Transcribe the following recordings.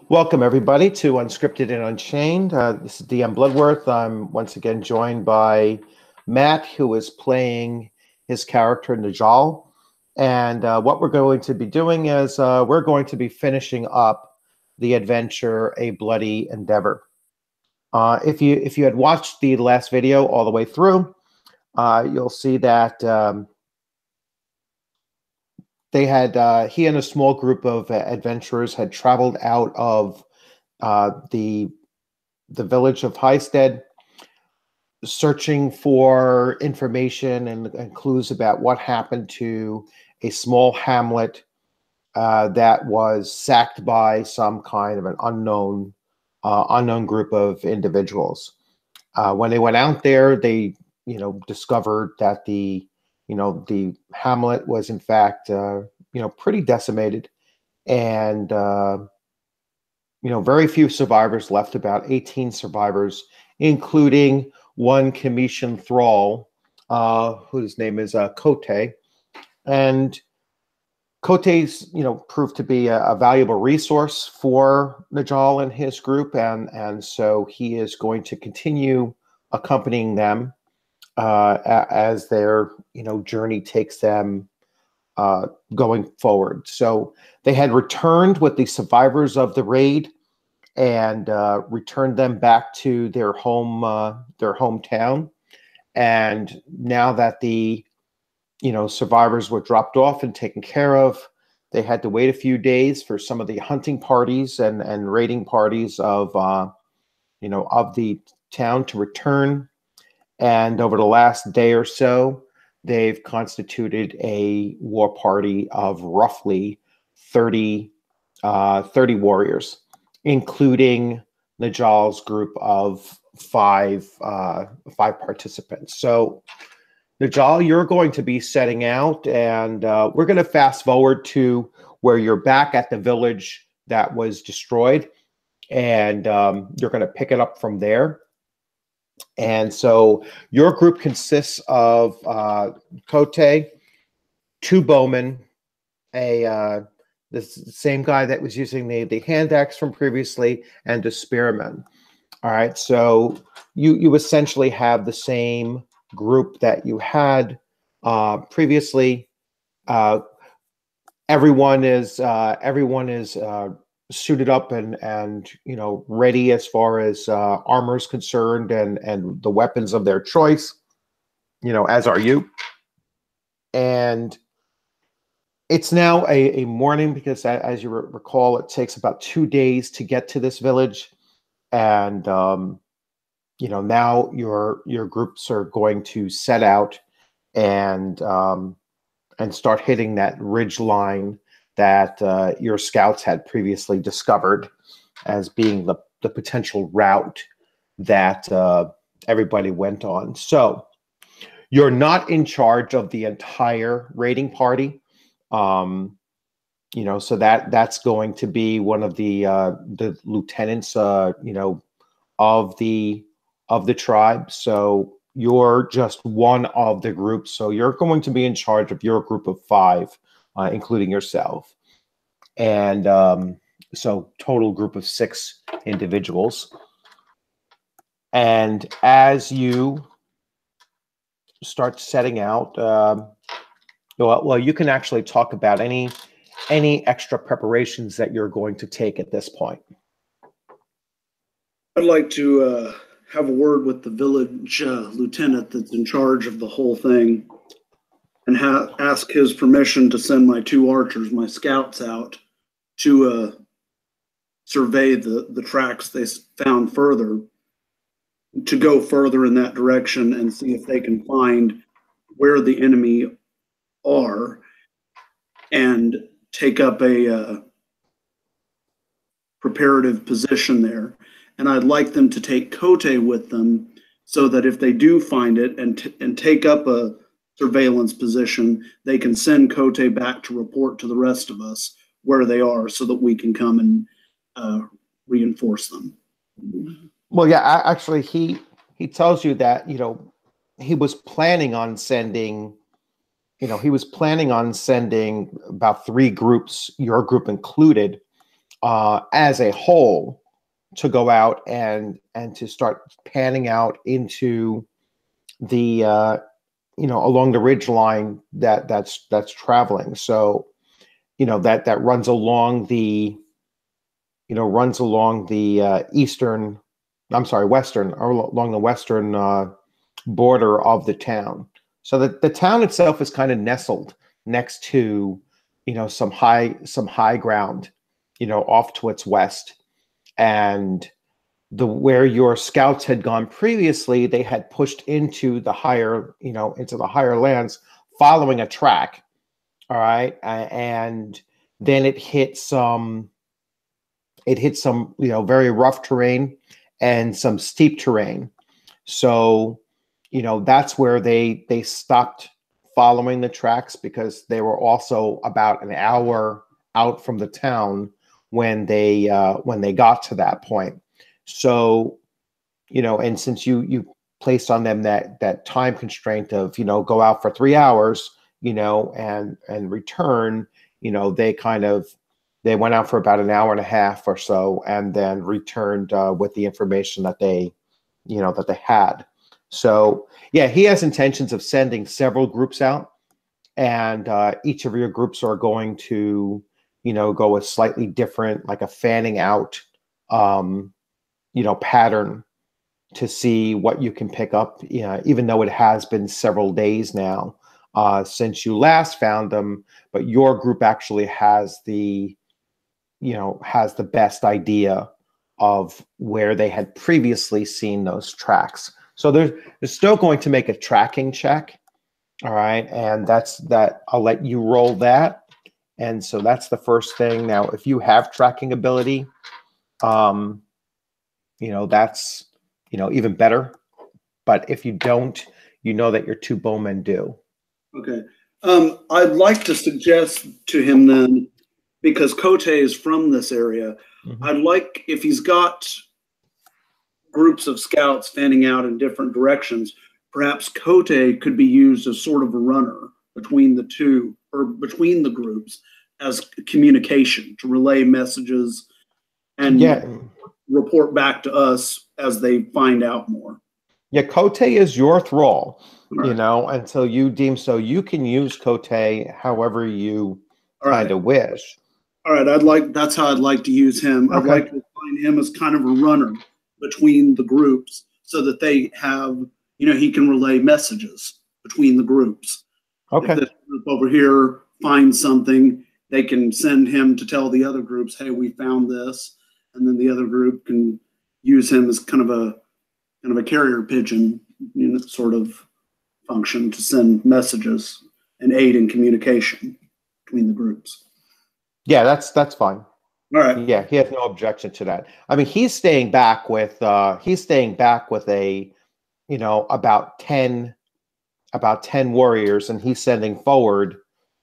Welcome, everybody, to Unscripted and Unchained. This is DM Bloodworth. I'm once again joined by Matt, who is playing his character, Njall. And what we're going to be doing is we're going to be finishing up the adventure, A Bloody Endeavour. If you had watched the last video all the way through, you'll see that they had he and a small group of adventurers had traveled out of the village of Highstead, searching for information and clues about what happened to a small hamlet that was sacked by some kind of an unknown group of individuals. When they went out there, they discovered that the hamlet was in fact pretty decimated, and very few survivors left, about 18 survivors, including one Commission thrall whose name is Khote. And Khote's proved to be a valuable resource for Njall and his group, and so he is going to continue accompanying them as their journey takes them going forward. So they had returned with the survivors of the raid and returned them back to their hometown. And now that the survivors were dropped off and taken care of, they had to wait a few days for some of the hunting parties and raiding parties of the town to return. And over the last day or so, they've constituted a war party of roughly 30 warriors, including Njall's group of five participants. So, Njall, you're going to be setting out, and we're going to fast forward to where you're back at the village that was destroyed, and you're going to pick it up from there. And so your group consists of Khote, two bowmen, the same guy that was using the hand axe from previously, and a spearman. All right, so you essentially have the same group that you had previously. Everyone is suited up and ready as far as armor is concerned, and the weapons of their choice, as are you. And it's now a morning, because as you recall, it takes about 2 days to get to this village. And now your groups are going to set out and start hitting that ridge line that your scouts had previously discovered as being the potential route that everybody went on. So you're not in charge of the entire raiding party. So that's going to be one of the lieutenants, of the tribe. So you're just one of the groups. So you're going to be in charge of your group of 5. Including yourself. And so total group of 6 individuals. And as you start setting out, well, you can actually talk about any extra preparations that you're going to take at this point. I'd like to have a word with the village lieutenant that's in charge of the whole thing, and ask his permission to send my 2 archers, my scouts, out to survey the tracks they found further, to go further in that direction and see if they can find where the enemy are and take up a preparative position there. And I'd like them to take Khote with them, so that if they do find it and take up a surveillance position, they can send Khote back to report to the rest of us where they are, so that we can come and reinforce them. Well, yeah, actually, he tells you that he was planning on sending about 3 groups, your group included, as a whole to go out and to start panning out into the along the ridge line that's traveling. So that runs along the western, or along the western border of the town. So the town itself is kind of nestled next to some high ground off to its west. And where your scouts had gone previously, they had pushed into the higher lands following a track. All right. And then it hit some very rough terrain and some steep terrain. So that's where they stopped following the tracks, because they were also about an hour out from the town when they got to that point. So and since you placed on them that time constraint of go out for 3 hours and return, they went out for about an hour and a half or so, and then returned with the information that they had. So yeah, he has intentions of sending several groups out, and each of your groups are going to go a slightly different, like a fanning out pattern, to see what you can pick up, even though it has been several days now since you last found them. But your group actually has the best idea of where they had previously seen those tracks. So they're still going to make a tracking check. All right. And I'll let you roll that. And so that's the first thing. Now, if you have tracking ability, that's, even better. But if you don't, that your 2 bowmen do. Okay. I'd like to suggest to him then, because Khote is from this area, I'd like, if he's got groups of scouts fanning out in different directions, perhaps Khote could be used as sort of a runner between the two, or between the groups, as communication to relay messages and report back to us as they find out more. Yeah, Khote is your thrall, until you deem so. You can use Khote however you kind of wish. All right, that's how I'd like to use him. Okay. I'd like to find him as kind of a runner between the groups, so that they have, he can relay messages between the groups. Okay. If this group over here finds something, they can send him to tell the other groups, hey, we found this. And then the other group can use him as kind of a carrier pigeon, sort of function to send messages and aid in communication between the groups. Yeah, that's fine. All right. Yeah, he has no objection to that. I mean, he's staying back with a, about 10 warriors, and he's sending forward,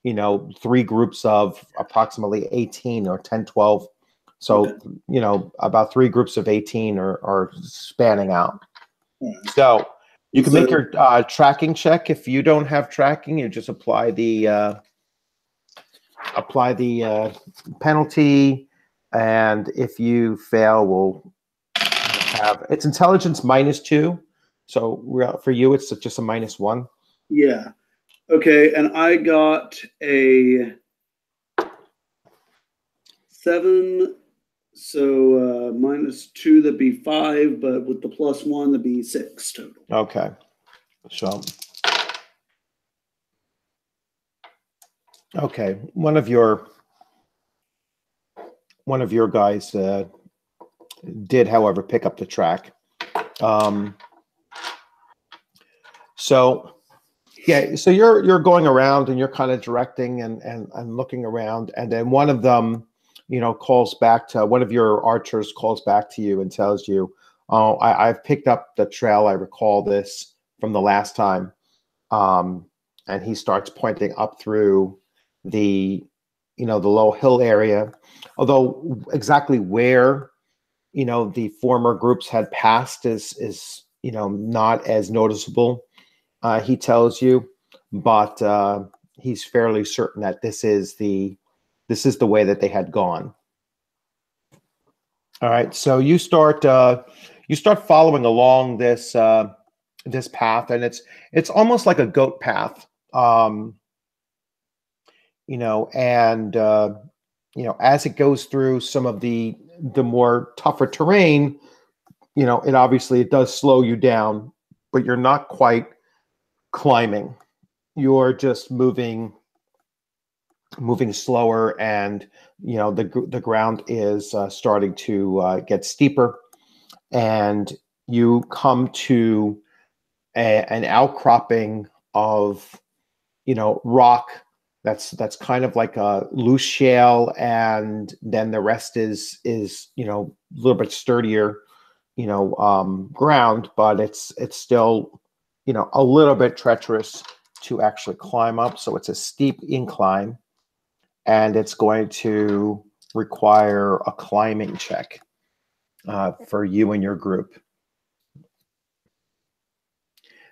3 groups of approximately 18 or 10, 12. So, about 3 groups of 18 are spanning out. Right. So you can make your tracking check. If you don't have tracking, you just apply the penalty. And if you fail, we'll have, it's intelligence -2. So for you, it's just a -1. Yeah. Okay. And I got a 7. So -2, that'd be 5, but with the +1, that'd be 6 total. Okay. So, okay, one of your guys did, however, pick up the track. So yeah, so you're going around and you're kind of directing and looking around, and then one of them, calls back to one of your archers, calls back to you and tells you, "Oh, I've picked up the trail. I recall this from the last time." And he starts pointing up through the low hill area, although exactly where the former groups had passed is not as noticeable. He tells you, but he's fairly certain that this is the way that they had gone. All right, so you start following along this this path, and it's almost like a goat path, and as it goes through some of the more tougher terrain, it does slow you down, but you're not quite climbing. You're just moving slower, and the ground is starting to get steeper, and you come to an outcropping of rock that's kind of like a loose shale, and then the rest is a little bit sturdier ground, but it's still a little bit treacherous to actually climb up. So it's a steep incline, and it's going to require a climbing check for you and your group.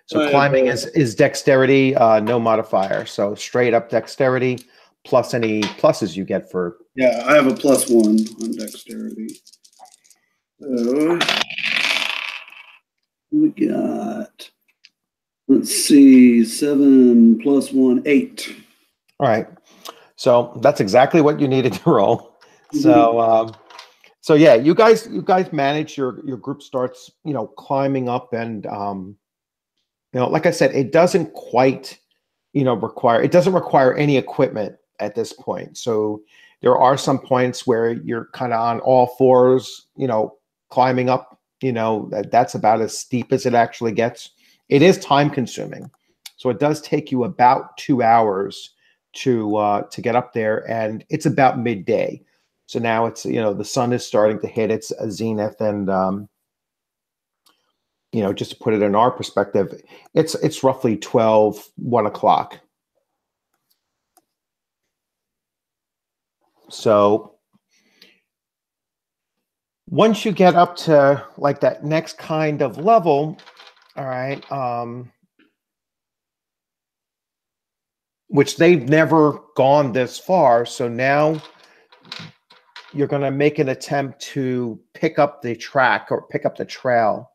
So climbing is dexterity, no modifier. So straight up dexterity plus any pluses you get for. Yeah, I have a +1 on dexterity. So we got, let's see, 7 + 1, 8. All right. So that's exactly what you needed to roll. So so yeah, you guys manage, your group starts climbing up, and like I said, it doesn't quite require any equipment at this point. So there are some points where you're kind of on all fours, climbing up. That's about as steep as it actually gets. It is time consuming, so it does take you about 2 hours to get up there, and it's about midday. So now it's the sun is starting to hit its zenith, and just to put it in our perspective, it's roughly 1 o'clock. So once you get up to like that next kind of level, all right, which they've never gone this far, so now you're going to make an attempt to pick up the track or pick up the trail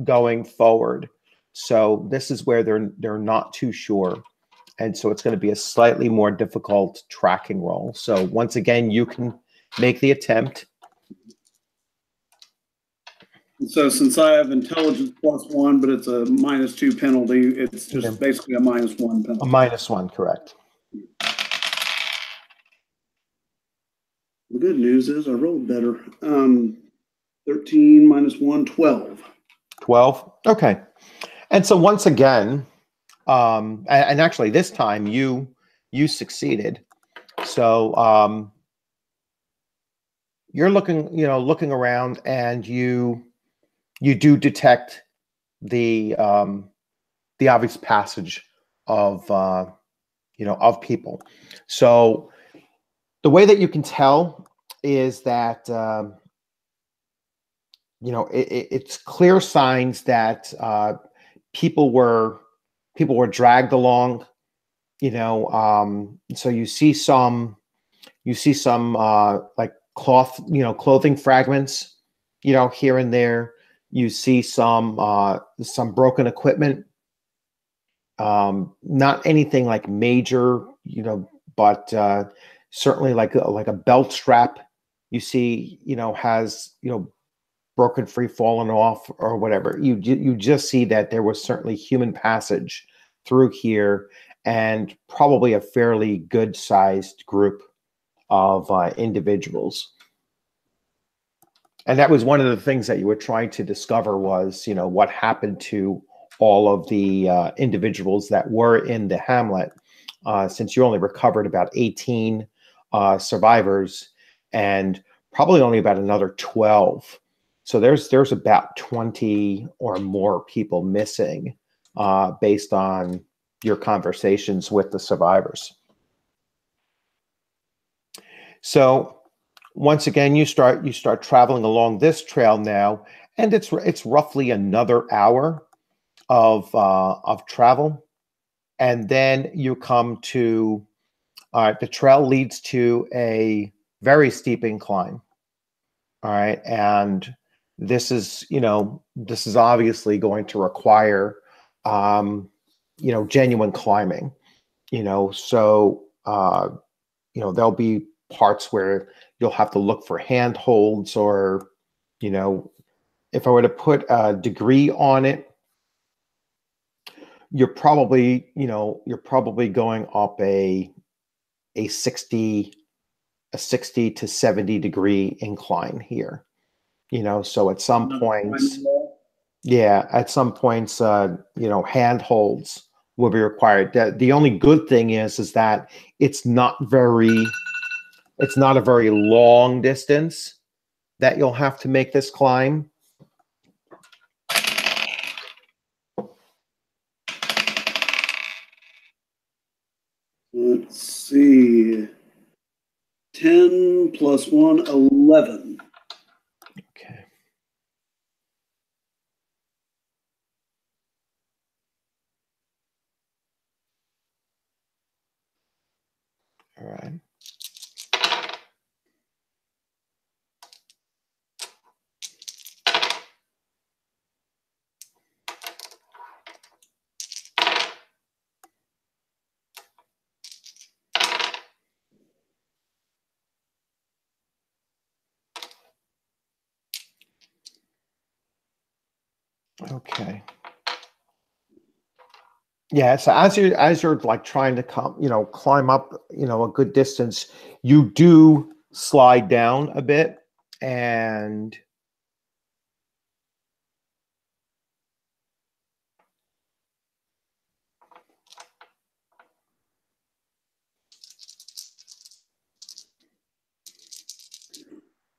going forward. So this is where they're not too sure, and so it's going to be a slightly more difficult tracking roll. So once again, you can make the attempt. So since I have intelligence +1, but it's a -2 penalty, it's just basically a -1 penalty. A -1, correct. The good news is I rolled better. 13 - 1, 12. 12. Okay. And so once again, and actually this time you succeeded. So you're looking around, and you do detect the obvious passage of of people. So the way that you can tell is that it's clear signs that people were dragged along. So you see some like clothing fragments, here and there. You see some broken equipment. Not anything like major, but certainly like a belt strap. You see, has broken free, fallen off, or whatever. You just see that there was certainly human passage through here, and probably a fairly good sized group of individuals. And that was one of the things that you were trying to discover was, what happened to all of the individuals that were in the hamlet, since you only recovered about 18 survivors, and probably only about another 12. So there's about 20 or more people missing, based on your conversations with the survivors. So once again, you start traveling along this trail now, and it's roughly another hour of travel, and then you come to the trail leads to a very steep incline. All right. And this is, this is obviously going to require, genuine climbing, so, there'll be parts where you'll have to look for handholds or, if I were to put a degree on it, you're probably going up a 60 to 70 degree incline here. So at some points, handholds will be required. The only good thing is that it's not a very long distance that you'll have to make this climb. Let's see. 10 plus 1, 11. Okay. All right. Okay. Yeah, so as you're like trying to climb up, a good distance, you do slide down a bit, and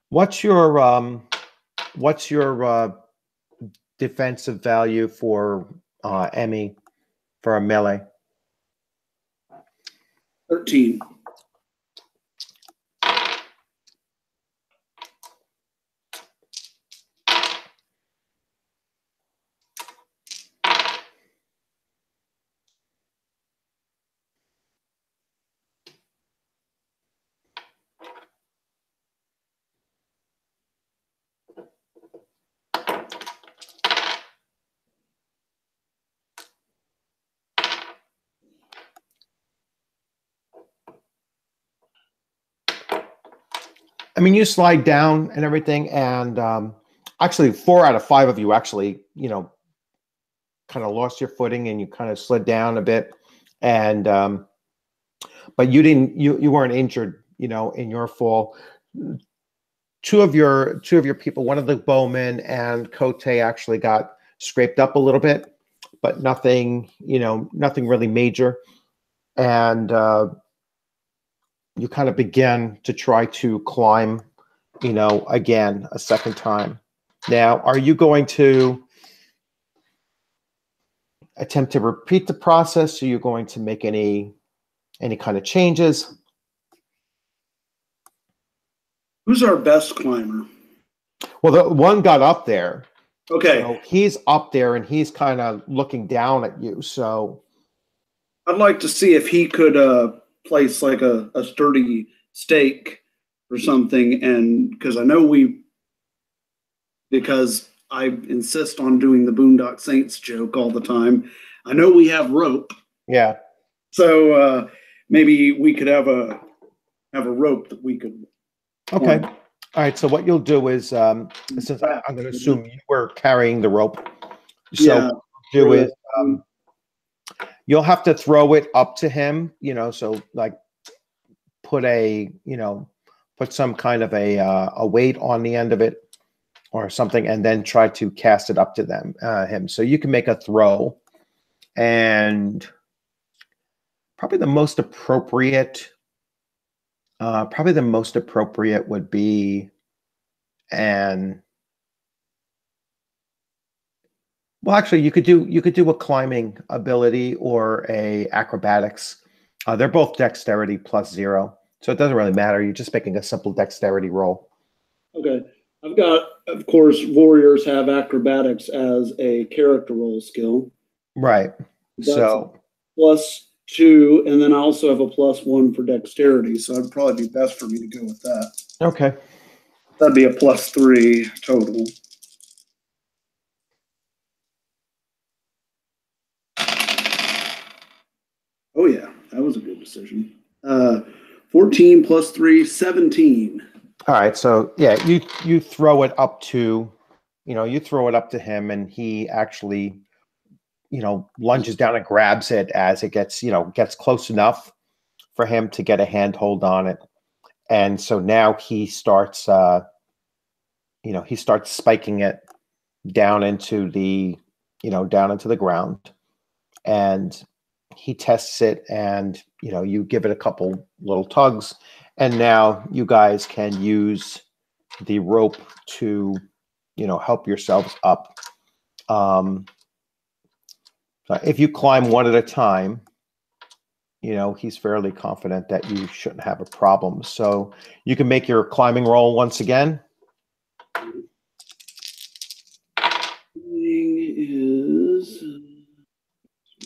what's your defensive value for Emmy for a melee? 13. I mean, you slide down and everything, and actually 4 out of 5 of you actually, kind of lost your footing and you kind of slid down a bit, and but you weren't injured, in your fall. Two of your people, one of the bowmen and Khote, actually got scraped up a little bit, but nothing really major, and you kind of begin to try to climb, again, a second time. Now, are you going to attempt to repeat the process? Are you going to make any kind of changes? Who's our best climber? Well, the one got up there. Okay. So he's up there and he's kind of looking down at you. So I'd like to see if he could place like a sturdy stake or something, and because I insist on doing the Boondock Saints joke all the time. I know we have rope. Yeah. So maybe we could have a rope that we could. Okay. All right. So what you'll do is, since I'm going to assume you were carrying the rope, so what you'll do is you'll have to throw it up to him. So like put some kind of a weight on the end of it or something, and then try to cast it up to him. So you can make a throw, and probably the most appropriate would be well, actually, you could do a climbing ability or a acrobatics. They're both dexterity +0, so it doesn't really matter. You're just making a simple dexterity roll. Okay. I've got, of course, warriors have acrobatics as a character roll skill. Right. That's so +2, and then I also have a +1 for dexterity, so it'd probably be best for me to go with that. Okay. That'd be a +3 total. Oh yeah, that was a good decision. 14 + 3, 17. All right, so yeah, you throw it up to, you throw it up to him, and he actually, lunges down and grabs it as it gets, gets close enough for him to get a handhold on it. And so now he starts, he starts spiking it down into the, down into the ground, and he tests it, and, you give it a couple little tugs, and now you guys can use the rope to, help yourselves up. So if you climb one at a time, he's fairly confident that you shouldn't have a problem. So you can make your climbing roll once again.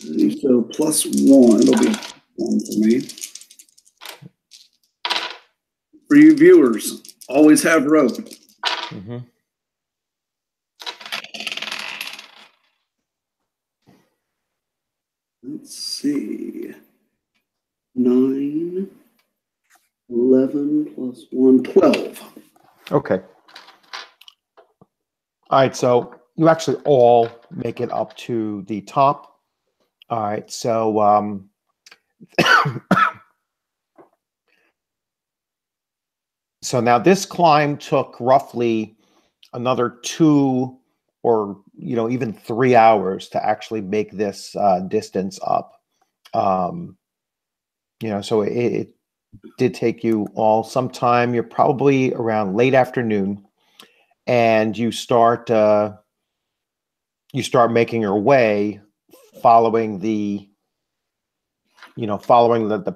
Is so +1. It'll be 1 for me. For you viewers, always have rope. Mm-hmm. Let's see. 9, 11 + 1, 12. Okay. All right, so you actually all make it up to the top. All right, so so now this climb took roughly another 2 or even 3 hours to actually make this distance up. So it did take you all some time. You're probably around late afternoon, and you start making your way, following the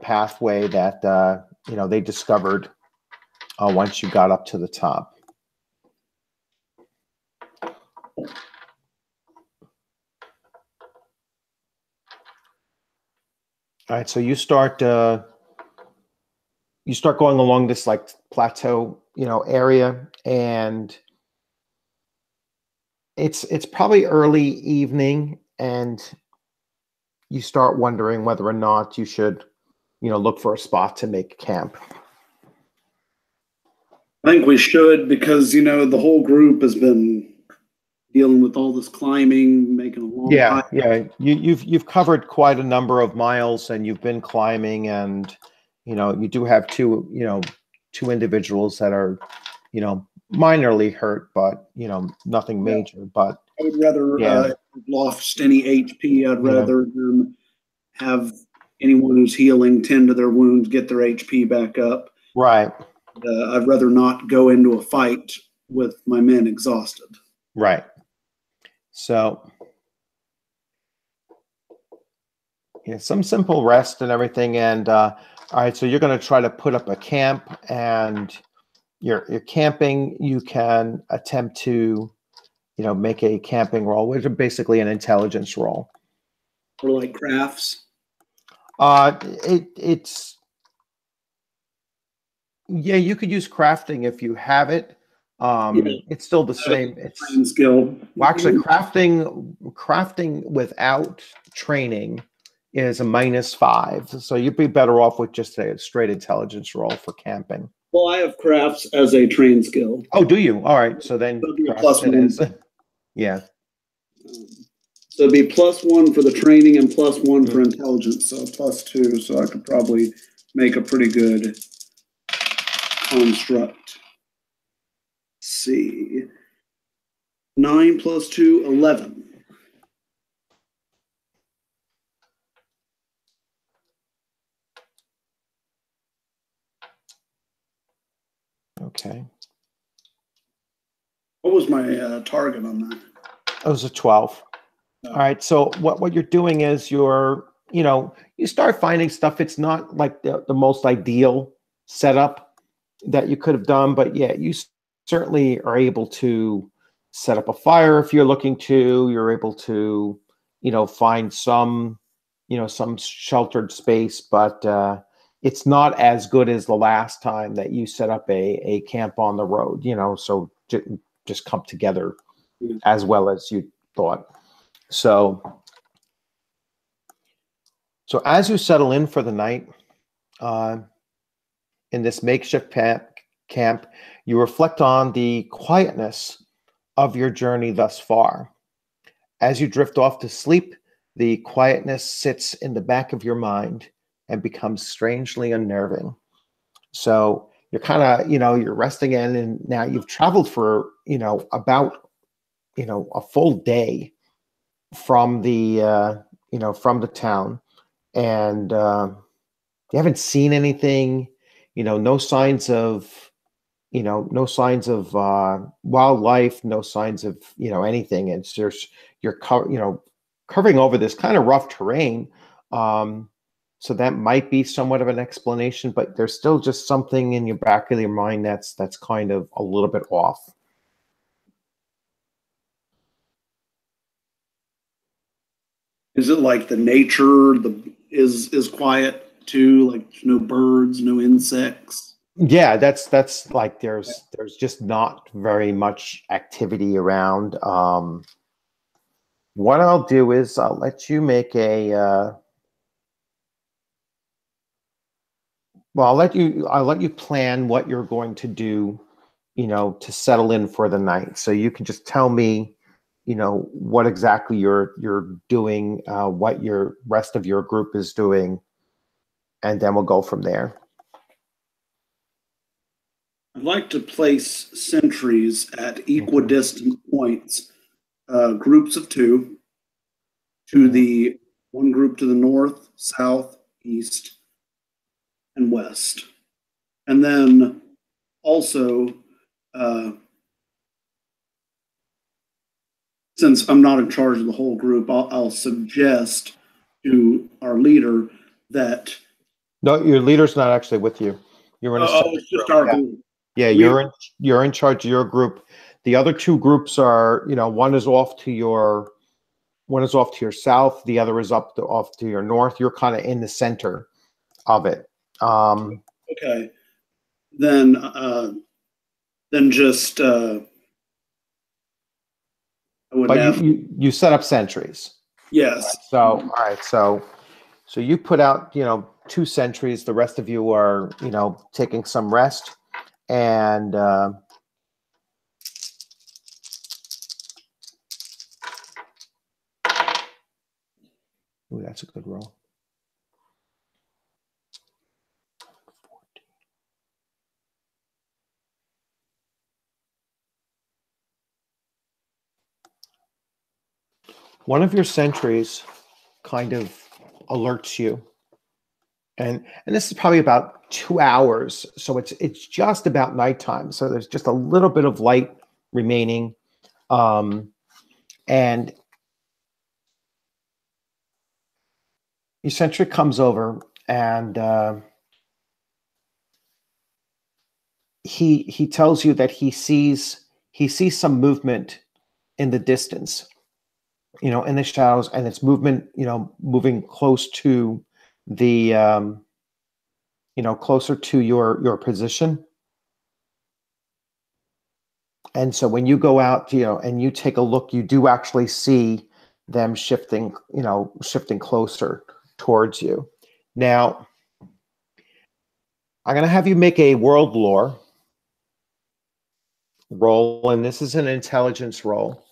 pathway that they discovered once you got up to the top. All right, so you start going along this like plateau, area, and it's probably early evening, and you start wondering whether or not you should, look for a spot to make camp. I think we should, because the whole group has been dealing with all this climbing, making a long hike. Yeah. You've covered quite a number of miles, and you've been climbing, and you do have two individuals that are minorly hurt, but nothing major. But I would rather lost any HP. I'd rather have anyone who's healing tend to their wounds, get their HP back up. Right. I'd rather not go into a fight with my men exhausted. Right. So, some simple rest and everything. And all right, so you're going to try to put up a camp, and you're camping. You can attempt to, make a camping roll, which is basically an intelligence roll. Or like crafts. It's you could use crafting if you have it. It's still the same. It's skill. Well, actually, crafting without training is a -5. So you'd be better off with just a straight intelligence roll for camping. Well, I have crafts as a trained skill. Oh, do you? All right. So then +1. Yeah. So it'd be +1 for the training and +1 for intelligence. So +2. So I could probably make a pretty good construct. Let's see. 9 + 2, 11. Okay. What was my target on that? It was a 12. All right. So what you're doing is you start finding stuff. It's not like the most ideal setup that you could have done, but yeah, you certainly are able to set up a fire if you're looking to. You're able to, find some, some sheltered space, but it's not as good as the last time that you set up a camp on the road, you know, so just come together as well as you thought. So as you settle in for the night in this makeshift camp, you reflect on the quietness of your journey thus far. As you drift off to sleep, the quietness sits in the back of your mind and becomes strangely unnerving. So you're kind of, you're resting in, and now you've traveled for, about, a full day from the, from the town, and you haven't seen anything, no signs of, wildlife, no signs of, anything. It's just, you're curving over this kind of rough terrain. So that might be somewhat of an explanation, but there's still just something in your back of your mind that's kind of a little bit off. Is it like the nature is quiet too? Like no birds, no insects? Yeah, that's like there's just not very much activity around. What I'll do is I'll let you make a I'll let you plan what you're going to do, to settle in for the night. So you can just tell me, what exactly you're doing, what your rest of your group is doing, and then we'll go from there. I'd like to place sentries at equidistant points, groups of two, to the one group to the north, south, east, and west. And then also, since I'm not in charge of the whole group, I'll suggest to our leader that... No, your leader's not actually with you. You're in a it's just our group. Yeah, you're in charge of your group. The other two groups are, one is off to your south, the other is off to your north. You're kind of in the center of it. Okay. Then just you set up sentries. Yes. So all right, so you put out, 2 sentries. The rest of you are, taking some rest. And ooh, that's a good roll. One of your sentries kind of alerts you. And this is probably about 2 hours, so it's just about nighttime. So there's just a little bit of light remaining, and your sentry comes over, and he tells you that he sees some movement in the distance, in the shadows, and it's movement, moving close to the closer to your position. And so when you go out, and you take a look, you do actually see them shifting closer towards you. Now, I'm going to have you make a world lore roll, and this is an intelligence roll.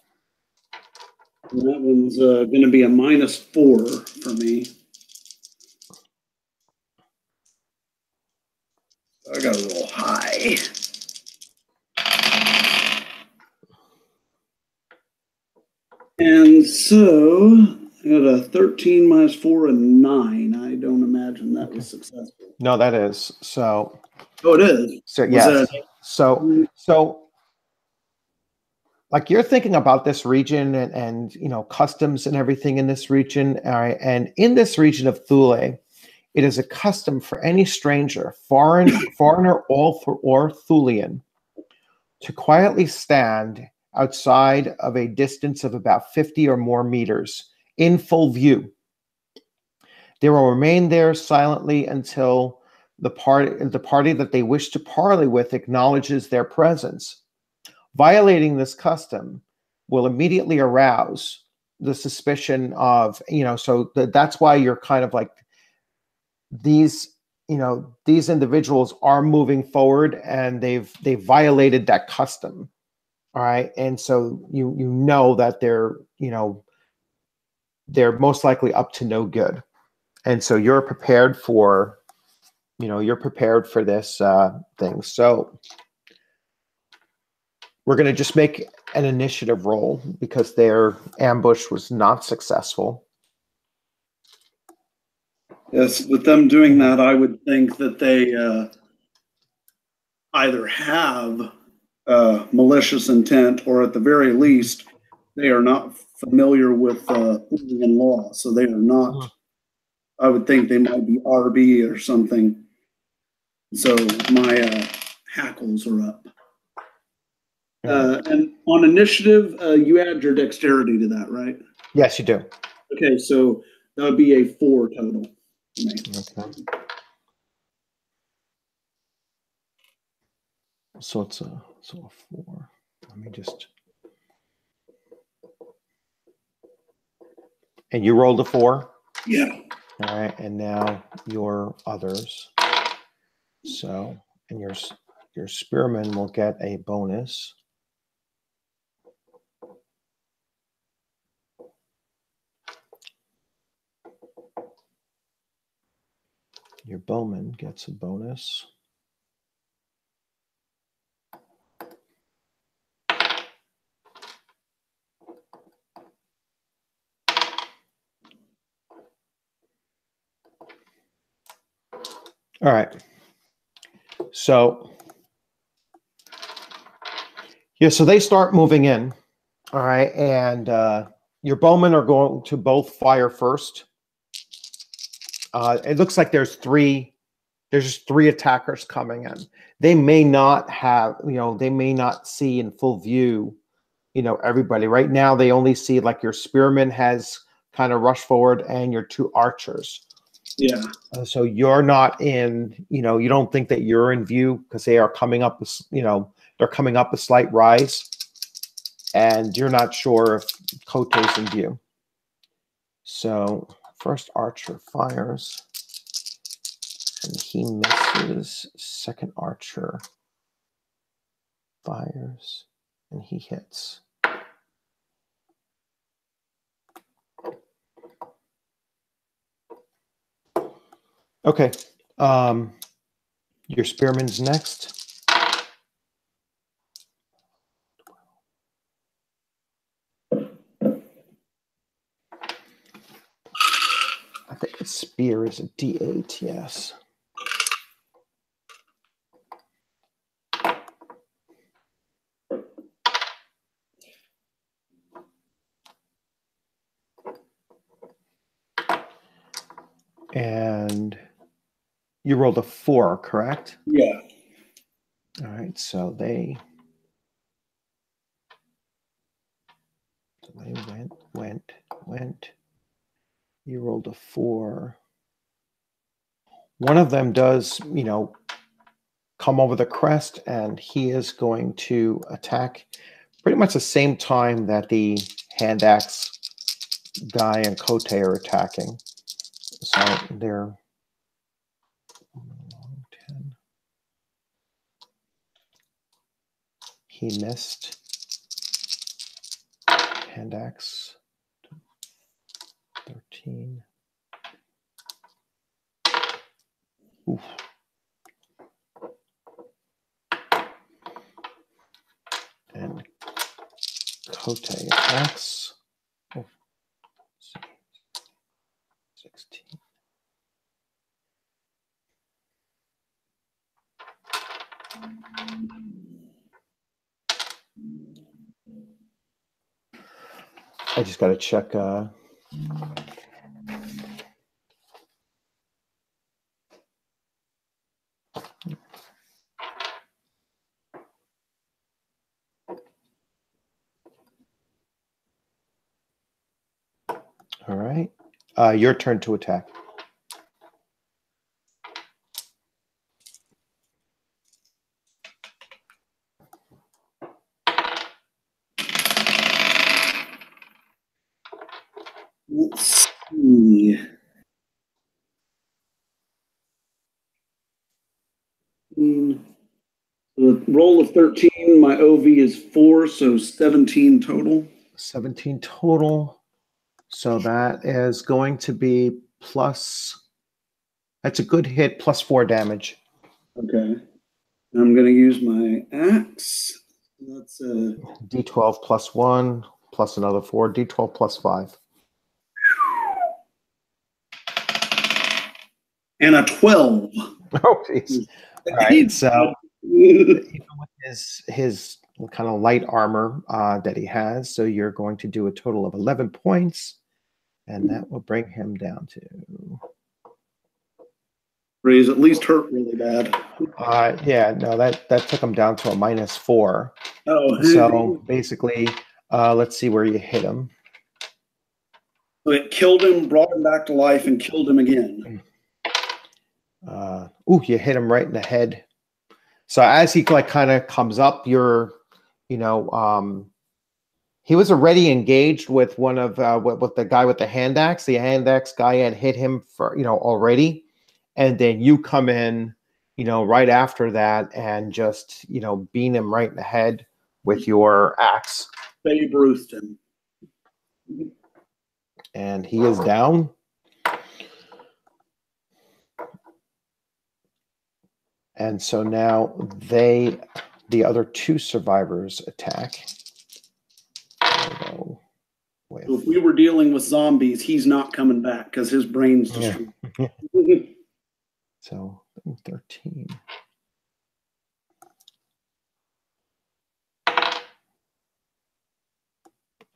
And that one's going to be a -4 for me. I got a roll high. And so I got a 13 -4, a 9. I don't imagine that was successful. No, that is. So. Oh, it is. So yes. So like you're thinking about this region and customs and everything in this region. And in this region of Thule, it is a custom for any stranger, foreigner or Thulian, to quietly stand outside of a distance of about 50 or more meters in full view. They will remain there silently until the party that they wish to parley with acknowledges their presence. Violating this custom will immediately arouse the suspicion of, so that's why you're kind of like these individuals are moving forward and they've violated that custom. All right. And so you know that they're most likely up to no good. And so you're prepared for this thing. So we're going to just make an initiative roll because their ambush was not successful. Yes, with them doing that, I would think that they either have malicious intent, or at the very least, they are not familiar with Indian law. So they are not, I would think they might be RB or something. So my hackles are up. And on initiative, you add your dexterity to that, right? Yes, you do. Okay, so that would be a 4 total. Okay. So it's a 4. Let me just. And you rolled a 4? Yeah. All right, and now your others. So, and your spearman will get a bonus. Your bowman gets a bonus. All right. So, yeah, so they start moving in. All right. And your bowmen are going to both fire first. It looks like there's just 3 attackers coming in. They may not have, they may not see in full view, everybody. Right now, they only see like your spearman has kind of rushed forward and your 2 archers. Yeah. So you're not in, you don't think that you're in view because they are coming up, they're coming up a slight rise, and you're not sure if Khote's in view. So first archer fires, and he misses. Second archer fires, and he hits. Okay. Your spearman's next. I think a spear is a D8, yes. And you rolled a 4, correct? Yeah. All right, so they went. You rolled a 4. One of them does, come over the crest, and he is going to attack pretty much the same time that the hand axe guy and Khote are attacking. So they're 10. He missed. Hand axe 13. Oof. And Khote attacks. Oh, 16. I just got to check. All right. Your turn to attack. Let's see. The roll of 13, my OV is 4, so 17 total. 17 total. So that is going to be plus. That's a good hit, plus 4 damage. Okay. I'm going to use my axe. That's a D12 plus 1, plus another 4. D12 plus 5. and a 12. Oh, jeez. All right. So even with his kind of light armor that he has, so you're going to do a total of 11 points, and that will bring him down to. He's at least hurt really bad. Yeah, no, that took him down to a -4. Oh, so basically, let's see where you hit him. So it killed him, brought him back to life, and killed him again. You hit him right in the head. So as he kind of comes up, you're, he was already engaged with one of with the guy with the hand axe. The hand axe guy had hit him for already, and then you come in, right after that, and just beat him right in the head with your axe. Babe Ruthed him, and he is down. And so now the other 2 survivors attack. So if we were dealing with zombies, he's not coming back because his brain's destroyed. Yeah. So 13.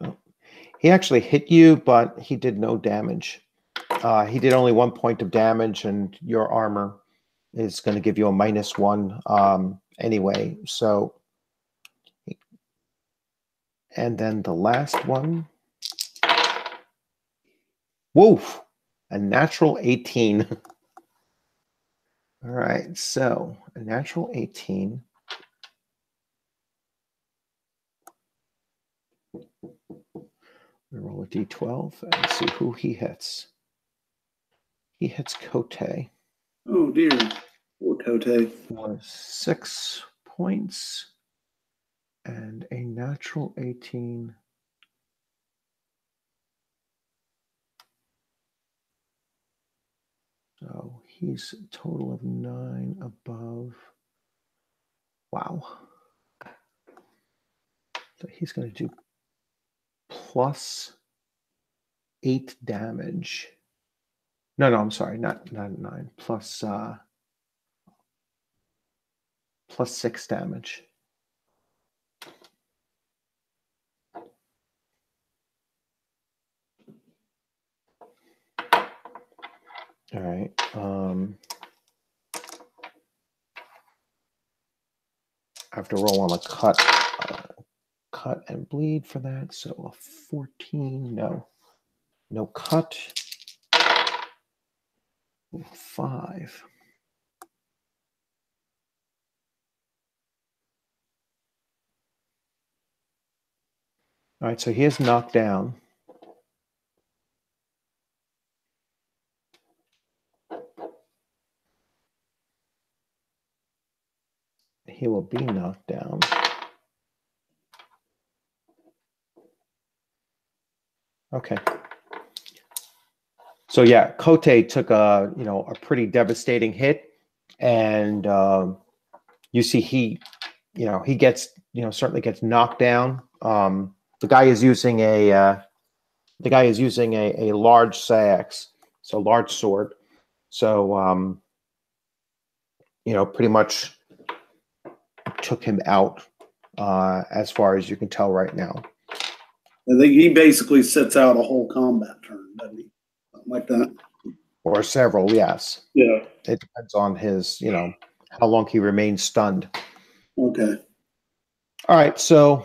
Oh. He actually hit you, but he did no damage. He did only 1 point of damage, and your armor is going to give you a -1 anyway. So, and then the last one. Woof! A natural 18. All right, so a natural 18. We roll a d12 and see who he hits. He hits Khote. Oh dear, poor Khote. For 6 points and a natural 18. So he's a total of 9 above. Wow. So he's going to do plus 8 damage. No, I'm sorry, not 9. Plus 6 damage. All right. I have to roll on a cut and bleed for that. So a 14. No cut. 5. All right, so he is knocked down. He will be knocked down. Okay. So yeah, Khote took a pretty devastating hit, and you see he gets certainly gets knocked down. The guy is using a large sax, so large sword. So pretty much took him out as far as you can tell right now. I think he basically sits out a whole combat turn, doesn't he? Something like that. Or several, yes. Yeah. It depends on his, how long he remains stunned. Okay. All right, so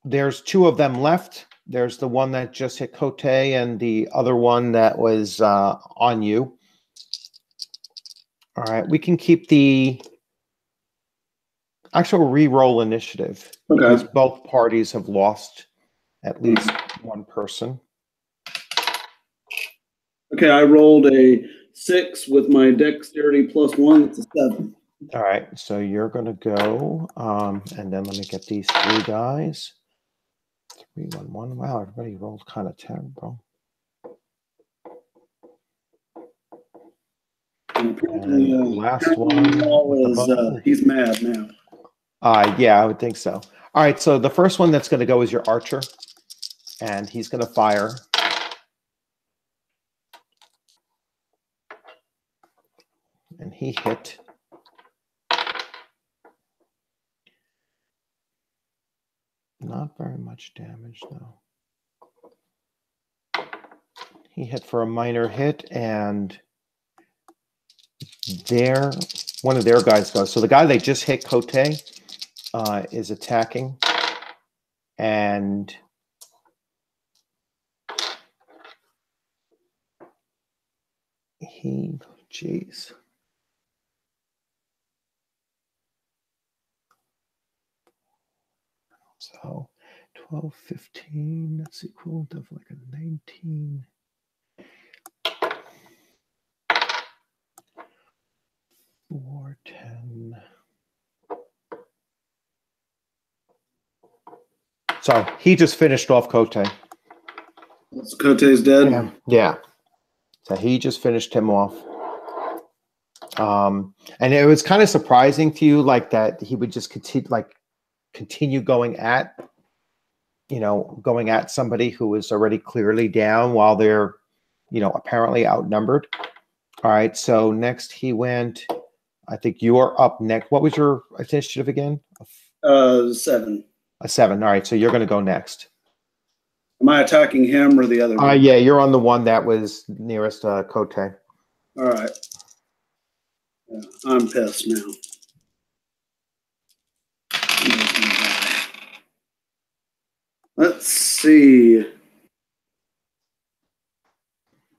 there's 2 of them left. There's the one that just hit Khote and the other one that was on you. All right, we can keep the actual re-roll initiative because both parties have lost at least one person. Okay, I rolled a 6 with my dexterity +1. It's a 7. All right, so you're going to go, and then let me get these 3 guys. 3, 1, 1. Wow, everybody rolled kind of terrible. And apparently, last one. He's mad now. Yeah, I would think so. All right, so the first one that's going to go is your archer, and he's going to fire. And he hit. Not very much damage, though. He hit for a minor hit, and one of their guys goes. So the guy they just hit, Khote, is attacking. And geez. So 12, 15, that's the equivalent of like a 19. 4, 10. So he just finished off Khote. Khote's dead? Yeah. So he just finished him off. And it was kind of surprising to you, like that he would just continue going at somebody who was already clearly down while they're, apparently outnumbered. All right. So next he went, I think you are up next. What was your initiative again? 7. A 7. All right. So you're going to go next. Am I attacking him or the other one? Yeah, you're on the one that was nearest Khote. All right. Yeah, I'm pissed now. Let's see.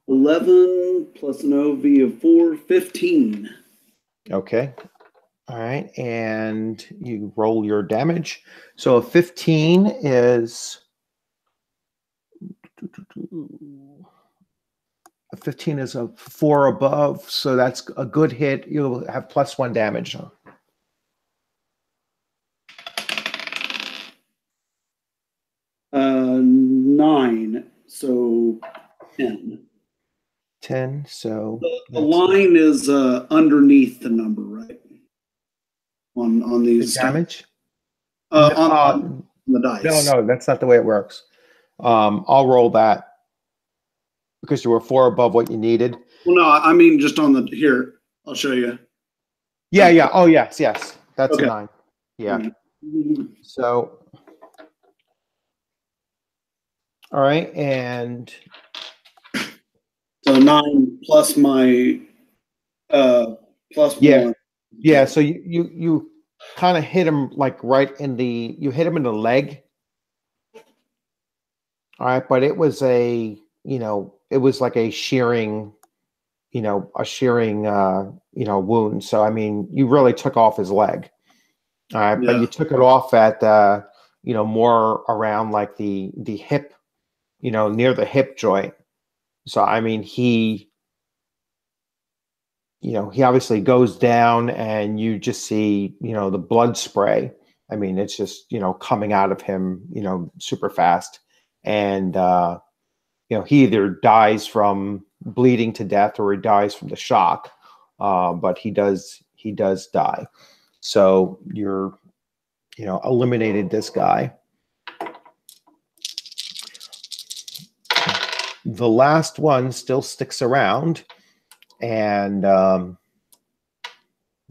11 plus an OV of 4, 15. Okay. All right. And you roll your damage. So a 15 is... A 15 is a 4 above, so that's a good hit. You'll have +1 damage. 9, so 10. 10, so... The line is underneath the number, right? On these... The damage? On the dice. No, that's not the way it works. I'll roll that. Because you were 4 above what you needed. Well, no, I mean just on the... Here, I'll show you. Yeah. Oh, yes. That's okay. a 9. Yeah. So... All right, and... So 9 plus my... plus 1. Yeah, so you kind of hit him like right in the... You hit him in the leg. All right, but it was it was like a shearing, wound. So, I mean, you really took off his leg. All right, but you took it off at, more around like the hip, near the hip joint. So, I mean, he obviously goes down and you just see, the blood spray. I mean, it's just, coming out of him, super fast. And, he either dies from bleeding to death or he dies from the shock. But he does die. So you're, eliminated this guy. The last one still sticks around. And,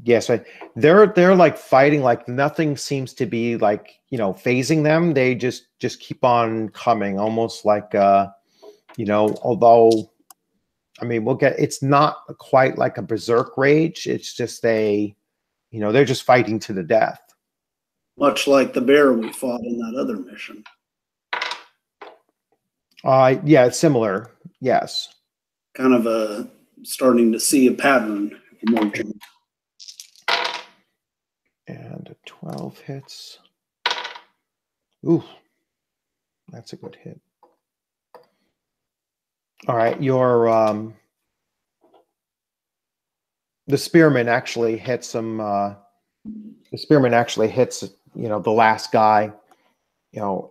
yes, they're like fighting, like nothing seems to be like, phasing them. They just keep on coming, almost like, although, I mean, it's not quite like a berserk rage. It's just they're just fighting to the death. Much like the bear we fought in that other mission. Yeah, similar. Yes. Kind of starting to see a pattern emerging. And a 12 hits. Ooh, that's a good hit. All right, your the spearman actually hits him. The spearman actually hits, the last guy,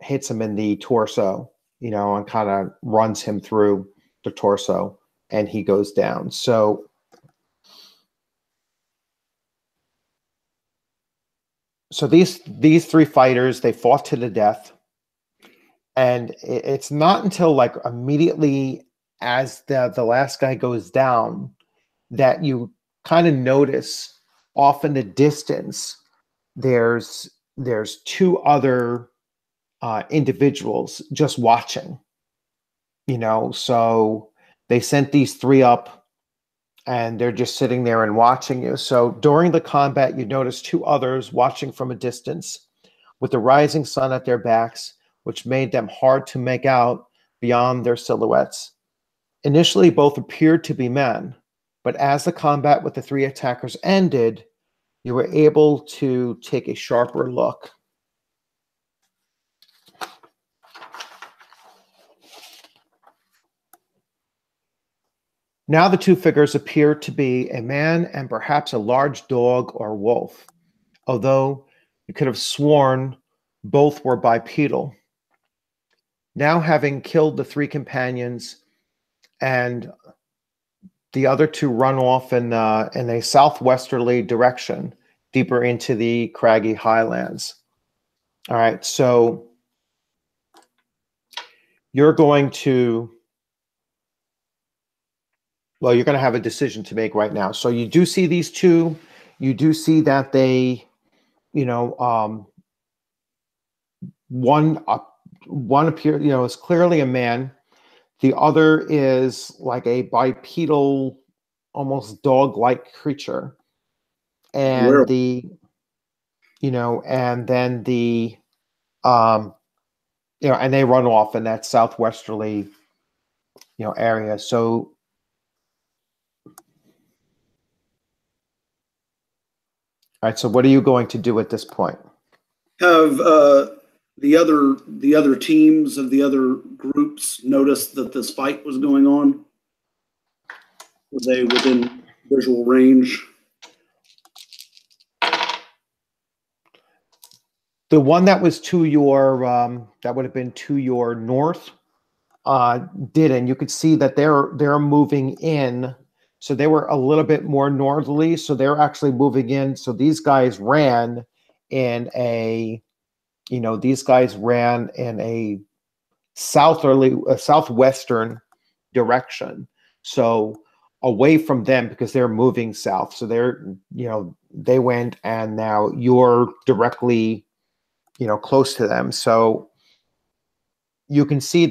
hits him in the torso, and kind of runs him through the torso, and he goes down. So these three fighters, they fought to the death, and it's not until like immediately as the last guy goes down that you kind of notice off in the distance there's two other individuals just watching, so they sent these three up and they're just sitting there and watching you. So during the combat, you notice two others watching from a distance with the rising sun at their backs, which made them hard to make out beyond their silhouettes. Initially, both appeared to be men, but as the combat with the three attackers ended, you were able to take a sharper look. Now the two figures appear to be a man and perhaps a large dog or wolf, although you could have sworn both were bipedal. Now, having killed the three companions, and the other two run off in a southwesterly direction, deeper into the craggy highlands. All right, so you're going to have a decision to make right now. So you do see these two. You do see that they, one appears, is clearly a man. The other is like a bipedal, almost dog-like creature. And and then and they run off in that southwesterly, area. So, all right, so what are you going to do at this point? Have the other teams of the other groups noticed that this fight was going on? Were they within visual range? The one that was to your that would have been to your north didn't. You could see that they're moving in. So they were a little bit more northerly. So they're actually moving in. So these guys ran in a southwestern direction. So away from them, because they're moving south. So they went, and now you're directly, close to them. So you can see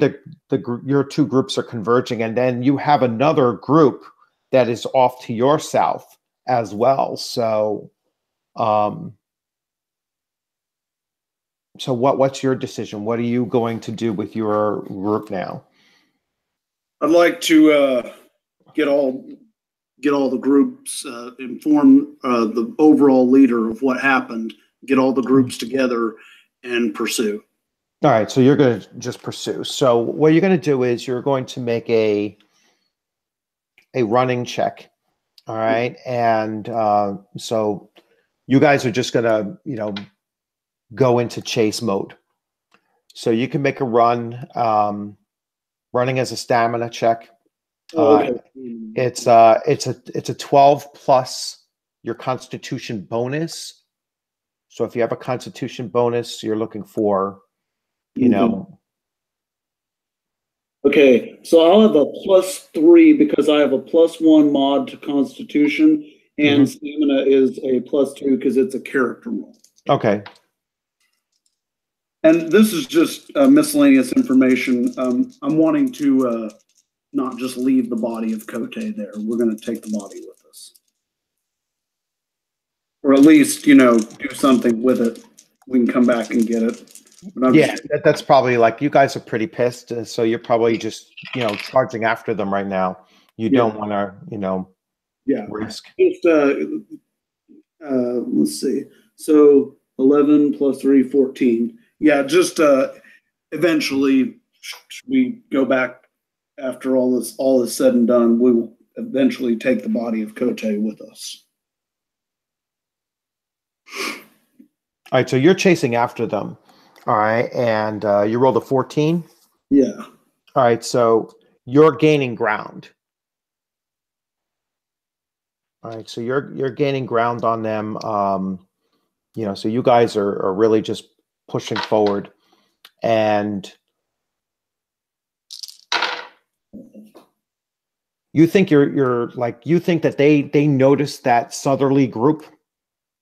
your two groups are converging, and then you have another group that is off to your south as well. So, what's your decision? What are you going to do with your group now? I'd like to get all the groups, inform the overall leader of what happened, get all the groups together and pursue. All right, so you're going to just pursue. So what you're going to do is you're going to make a running check. All right, and so you guys are just going to, go into chase mode. So you can make a run, running as a stamina check. Okay. It's a 12 plus your Constitution bonus. So if you have a Constitution bonus, you're looking for, Okay, so I'll have a +3 because I have a +1 mod to Constitution, and stamina is a +2 because it's a character roll. Okay. And this is just miscellaneous information. I'm wanting to not just leave the body of Khote there. We're going to take the body with us. Or at least, do something with it. We can come back and get it. Yeah, that's probably like, you guys are pretty pissed. So you're probably just, charging after them right now. You don't want to, risk. Just, let's see. So 11 + 3, 14. Yeah, just eventually we go back after all is said and done, we will eventually take the body of Khote with us. All right, so you're chasing after them. All right, and you rolled a 14. Yeah. All right, so you're gaining ground. All right, so you're gaining ground on them. You know, so you guys are really just pushing forward, and you think you think that they noticed that southerly group,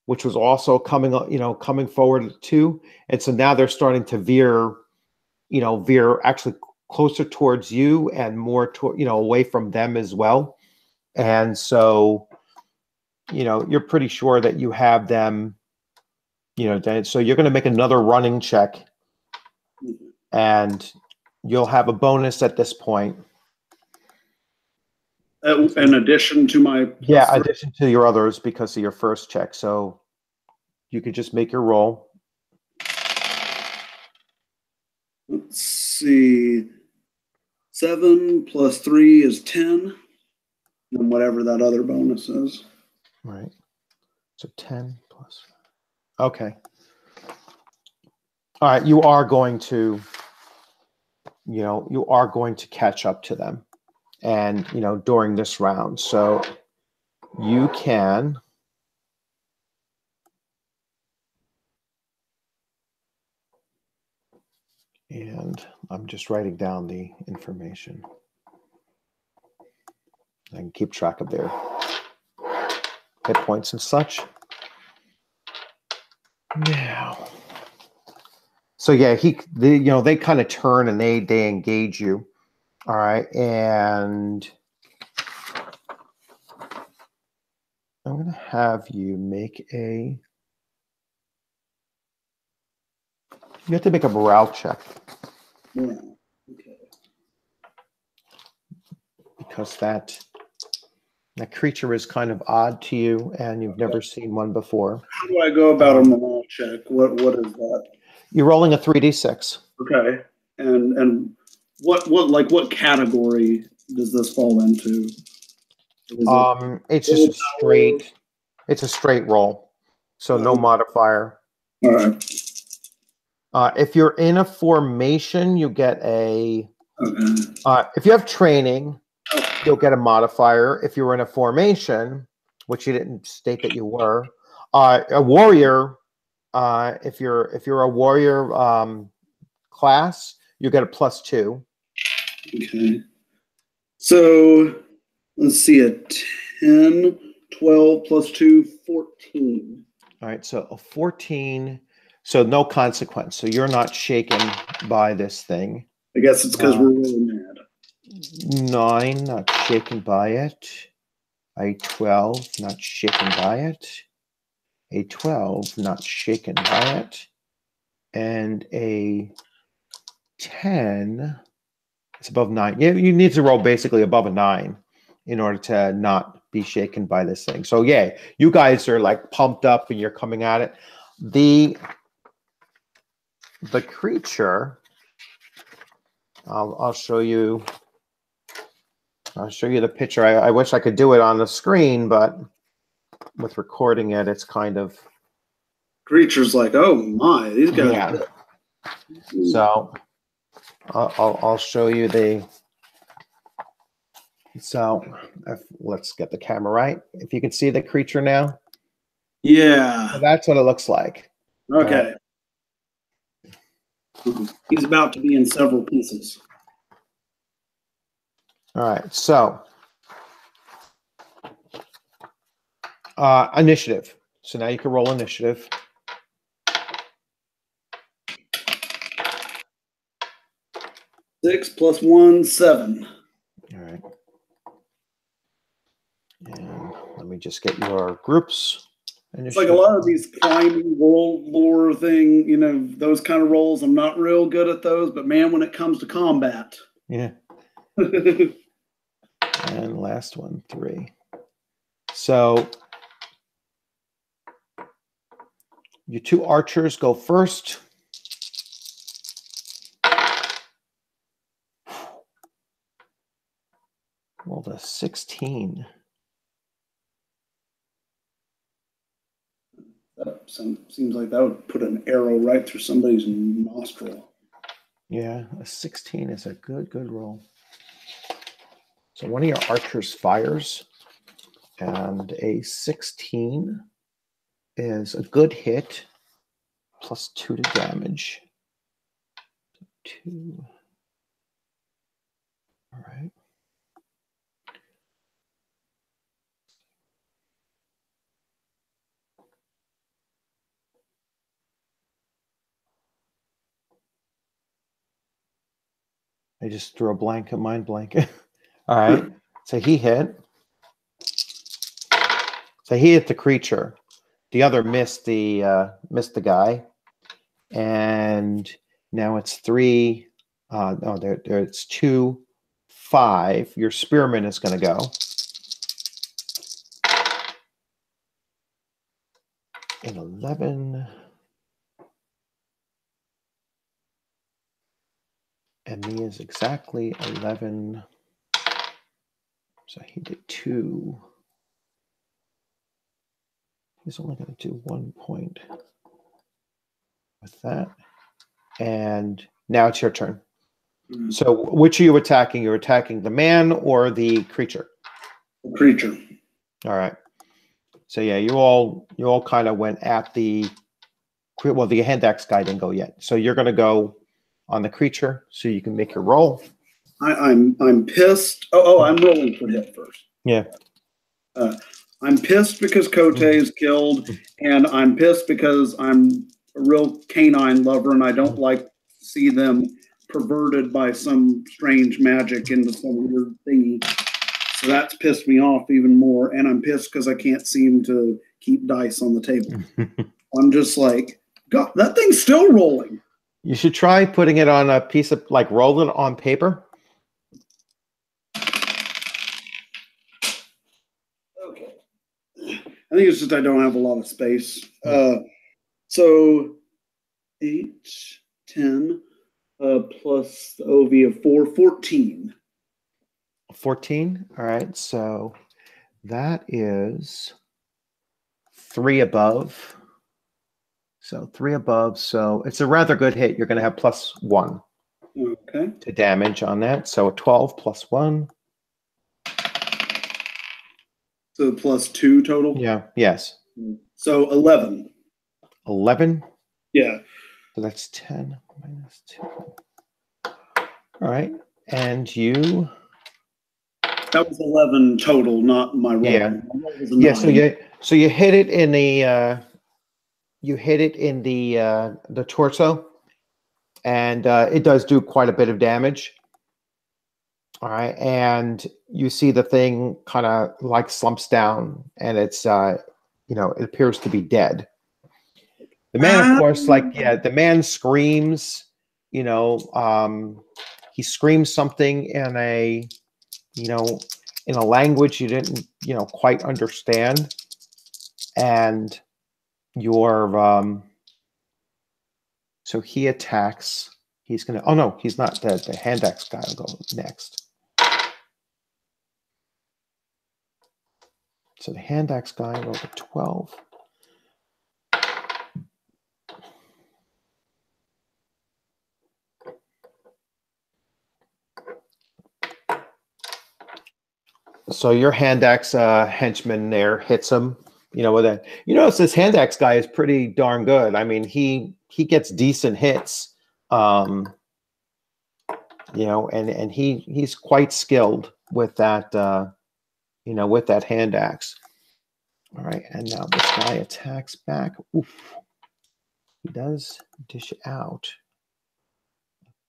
which was also coming forward too, and so now they're starting to veer actually closer towards you and more away from them as well, and so you're pretty sure that you have them, so you're going to make another running check, and you'll have a bonus at this point. In addition to my addition to your others because of your first check. So you could just make your roll. Let's see. 7 plus 3 is 10. And whatever that other bonus is. Right. So 10 plus. Okay. All right. You are going to catch up to them. And, during this round. So you can. And I'm just writing down the information. I can keep track of their hit points and such. Now. So yeah, they kind of turn and they engage you. All right, and I'm going to have you make you have to make a morale check. Yeah. Okay. Because that creature is kind of odd to you, and you've never seen one before. How do I go about a morale check? What is that? You're rolling a 3d6. Okay, and what category does this fall into? It's just a straight. It's a straight roll, so no modifier. All right. If you're in a formation, you get a. Okay. If you have training, you'll get a modifier. If you were in a formation, which you didn't state that you were, a warrior. If you're a warrior class, you get a +2. Okay. So let's see, a 10, 12 plus 2, 14. All right, so a 14. So no consequence. So you're not shaken by this thing. I guess it's because we're really mad. 9, not shaken by it. A 12, not shaken by it. A 12, not shaken by it. And a 10, it's above 9. You need to roll basically above a 9 in order to not be shaken by this thing. So yeah, you guys are like pumped up and you're coming at it. The creature, I'll show you. I'll show you the picture. I wish I could do it on the screen, but with recording it, it's kind of. Creature's like, oh my, these guys. Yeah. So I'll show you the. So let's get the camera right. If you can see the creature now. Yeah. So that's what it looks like. Okay. He's about to be in several pieces. All right. So initiative. So now you can roll initiative. Six plus 1, 7. All right. And let me just get your groups. It's like a lot of these climbing world lore thing, those kind of roles. I'm not real good at those, but man, when it comes to combat. Yeah. And last one, 3. So your 2 archers go first. Rolled a 16. That seems like that would put an arrow right through somebody's nostril. Yeah, a 16 is a good roll. So one of your archers fires, and a 16 is a good hit, plus 2 to damage. 2. All right. I just threw a blank at mind blank. All right. So he hit. So he hit the creature. The other missed the guy. And now it's 3. No, there it's 2, 5. Your spearman is going to go. And 11. And me is exactly 11. So he did 2. He's only going to do 1 point with that. And now it's your turn. Mm-hmm. So which are you attacking? You're attacking the man or the creature? The creature. All right. So yeah, you all kind of went at the, well, the hand axe guy didn't go yet. So you're going to go on the creature so you can make your roll. I'm pissed. I'm rolling for hit first. Yeah. I'm pissed because Khote is killed, and I'm pissed because I'm a real canine lover, and I don't like to see them perverted by some strange magic into some weird thingy. So that's pissed me off even more, and I'm pissed because I can't seem to keep dice on the table. I'm just like, God, that thing's still rolling. You should try putting it on a piece of, like, rolling it on paper. Okay. I think it's just I don't have a lot of space. So 8, 10, plus the OV of 4, 14. 14? All right. So that is 3 above. So 3 above. So it's a rather good hit. You're going to have +1. Okay. To damage on that. So 12 plus 1. So +2 total? Yeah. Yes. So 11. 11? Yeah. So that's 10 minus 2. All right. And you... That was 11 total, not my roll. Yeah. My roll was a 9. So you hit it in the torso, and it does do quite a bit of damage. All right, and you see the thing kind of like slumps down, and it's it appears to be dead. The man, of course, the man screams. He screams something in a language you didn't quite understand, and so he attacks. He's gonna. Oh no, he's not dead. The hand axe guy will go next. So the hand axe guy rolled a 12. So your hand axe henchman there hits him. With a. This hand axe guy is pretty darn good. I mean, he gets decent hits. And he's quite skilled with that. With that hand axe. All right, and now this guy attacks back. Oof. He does dish out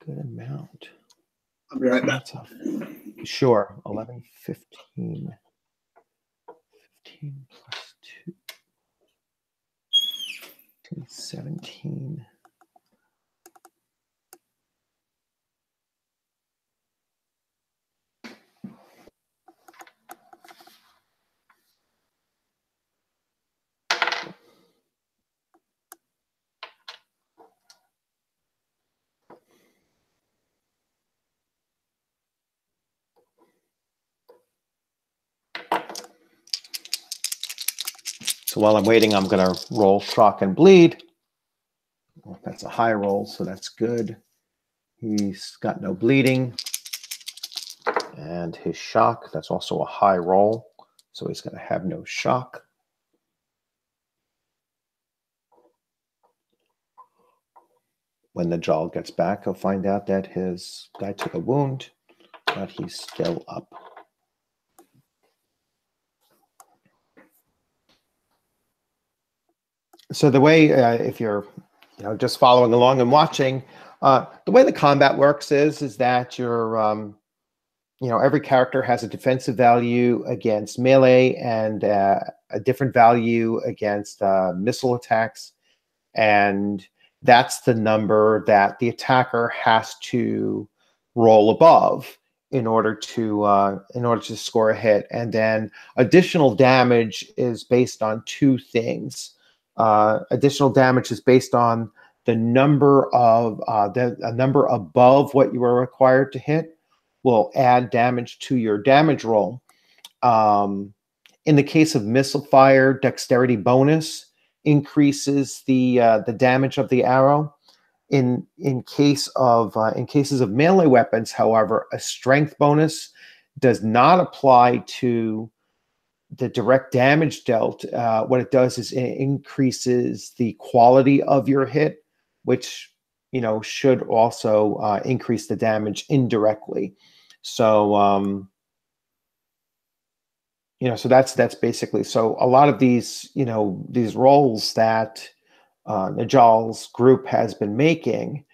a good amount. I'll be right back. Sure. 11, 15. 15 plus 2. 17. So while I'm waiting, I'm going to roll shock and bleed. Well, that's a high roll, so that's good. He's got no bleeding. And his shock, that's also a high roll, so he's going to have no shock. When the Njall gets back, he'll find out that his guy took a wound, but he's still up. So the way, if you're just following along and watching, the way the combat works is that you're, every character has a defensive value against melee and a different value against missile attacks, and that's the number that the attacker has to roll above in order to score a hit. And then additional damage is based on two things. Additional damage is based on the number of a number above what you are required to hit will add damage to your damage roll. In the case of missile fire, dexterity bonus increases the damage of the arrow. In cases of melee weapons, however, a strength bonus does not apply to the direct damage dealt. What it does is it increases the quality of your hit, which should also increase the damage indirectly. So so that's basically, so a lot of these these rolls that Njall's group has been making,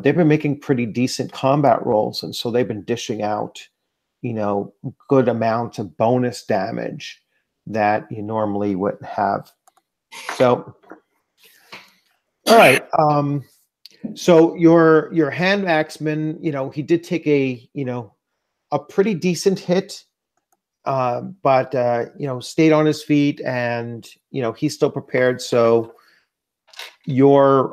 they've been making pretty decent combat rolls, and so they've been dishing out good amount of bonus damage that you normally wouldn't have. So all right, so your hand axeman, he did take a pretty decent hit, but stayed on his feet, and he's still prepared. So your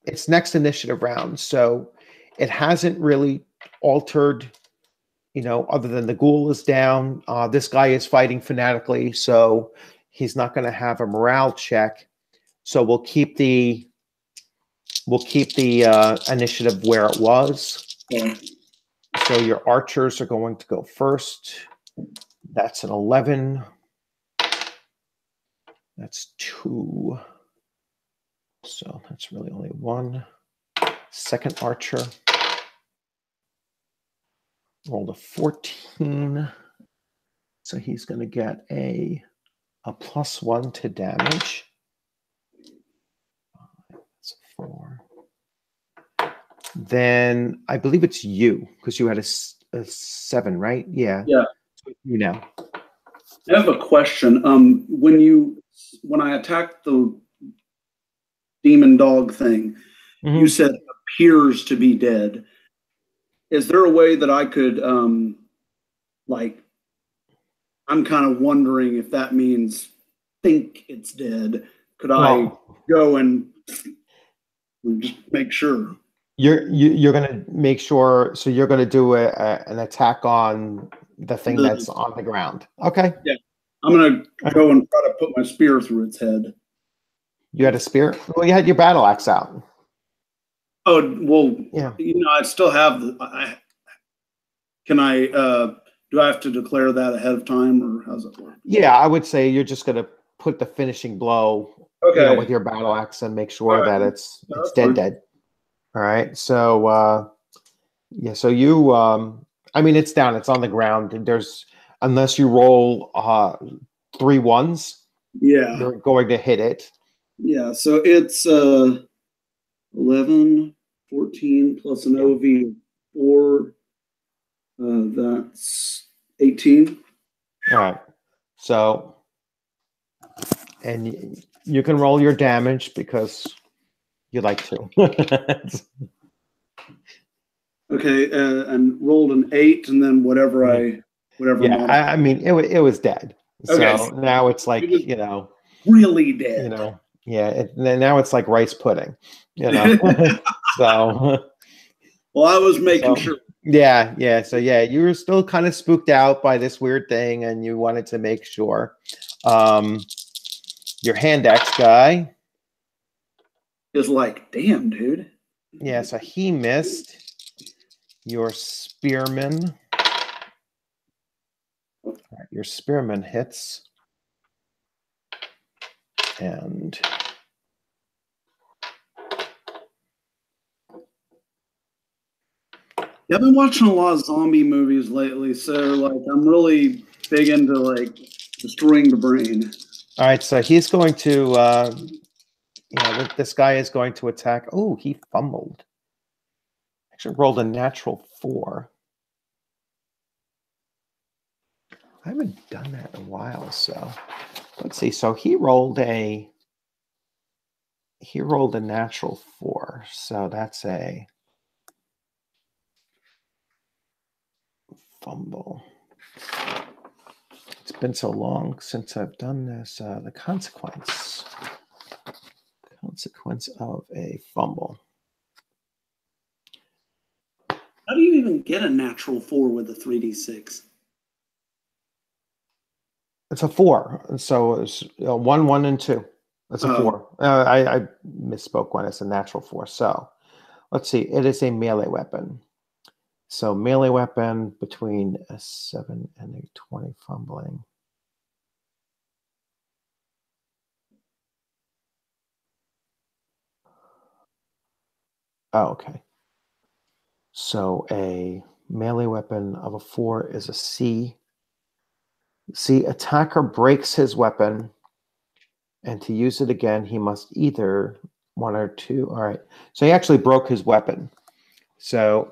it's next initiative round, so it hasn't really altered, other than the ghoul is down. This guy is fighting fanatically, so he's not going to have a morale check. So we'll keep the initiative where it was. Yeah. So your archers are going to go first. That's an 11. That's 2. So that's really only 1. Second archer rolled a 14. So he's going to get a +1 to damage. That's 4. Then I believe it's you, because you had a 7, right? Yeah. Yeah. So you now. I have a question. When I attacked the demon dog thing, you said appears to be dead. Is there a way that I could, I'm kind of wondering if that means think it's dead. Could I go and just make sure? You're going to make sure, so you're going to do an attack on the thing that's on the ground. Okay. Yeah. I'm going to go and try to put my spear through its head. You had a spear? Well, you had your battle axe out. Oh, well, yeah. I still have do I have to declare that ahead of time, or how's it work? Yeah, I would say you're just going to put the finishing blow with your battle axe and make sure that it's dead. All right. So, so you, I mean, it's down, it's on the ground. There's, unless you roll 3 1s, you're going to hit it. Yeah. So it's 11, 14 plus an OV 4. That's 18. All right. So, and you can roll your damage because you like to. Okay, and rolled an 8, and then whatever. Yeah, I mean, it was dead. Okay. So now it's like, really dead. Now it's like rice pudding. So. Well, I was making sure. Yeah, yeah. So yeah, you were still kind of spooked out by this weird thing, and you wanted to make sure. Your hand axe guy. Is like, damn, dude. Yeah, so he missed. Your spearman. Your spearman hits. And Yeah, I've been watching a lot of zombie movies lately, so like I'm really big into like destroying the brain. all right, so he's going to this guy is going to attack. Oh, he fumbled. Actually rolled a natural 4. I haven't done that in a while, so let's see. So he rolled a natural 4. So that's a fumble. It's been so long since I've done this. The consequence of a fumble. How do you even get a natural 4 with a 3d6? It's a 4. So it's 1, 1, and 2. It's a 4. I misspoke when it's a natural 4. So let's see. It is a melee weapon. So melee weapon between a 7 and a 20 fumbling. Oh, okay. So a melee weapon of a 4 is a C. See, attacker breaks his weapon, and to use it again, he must either 1 or 2. All right. So he actually broke his weapon. So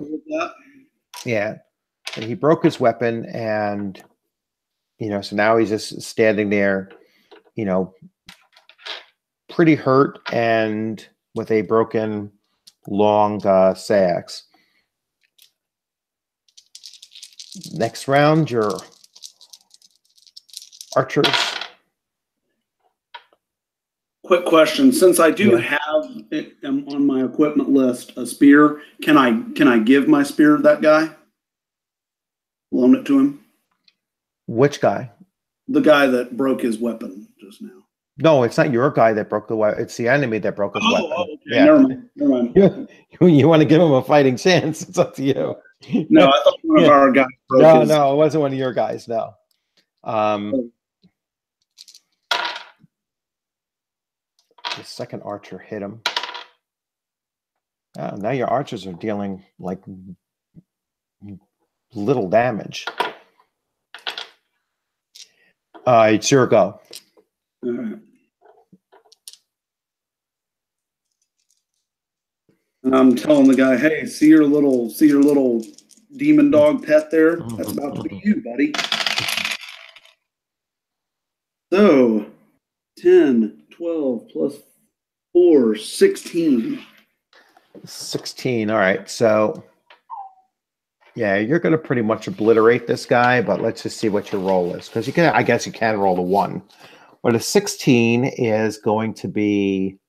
yeah, and he broke his weapon, and so now he's just standing there, pretty hurt and with a broken long sax. Next round, your archers. Quick question: since I do have it on my equipment list a spear, can I give my spear to that guy? Loan it to him. Which guy? The guy that broke his weapon just now. No, it's not your guy that broke the weapon. It's the enemy that broke his weapon. Oh, okay. Yeah. Never mind. You want to give him a fighting chance? It's up to you. No, I thought one of our guys broke his. No, it wasn't one of your guys. No. The second archer hit him. Oh, now your archers are dealing like little damage. It's your go. All right. I'm telling the guy, hey, see your little demon dog pet there? That's about to be you, buddy. So 10, 12 plus 4, 16. 16. All right. So yeah, you're going to pretty much obliterate this guy, but let's just see what your roll is. Because I guess you can roll a 1. But a 16 is going to be,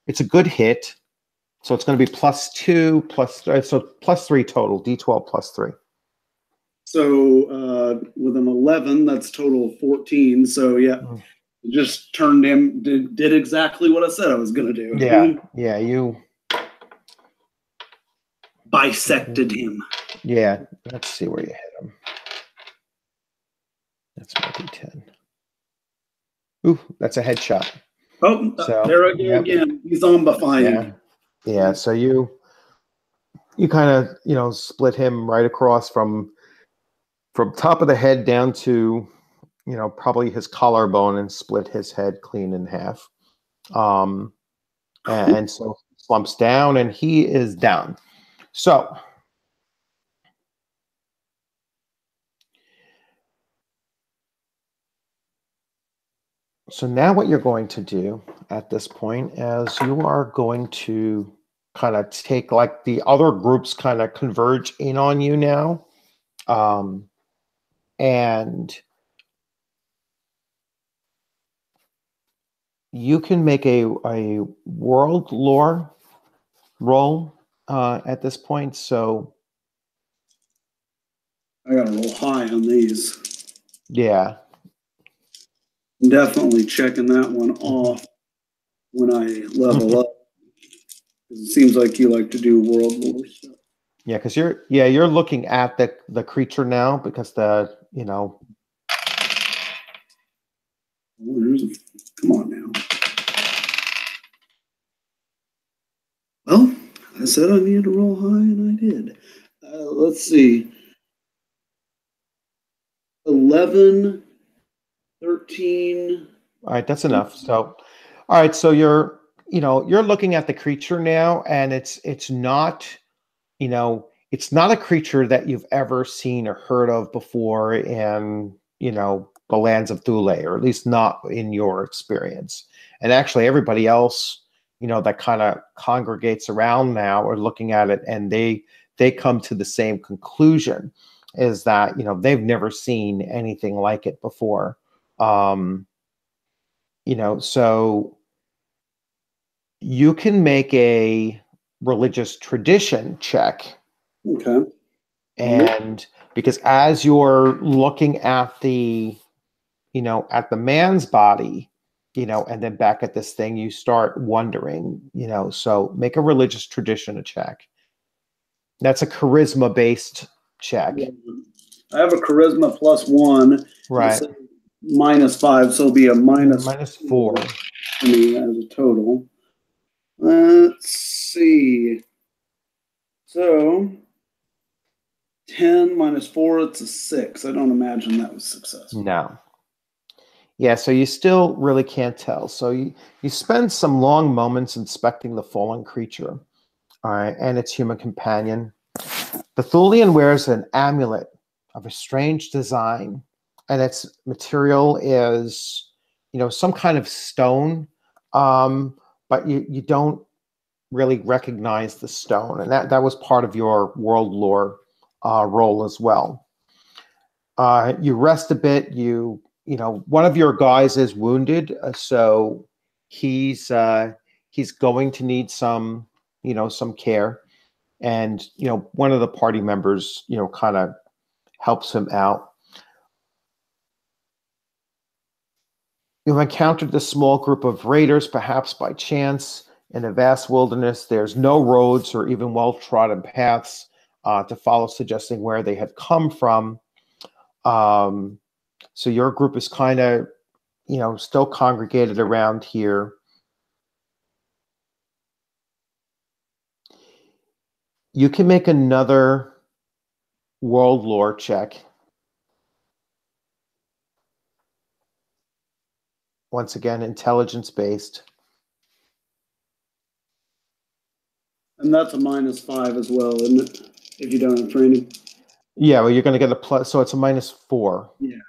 it's a good hit. So it's going to be +2, so +3 total, D12 +3. So with an 11, that's total 14. So yeah, just turned him, did exactly what I said I was going to do. Yeah, you bisected him. Yeah, let's see where you hit him. That's my D10. Ooh, that's a headshot. Oh, so, there I go again. He's zombifying. Yeah, so you kind of, split him right across from top of the head down to, probably his collarbone, and split his head clean in half. And so he slumps down, and he is down. So now what you're going to do at this point is you are going to kind of take, like, the other groups kind of converge in on you now. And you can make a world lore roll at this point. So I gotta roll high on these. Yeah. Definitely checking that one off when I level up. It seems like you like to do world war stuff. Yeah, because you're looking at the creature now because the Come on now. Well, I said I needed to roll high, and I did. Let's see. 11, 13. All right, that's enough. So, all right, so you're looking at the creature now, and it's not it's not a creature that you've ever seen or heard of before in the lands of Thule, or at least not in your experience. And actually, everybody else that kind of congregates around now are looking at it, and they come to the same conclusion, is that they've never seen anything like it before. So you can make a religious tradition check. Okay. And because as you're looking at the man's body, and then back at this thing, you start wondering, so make a religious tradition a check. That's a charisma based check. Yeah. I have a charisma +1. Right. -5, so it'll be a -4 for me as a total. Let's see. So 10 -4, it's a 6. I don't imagine that was successful. No. Yeah, so you still really can't tell. So you spend some long moments inspecting the fallen creature, all right, and its human companion. The Thulian wears an amulet of a strange design, and its material is, some kind of stone, but you don't really recognize the stone, and that was part of your world lore role as well. You rest a bit. One of your guys is wounded, so he's going to need some care, and one of the party members kind of helps him out. You've encountered this small group of raiders, perhaps by chance, in a vast wilderness. There's no roads or even well-trodden paths to follow, suggesting where they had come from. So your group is kind of, still congregated around here. You can make another world lore check. Once again, intelligence-based. And that's a -5 as well, isn't it? If you don't have training. Yeah, well, you're going to get a plus, so it's a -4. Yeah.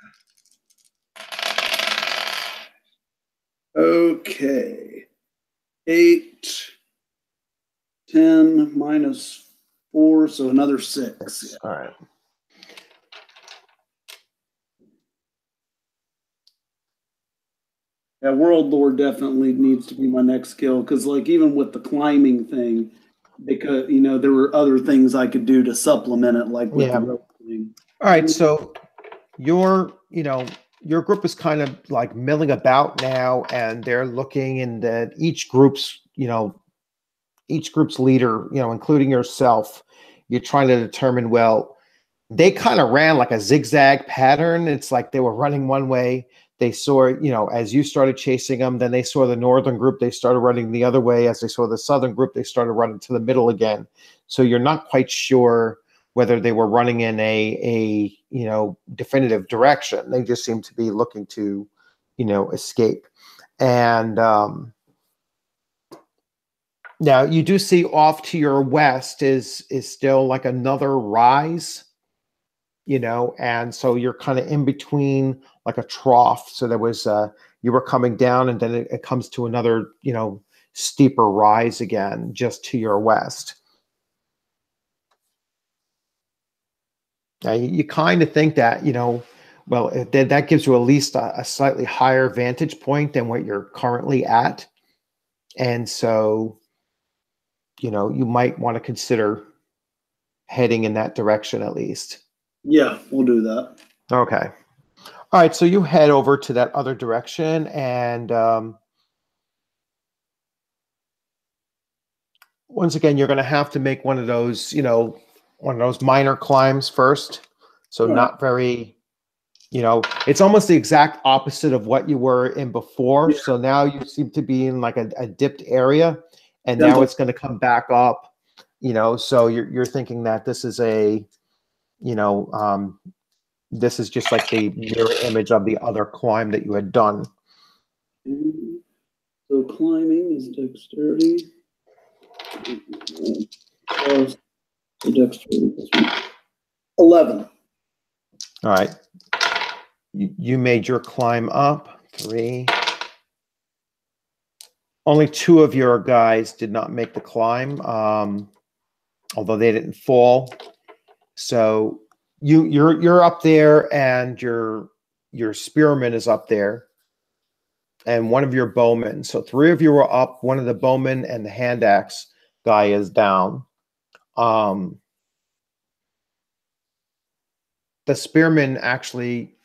Okay. 8, 10 -4, so another 6. Yeah. All right. Yeah, world lore definitely needs to be my next skill, because even with the climbing thing, because there were other things I could do to supplement it, like with the rope thing. All right, so your group is kind of like milling about now, and they're looking, and that each group's leader, including yourself, you're trying to determine, well, they kind of ran like a zigzag pattern. It's like they were running one way. They saw, as you started chasing them, then they saw the northern group, they started running the other way. As they saw the southern group, they started running to the middle again. So you're not quite sure whether they were running in a definitive direction. They just seem to be looking to, escape. And now you do see off to your west is still like another rise, and so you're kind of in between like a trough. So there was you were coming down, and then it comes to another steeper rise again just to your west. Now you kind of think that well, that gives you at least a slightly higher vantage point than what you're currently at, and so you might want to consider heading in that direction at least. Yeah, we'll do that. Okay. All right, so you head over to that other direction, and once again, you're going to have to make one of those, one of those minor climbs first. So All right. not very, it's almost the exact opposite of what you were in before. Yeah. So now you seem to be in like a dipped area, and now Gentle. it's going to come back up, so you're thinking that this is this is just like the mirror image of the other climb that you had done. So climbing is dexterity. Plus dexterity. 11. All right. You made your climb up. 3. Only 2 of your guys did not make the climb, although they didn't fall. So you're up there, and your spearman is up there, and one of your bowmen. So 3 of you are up. One of the bowmen and the hand axe guy is down. The spearman actually,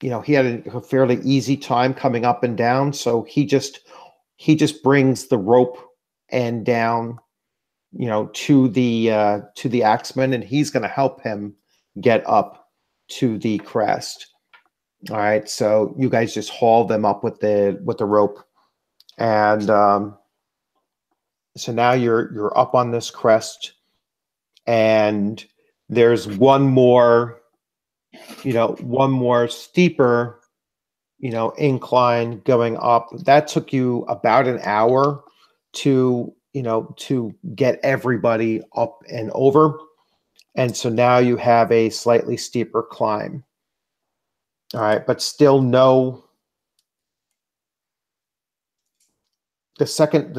he had a fairly easy time coming up and down. So he just brings the rope end down, to the axeman, and he's going to help him get up to the crest. All right, so you guys just haul them up with the rope, and so now you're up on this crest, and there's one more steeper, incline going up. That took you about an hour to get everybody up and over. And so now you have a slightly steeper climb. All right, but still the second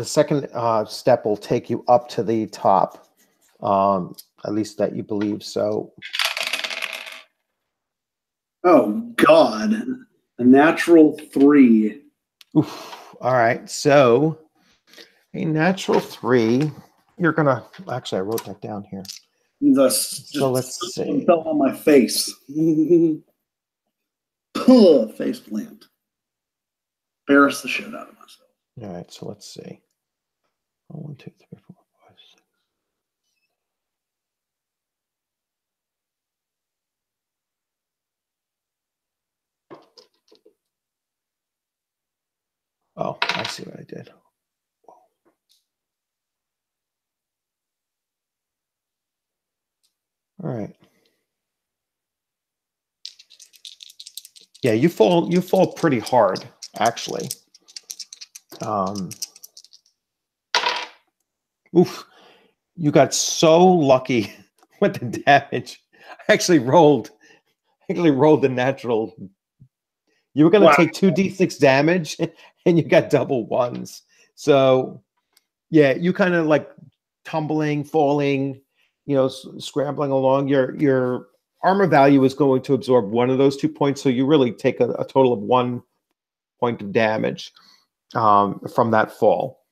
step will take you up to the top. At least that you believe. So Oh God. A natural 3. oof. All right, so a natural 3. You're gonna actually, I wrote that down here. So let's see. Fell on my face. Face plant. Embarrass the shit out of myself. All right, so let's see. 1, 2, 3, 4, 5, 6. Oh, I see what I did. All right. Yeah, you fall pretty hard, actually. Oof. You got so lucky with the damage. I actually rolled the natural. You were going to take 2d6 damage, and you got double 1s. So, yeah, you kind of like tumbling, falling, scrambling along. Your armor value is going to absorb one of those 2 points, so you really take a total of 1 point of damage from that fall.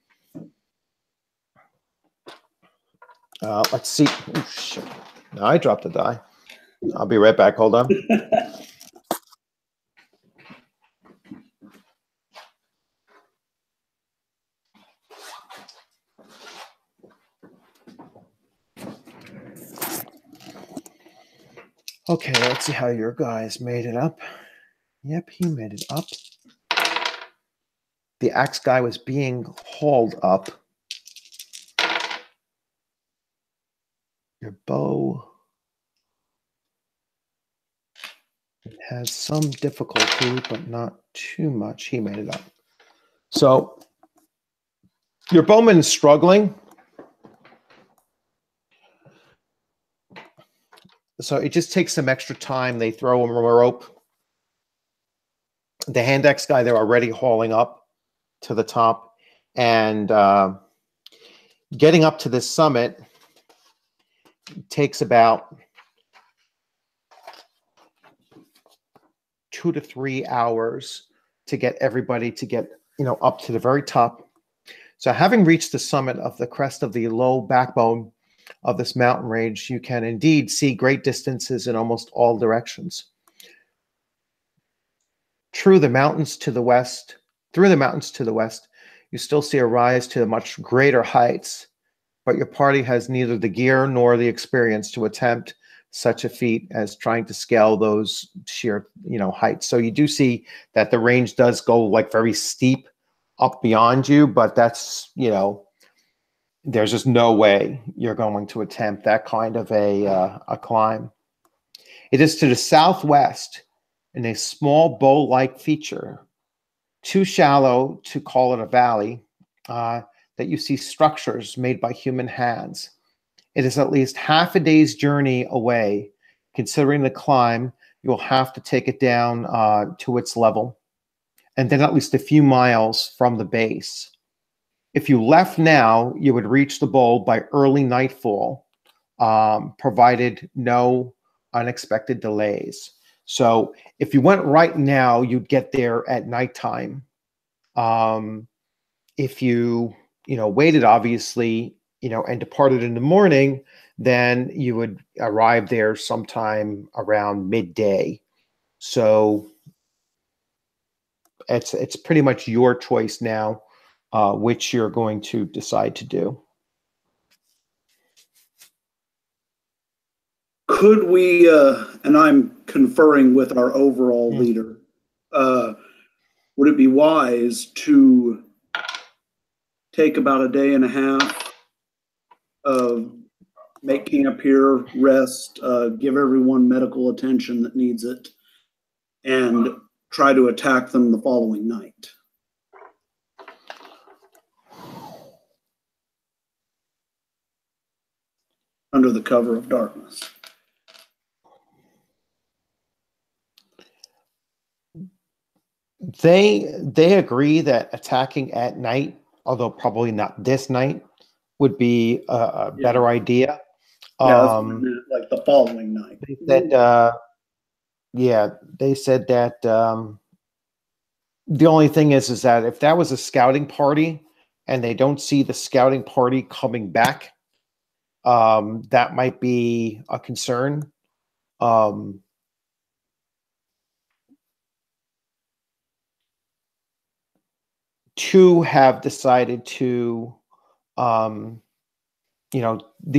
Let's see. Oh, shit. No, I dropped a die. I'll be right back. Hold on. Okay, let's see how your guys made it up. Yep, he made it up. The axe guy was being hauled up. Your bow has some difficulty, but not too much. He made it up. So your bowman is struggling. So it just takes some extra time. They throw him a rope. The hand axe guy, they're already hauling up to the top. And getting up to this summit takes about 2 to 3 hours to get everybody to get up to the very top. So having reached the summit of the crest of the low backbone, of this mountain range, you can indeed see great distances in almost all directions. Through the mountains to the west, you still see a rise to much greater heights, but your party has neither the gear nor the experience to attempt such a feat as trying to scale those sheer, heights. So you do see that the range does go like very steep up beyond you, but that's, there's just no way you're going to attempt that kind of a climb. It is to the southwest in a small bowl-like feature, too shallow to call it a valley, that you see structures made by human hands. It is at least half a day's journey away. Considering the climb, you'll have to take it down to its level, and then at least a few miles from the base. If you left now, you would reach the bowl by early nightfall, provided no unexpected delays. So if you went right now, you'd get there at nighttime. If you, waited, obviously, and departed in the morning, then you would arrive there sometime around midday. So it's pretty much your choice now, which you're going to decide to do. Could we, and I'm conferring with our overall leader, would it be wise to take about a day and a half of make camp here, rest, give everyone medical attention that needs it, and try to attack them the following night? Under the cover of darkness. They agree that attacking at night, although probably not this night, would be a better idea. Like the following night. They said, they said that the only thing is that if that was a scouting party and they don't see the scouting party coming back, that might be a concern. Two have decided to, the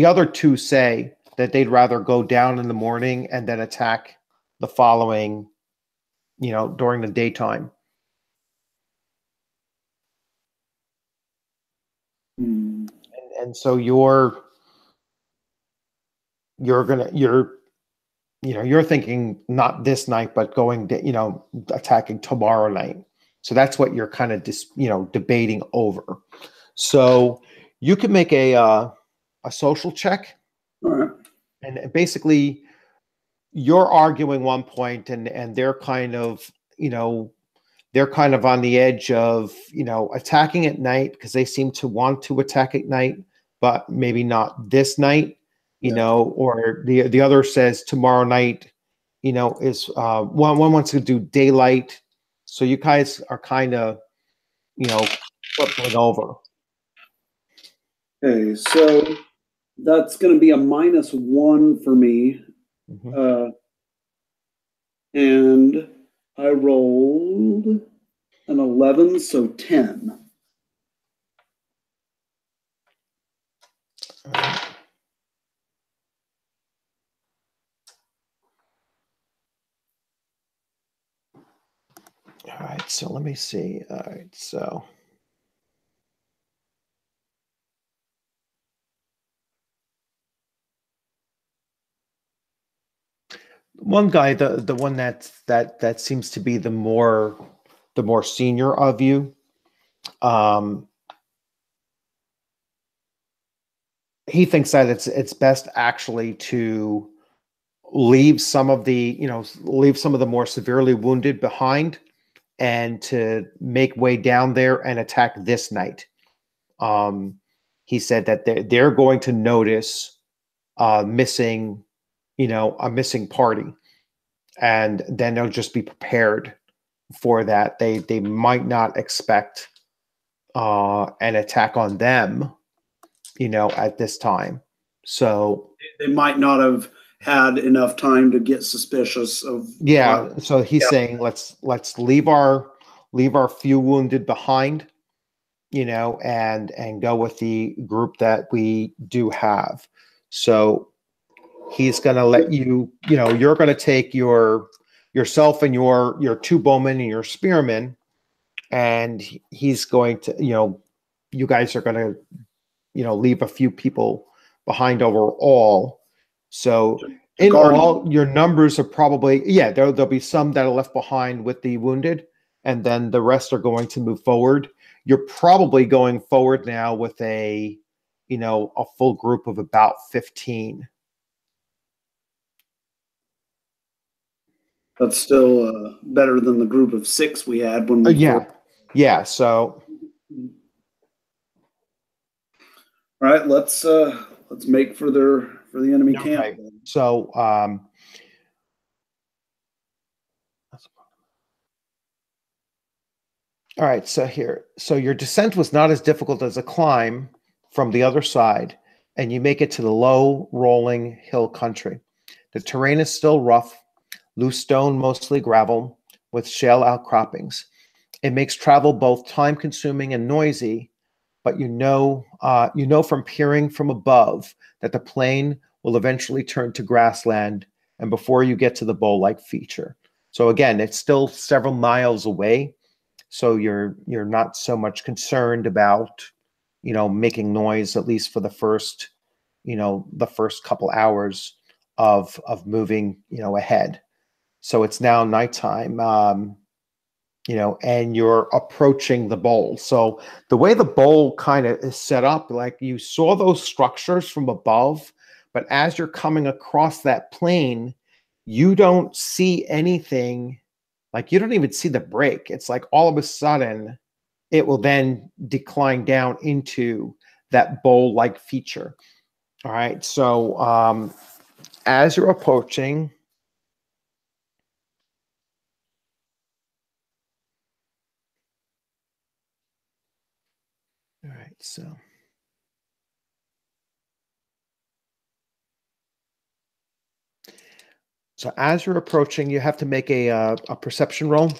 other two say that they'd rather go down in the morning and then attack the following, during the daytime. And so you're thinking not this night, but going to, attacking tomorrow night. So that's what you're kind of debating over. So you can make a social check. All right. And basically you're arguing one point and they're kind of, they're kind of on the edge of, attacking at night because they seem to want to attack at night, but maybe not this night, or the other says tomorrow night, is one wants to do daylight. So you guys are kind of, flipping over. Okay, so that's going to be a -1 for me. Mm-hmm. And I rolled an 11, so 10. All right, so let me see. All right, so one guy, the one that seems to be the more senior of you, he thinks that it's best actually to leave some of the more severely wounded behind and to make way down there and attack this night. He said that they're going to notice a missing party, and then they'll just be prepared for that. They might not expect an attack on them, at this time. So they might not have had enough time to get suspicious of. yeah, so he's saying let's leave our few wounded behind, and go with the group that we do have. So he's going to let you, you're going to take yourself and your two bowmen and your spearmen, and he's going to, you guys are going to, leave a few people behind overall. So in all, your numbers are probably, there'll be some that are left behind with the wounded, and then the rest are going to move forward. You're probably going forward now with a full group of about 15. That's still better than the group of 6 we had when we. Yeah. So, all right, let's make for the enemy camp. So, all right. So your descent was not as difficult as a climb from the other side, and you make it to the low, rolling hill country. The terrain is still rough, loose stone, mostly gravel, with shale outcroppings. It makes travel both time-consuming and noisy, but you know from peering from above that the plain will eventually turn to grassland, and before you get to the bowl-like feature. So again, it's still several miles away, so you're not so much concerned about making noise, at least for the first couple hours of moving ahead. So it's now nighttime, and you're approaching the bowl. So the way the bowl kind of is set up, like you saw those structures from above, but as you're coming across that plane, you don't see anything. Like you don't even see the break. It's like all of a sudden it will then decline down into that bowl-like feature. All right. So as you're approaching, all right. So as you're approaching, you have to make a perception roll.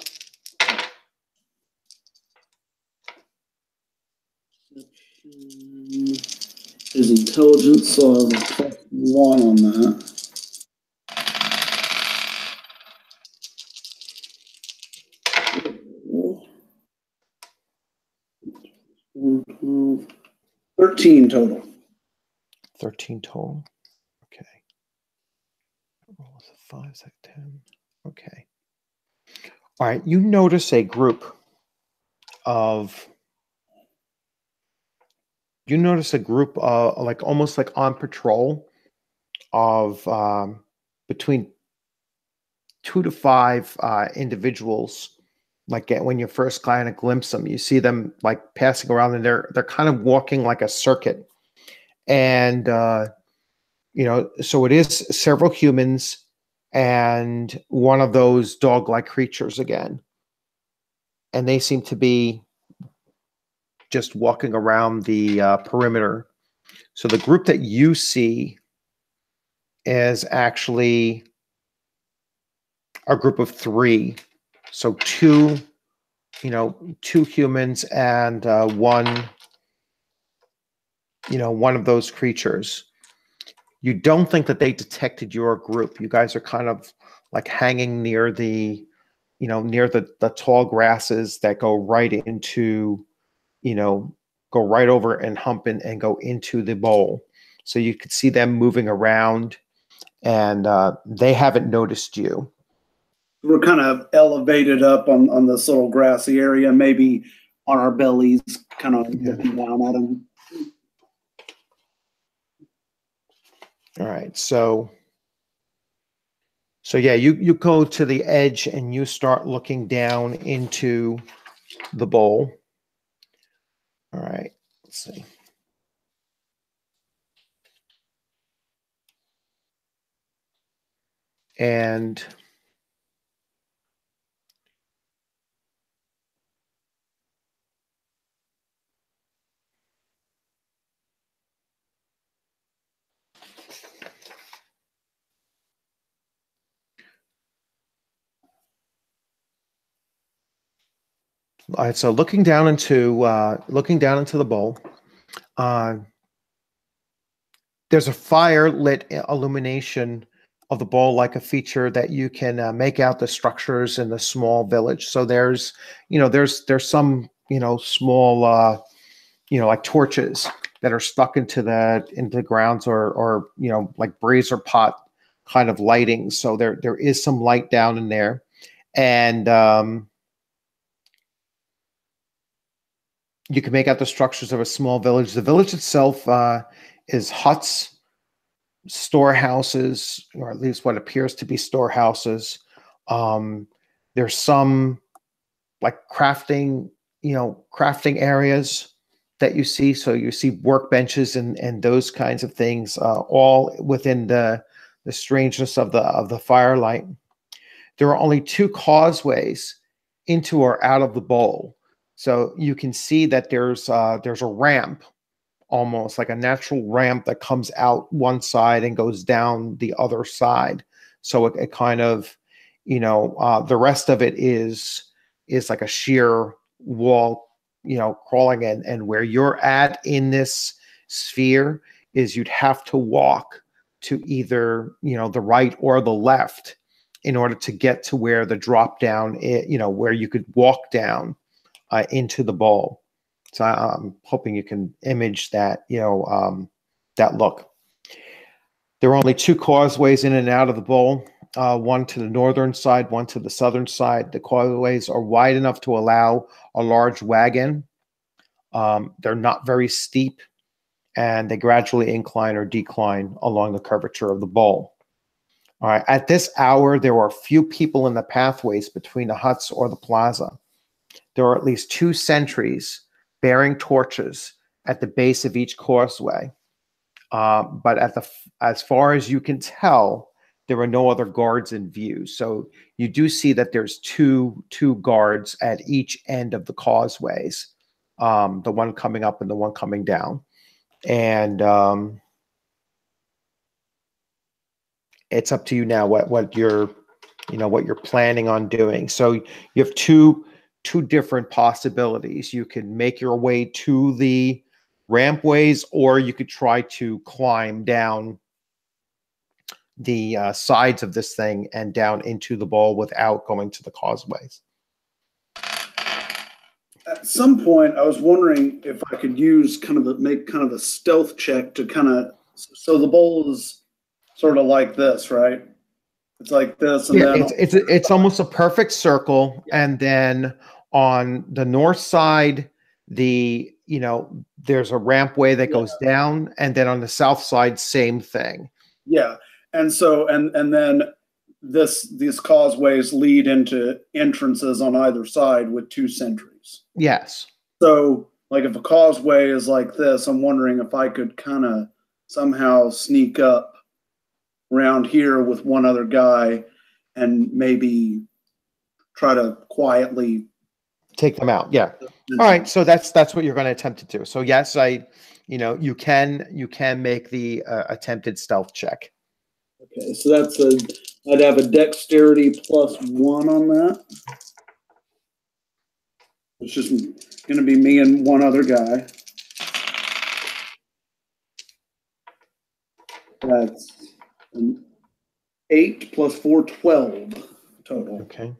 His intelligence, so I have a +1 on that. 13 total. 13 total. Okay. Roll with a 5, 6, 10. Okay. All right. You notice a group like almost like on patrol of between 2 to 5 individuals. Like when you first kind of glimpse them, you see them like passing around, and they're kind of walking like a circuit. And so it is several humans and one of those dog-like creatures again. And they seem to be just walking around the perimeter. So the group that you see is actually a group of 3. So two humans and one of those creatures. You don't think that they detected your group. You guys are kind of like hanging near the tall grasses that go right into, go right over and hump and go into the bowl. So you could see them moving around, and they haven't noticed you. We're kind of elevated up on this little grassy area, maybe on our bellies, kind of looking down at them. All right, so yeah, you go to the edge and you start looking down into the bowl. All right, let's see. And All right, so looking down into the bowl, uh, there's a fire lit illumination of the bowl, like a feature that you can make out the structures in the small village. So there's some small like torches that are stuck into the grounds, or like brazier pot kind of lighting. So there is some light down in there, and you can make out the structures of a small village. The village itself is huts, storehouses, or at least what appears to be storehouses. Um, there's some like crafting areas that you see. So you see workbenches and those kinds of things, all within the strangeness of the firelight. There are only two causeways into or out of the bowl. So you can see that there's a ramp, almost like a natural ramp that comes out one side and goes down the other side. So it kind of, the rest of it is like a sheer wall, crawling in. And where you're at in this sphere is you'd have to walk to either, the right or the left in order to get to where the drop down, where you could walk down into the bowl. So I'm hoping you can image that, that look. There are only two causeways in and out of the bowl, one to the northern side, one to the southern side. The causeways are wide enough to allow a large wagon. They're not very steep, and they gradually incline or decline along the curvature of the bowl. All right. At this hour, there are few people in the pathways between the huts or the plaza. There are at least two sentries bearing torches at the base of each causeway. But as far as you can tell, there are no other guards in view. So you do see that there's two guards at each end of the causeways, the one coming up and the one coming down. And it's up to you now what you're planning on doing. So you have two different possibilities. You can make your way to the rampways, or you could try to climb down the sides of this thing and down into the bowl without going to the causeways. At some point, I was wondering if I could use make kind of a stealth check to so the bowl is sort of like this, right? It's like this, and Yeah, then it's almost a perfect circle, and then on the north side, there's a rampway that goes down, and then on the south side, same thing. Yeah, and so and then these causeways lead into entrances on either side with two sentries. Yes. So, like, if a causeway is like this, I'm wondering if I could kind of somehow sneak up around here with one other guy and maybe try to quietly take them out. Yeah. All right. So that's what you're going to attempt to do. So yes, you can make the attempted stealth check. Okay. So I'd have a dexterity +1 on that. It's just going to be me and one other guy. That's an 8 + 4, 12 total. Okay.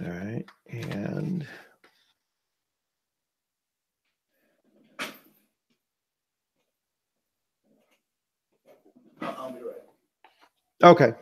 All right, and I'll be right. Okay.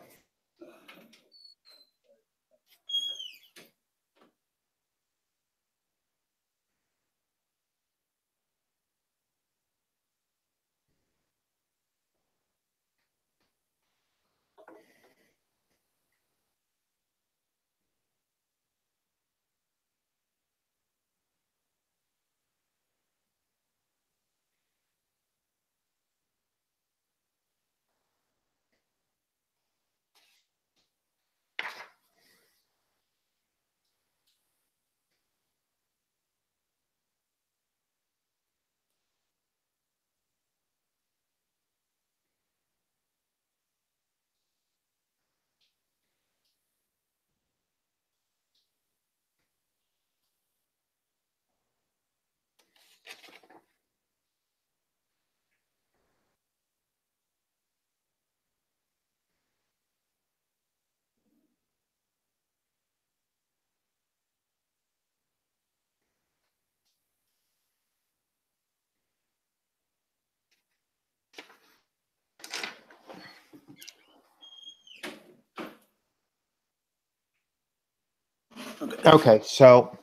Okay. Okay, so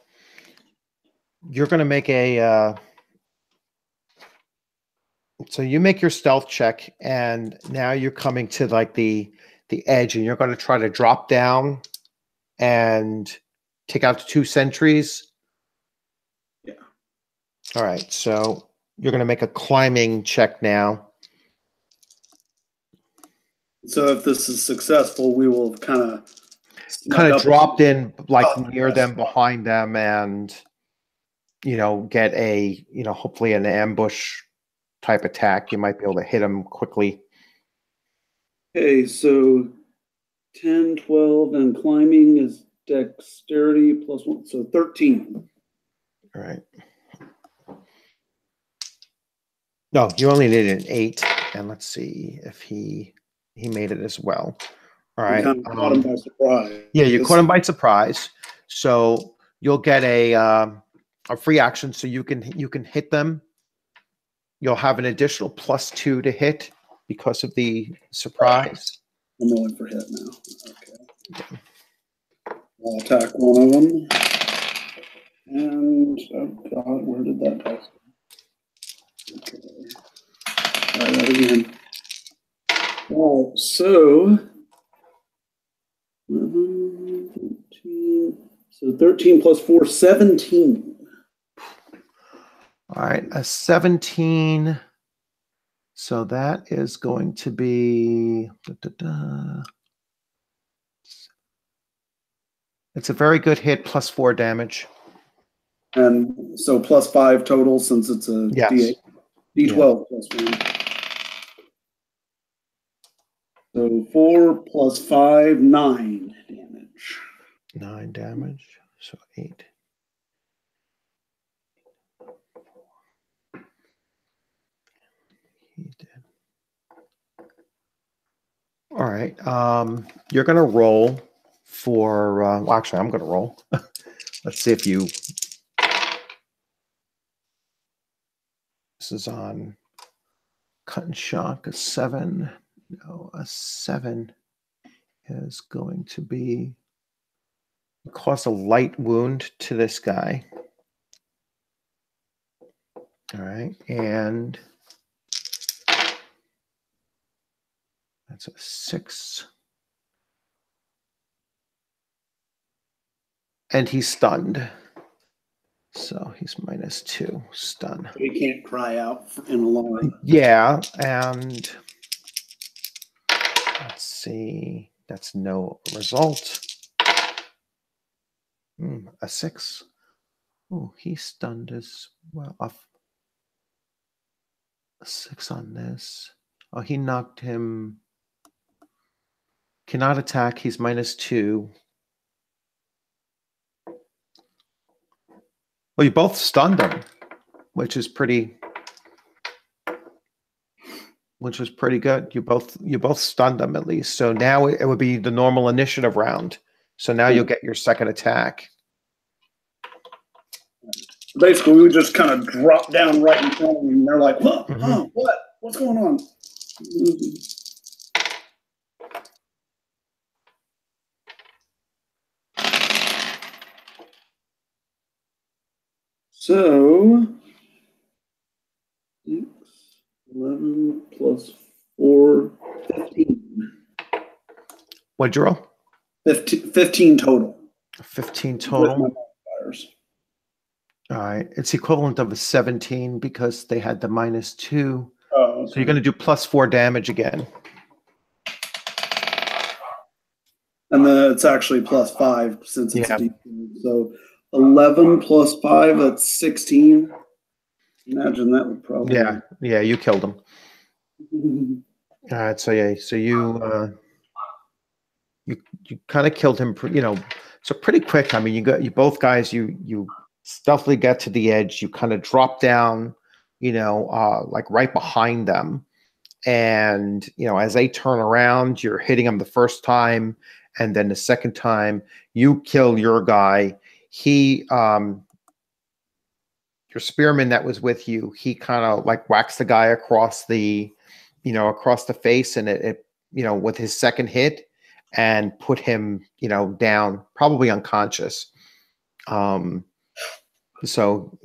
you're going to make a. So you make your stealth check, and now you're coming to like the edge, and you're going to try to drop down and take out the 2 sentries. Yeah. All right, so you're going to make a climbing check now. So if this is successful, we will kind of dropped in like Oh, near them, behind them, and get a hopefully an ambush type attack. You might be able to hit them quickly. Okay, so 10, 12, and climbing is dexterity +1, so 13. All right. No, you only needed an 8, and let's see if he made it as well. All right. Kind of caught him by surprise. Yeah, you caught him by surprise. So you'll get a free action, so you can hit them. You'll have an additional +2 to hit because of the surprise. I'm rolling for hit now. Okay. I'll attack one of them. And, oh God, where did that go? Okay. Try that again. All right, so 11, 13, so 13 plus 4, 17. All right, a 17. So that is going to be. It's a very good hit, +4 damage. And so +5 total since it's a yes. D8, D12 +1. So 4 plus 5, 9 damage. 9 damage. So 8. He did. All right. You're going to roll for. Well, actually, I'm going to roll. Let's see if you. This is on cut and shock. A 7. No, a 7 is going to be. Cause a light wound to this guy. All right, and that's a 6. And he's stunned. So he's -2 stun. He can't cry out in alarm. Yeah, and let's see. That's no result. A 6. Oh, he's stunned as well. Off. A 6 on this. Oh, he knocked him. Cannot attack. He's -2. Well, you both stunned him, which is pretty good. You both stunned him at least. So now it would be the normal initiative round. So now you'll get your second attack. Basically, we just kind of drop down right in front of them, and they're like, "What? Oh, what? What's going on?" So 6, 11 plus 4, 15. What'd you roll? 15 total. 15 total. With my modifiers. All right. It's equivalent of a 17 because they had the -2. Oh, okay. So you're going to do +4 damage again. And then it's actually +5 since it's D4. So 11 plus 5, that's 16. Imagine that would probably. Yeah, you killed him. All right, so you kind of killed him, so pretty quick. I mean, you both guys, you stealthily get to the edge, you kind of drop down, like right behind them. And, as they turn around, you're hitting them the first time. And then the second time you kill your guy, your spearman that was with you, he kind of like whacks the guy across the face, and it with his second hit, and put him, down, probably unconscious. So,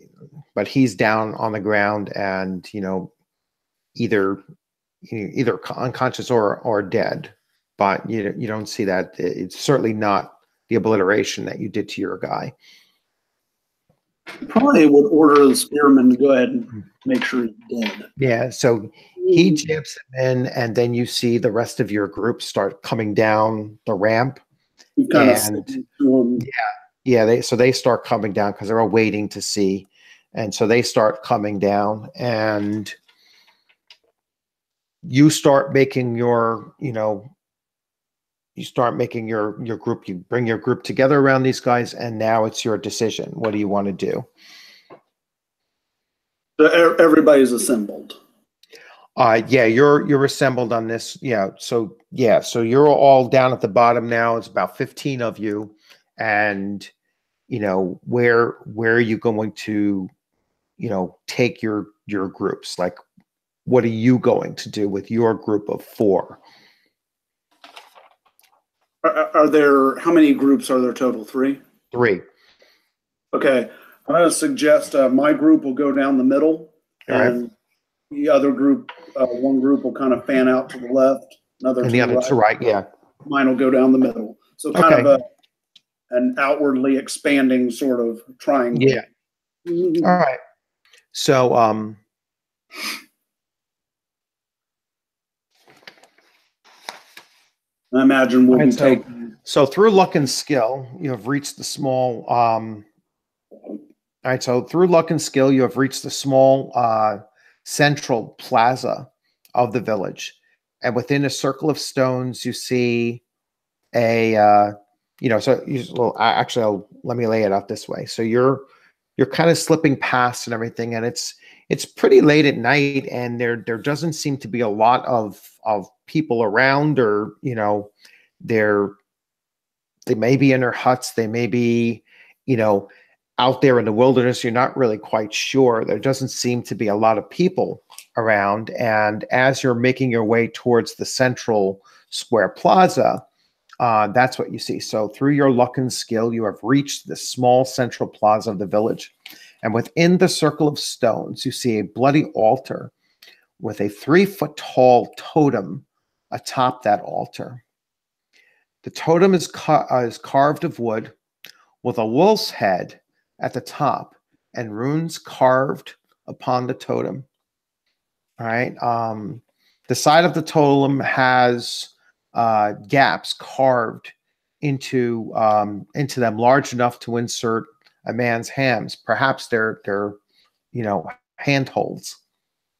but he's down on the ground and, either unconscious or dead. But you don't see that. It's certainly not the obliteration that you did to your guy. Probably would order the spearman to go ahead and make sure he's dead. Yeah, so he jabs him in, and then you see the rest of your group start coming down the ramp. They start coming down because they're all waiting to see, and so they start coming down, and you start making your group. You bring your group together around these guys, and now it's your decision. What do you want to do? So everybody's assembled. You're assembled on this. So you're all down at the bottom now. It's about 15 of you, and where are you going to take your groups? Like, what are you going to do with your group of 4? Are there, how many groups are there total? 3? 3. Okay. I'm going to suggest my group will go down the middle, and the other group, one group will kind of fan out to the left, another and to the other right. to right. Yeah. Mine will go down the middle. So kind of an outwardly expanding sort of triangle. Yeah. All right. So I imagine we'll be taking. So through luck and skill, you have reached the small. All right. So through luck and skill, you have reached the small central plaza of the village, and within a circle of stones, you see a. Let me lay it out this way. So you're kind of slipping past and everything, and it's pretty late at night, and there doesn't seem to be a lot of people around, or they may be in their huts, they may be out there in the wilderness. You're not really quite sure. There doesn't seem to be a lot of people around, and as you're making your way towards the central square plaza, that's what you see. So through your luck and skill, you have reached the small central plaza of the village. And within the circle of stones, you see a bloody altar with a 3-foot tall totem atop that altar. The totem is carved of wood with a wolf's head at the top and runes carved upon the totem. All right. The side of the totem has gaps carved into them large enough to insert a man's hands. Perhaps they're handholds.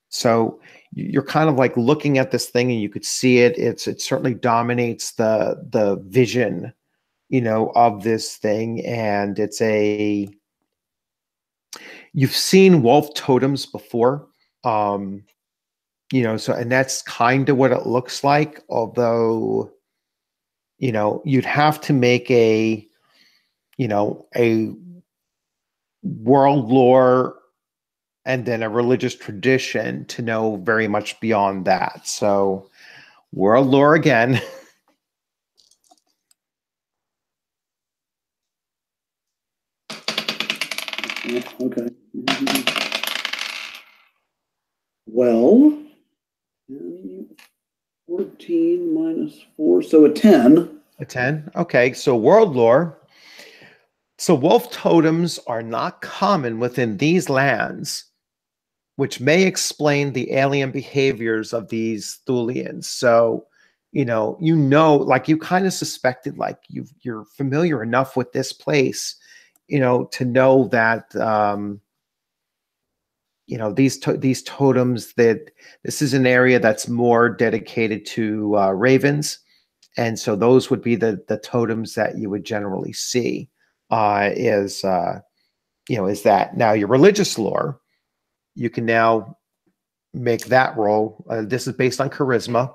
So you're kind of like looking at this thing, and you could see it. It certainly dominates the vision, of this thing, and you've seen wolf totems before. And that's kind of what it looks like, although, you'd have to make a world lore and then a religious tradition to know very much beyond that. So world lore again. Okay. Well, 14 minus 4, so a 10. A 10? Okay, so world lore. So wolf totems are not common within these lands, which may explain the alien behaviors of these Thulians. So, like you kind of suspected, like you're familiar enough with this place, to know that, these totems, that this is an area that's more dedicated to ravens. And so those would be the totems that you would generally see, is that. Now your religious lore, you can now make that roll. This is based on charisma.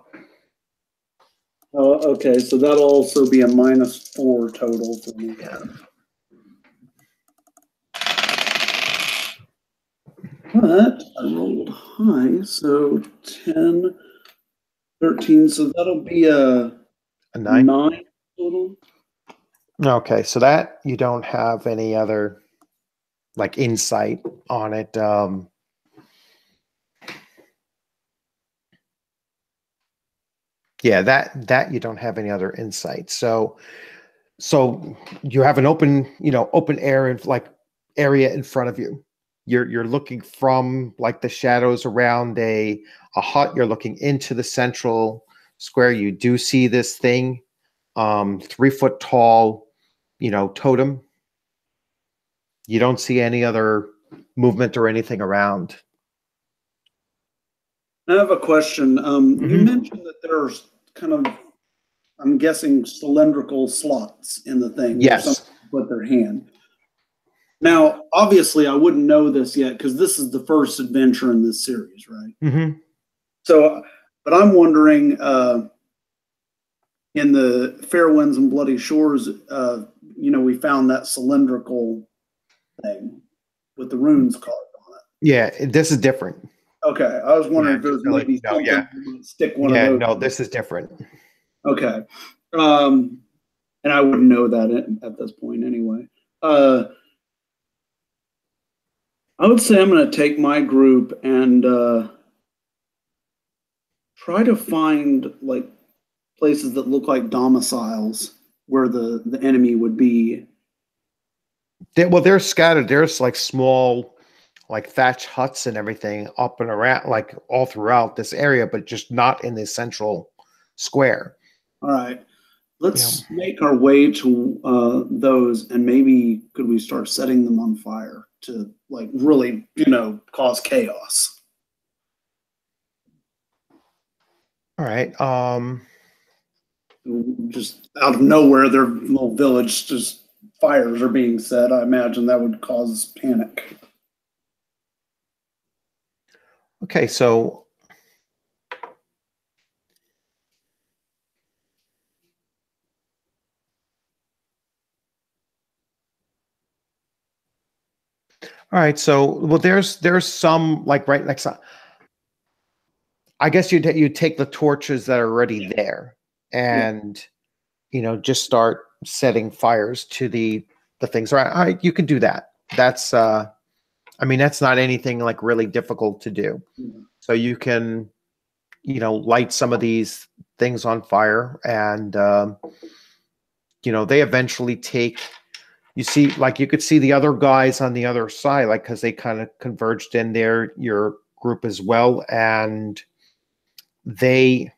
Oh, okay. So that'll also be a -4 total for me. Yeah. But I rolled high, so 10, 13. So that'll be a 9 total. Okay, so that you don't have any other like insight on it. Yeah, that you don't have any other insight. So you have an open, open air and like area in front of you. You're looking from like the shadows around a hut. You're looking into the central square. You do see this thing, 3 foot tall, totem. You don't see any other movement or anything around. I have a question. You Mhm. mentioned that there's kind of, I'm guessing, cylindrical slots in the thing where someone Yes. can put their hand. Now, obviously, I wouldn't know this yet because this is the first adventure in this series, right? Hmm. So, but I'm wondering, in the Fair Winds and Bloody Shores, we found that cylindrical thing with the runes carved on it. Yeah, this is different. Okay, I was wondering Yeah, if there just was to let maybe you know. something Yeah, you might stick one of yeah. those. No, this is different. Okay, um, and I wouldn't know that at this point anyway. I would say I'm going to take my group and try to find like places that look like domiciles where the enemy would be. Well, they're scattered. There's like small, like thatch huts and everything up and around, like all throughout this area, but just not in the central square. All right, You know. let's make our way to those, and maybe could we start setting them on fire to like really, cause chaos. All right. Just out of nowhere, their little village, just fires are being set. I imagine that would cause panic. Okay. So, all right. So, well, there's some like right next. I guess you take the torches that are already there, Yeah. and just start setting fires to the things. Right. All right. You can do that. That's I mean, that's not anything like really difficult to do. Yeah. So you can, light some of these things on fire, and they eventually take. You see, like you could see the other guys on the other side, like because they kind of converged in there, your group as well, and they,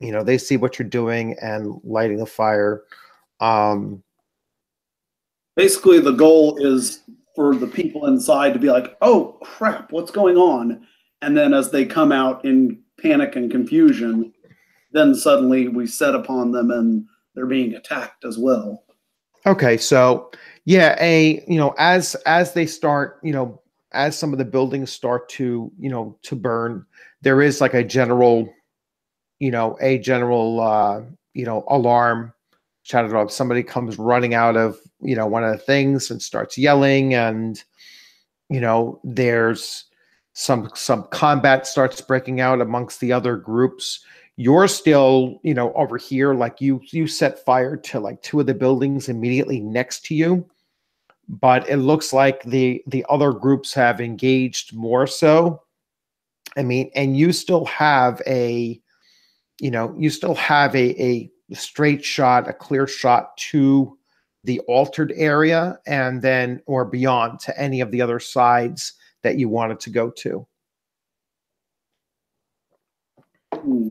they see what you're doing and lighting a fire. Um, Basically, the goal is for the people inside to be like, "Oh crap, what's going on?" And then as they come out in panic and confusion, then suddenly we set upon them and they're being attacked as well. Okay, so yeah, as they start, as some of the buildings start to, to burn, there is like a general alarm shouted off. Somebody comes running out of, one of the things and starts yelling, and there's some combat starts breaking out amongst the other groups. You're still, over here, like you set fire to like two of the buildings immediately next to you, but it looks like the other groups have engaged more so. I mean, and you still have a straight shot, a clear shot to the altered area, and then or beyond to any of the other sides that you wanted to go to. Hmm.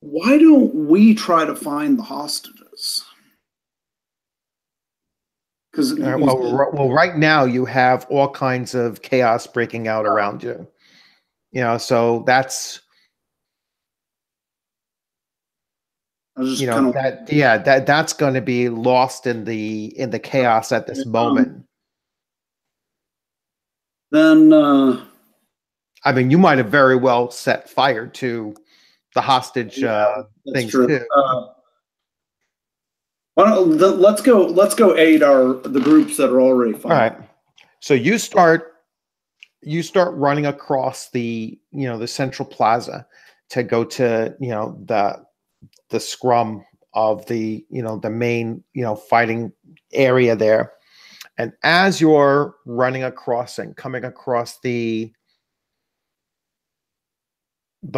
Why don't we try to find the hostages? Because Well, right now you have all kinds of chaos breaking out around you. So that's I was just kind of that's going to be lost in the chaos at this moment. then I mean, you might have very well set fire to the hostage that's things true. too. Let's go aid the groups that are already All right. fighting. So you start running across the central plaza to go to the scrum of the, the main, fighting area there. And as you're running across and coming across the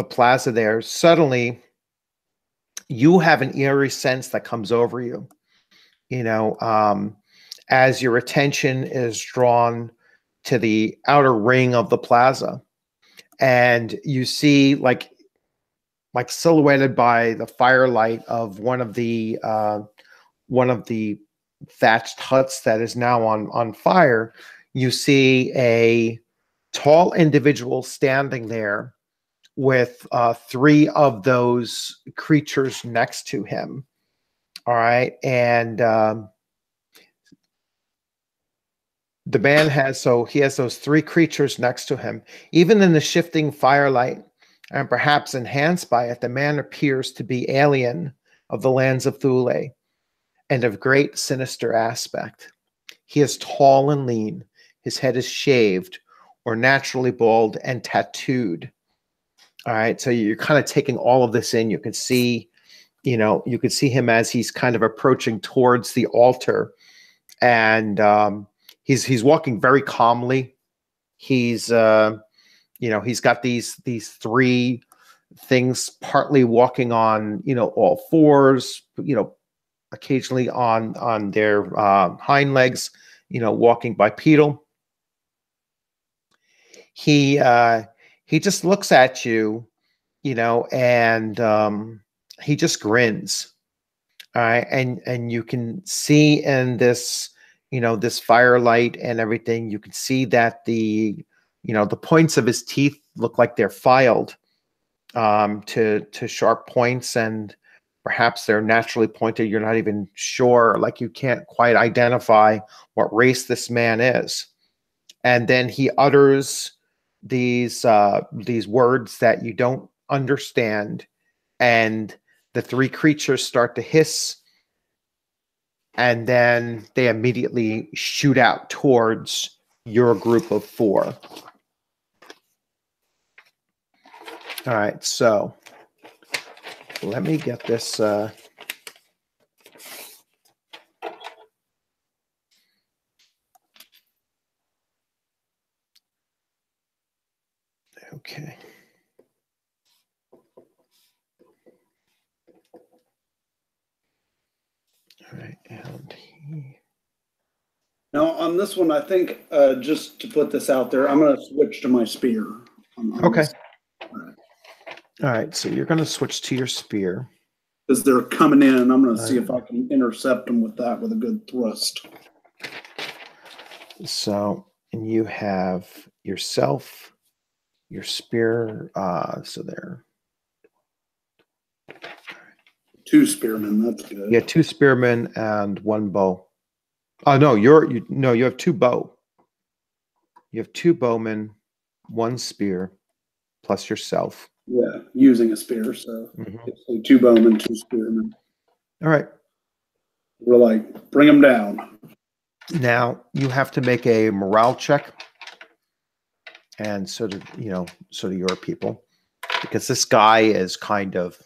plaza there, suddenly you have an eerie sense that comes over you, as your attention is drawn to the outer ring of the plaza, and you see like silhouetted by the firelight of one of the thatched huts that is now on fire, you see a tall individual standing there with three of those creatures next to him. All right. And the man has those three creatures next to him. Even in the shifting firelight, and perhaps enhanced by it, the man appears to be alien of the lands of Thule and of great sinister aspect. He is tall and lean. His head is shaved or naturally bald and tattooed. All right. So you're kind of taking all of this in. You can see, you could see him as he's kind of approaching towards the altar, and he's walking very calmly. He's he's got these three things, partly walking on all fours, occasionally on their hind legs, walking bipedal. He just looks at you, and he just grins. All right, and you can see in this, this firelight and everything, you can see that the points of his teeth look like they're filed to sharp points, and perhaps they're naturally pointed. You're not even sure, like you can't quite identify what race this man is. And then he utters these words that you don't understand, and the three creatures start to hiss, and then they immediately shoot out towards your group of four. All right, so let me get this. Okay. All right, and Now on this one, I think just to put this out there, I'm going to switch to my spear. Okay. All right, so you're going to switch to your spear. Because they're coming in, and I'm going to see if I can intercept them with that with a good thrust. So, and you have yourself, your spear, so there. Two spearmen, that's good. Yeah, two spearmen and one bow. Oh no, you have two bow. You have two bowmen, one spear, plus yourself. Yeah, using a spear, so it's two bowmen, two spearmen. All right. We're like, bring them down. Now you have to make a morale check, and so do your people, because this guy is kind of.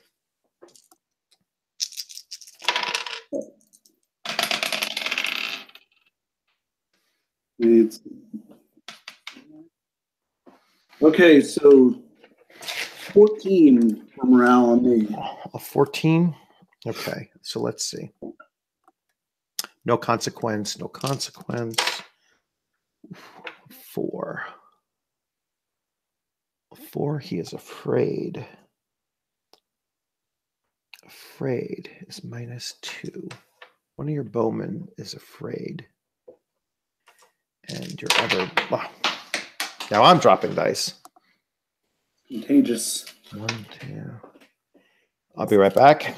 Okay, so 14 for morale on me. A 14? Okay, so let's see. No consequence, no consequence. 4. 4, he is afraid. Afraid is -2. One of your bowmen is afraid. And your other... Oh. Now I'm dropping dice. Contagious. 1, 2. I'll be right back.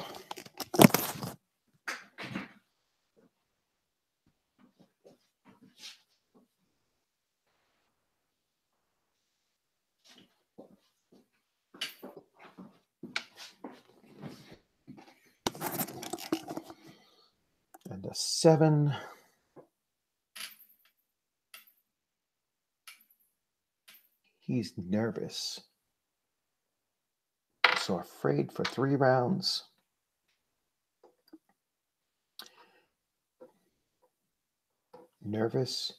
And a 7. He's nervous. So afraid for 3 rounds. nervous.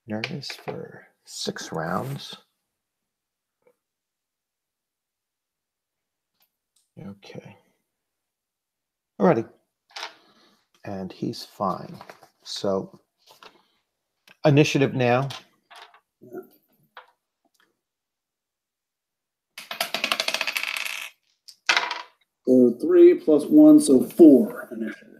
Nervous for 6 rounds. Okay. Alrighty. And he's fine. So initiative now. So 3 plus 1, so 4 initiative.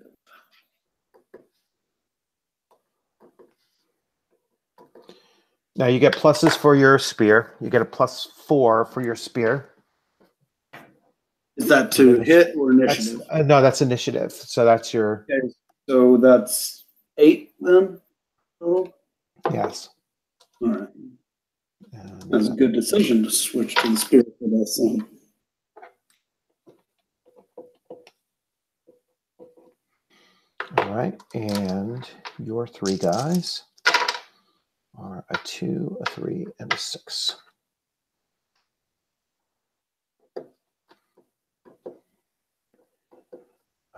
Now you get pluses for your spear. You get a +4 for your spear. Is that to hit or initiative? No, that's initiative. So that's your... Okay, so that's 8 then? Total? Yes. All right. That's a good decision to switch to the spear for this one. All right, and your 3 guys are a 2, a 3, and a 6.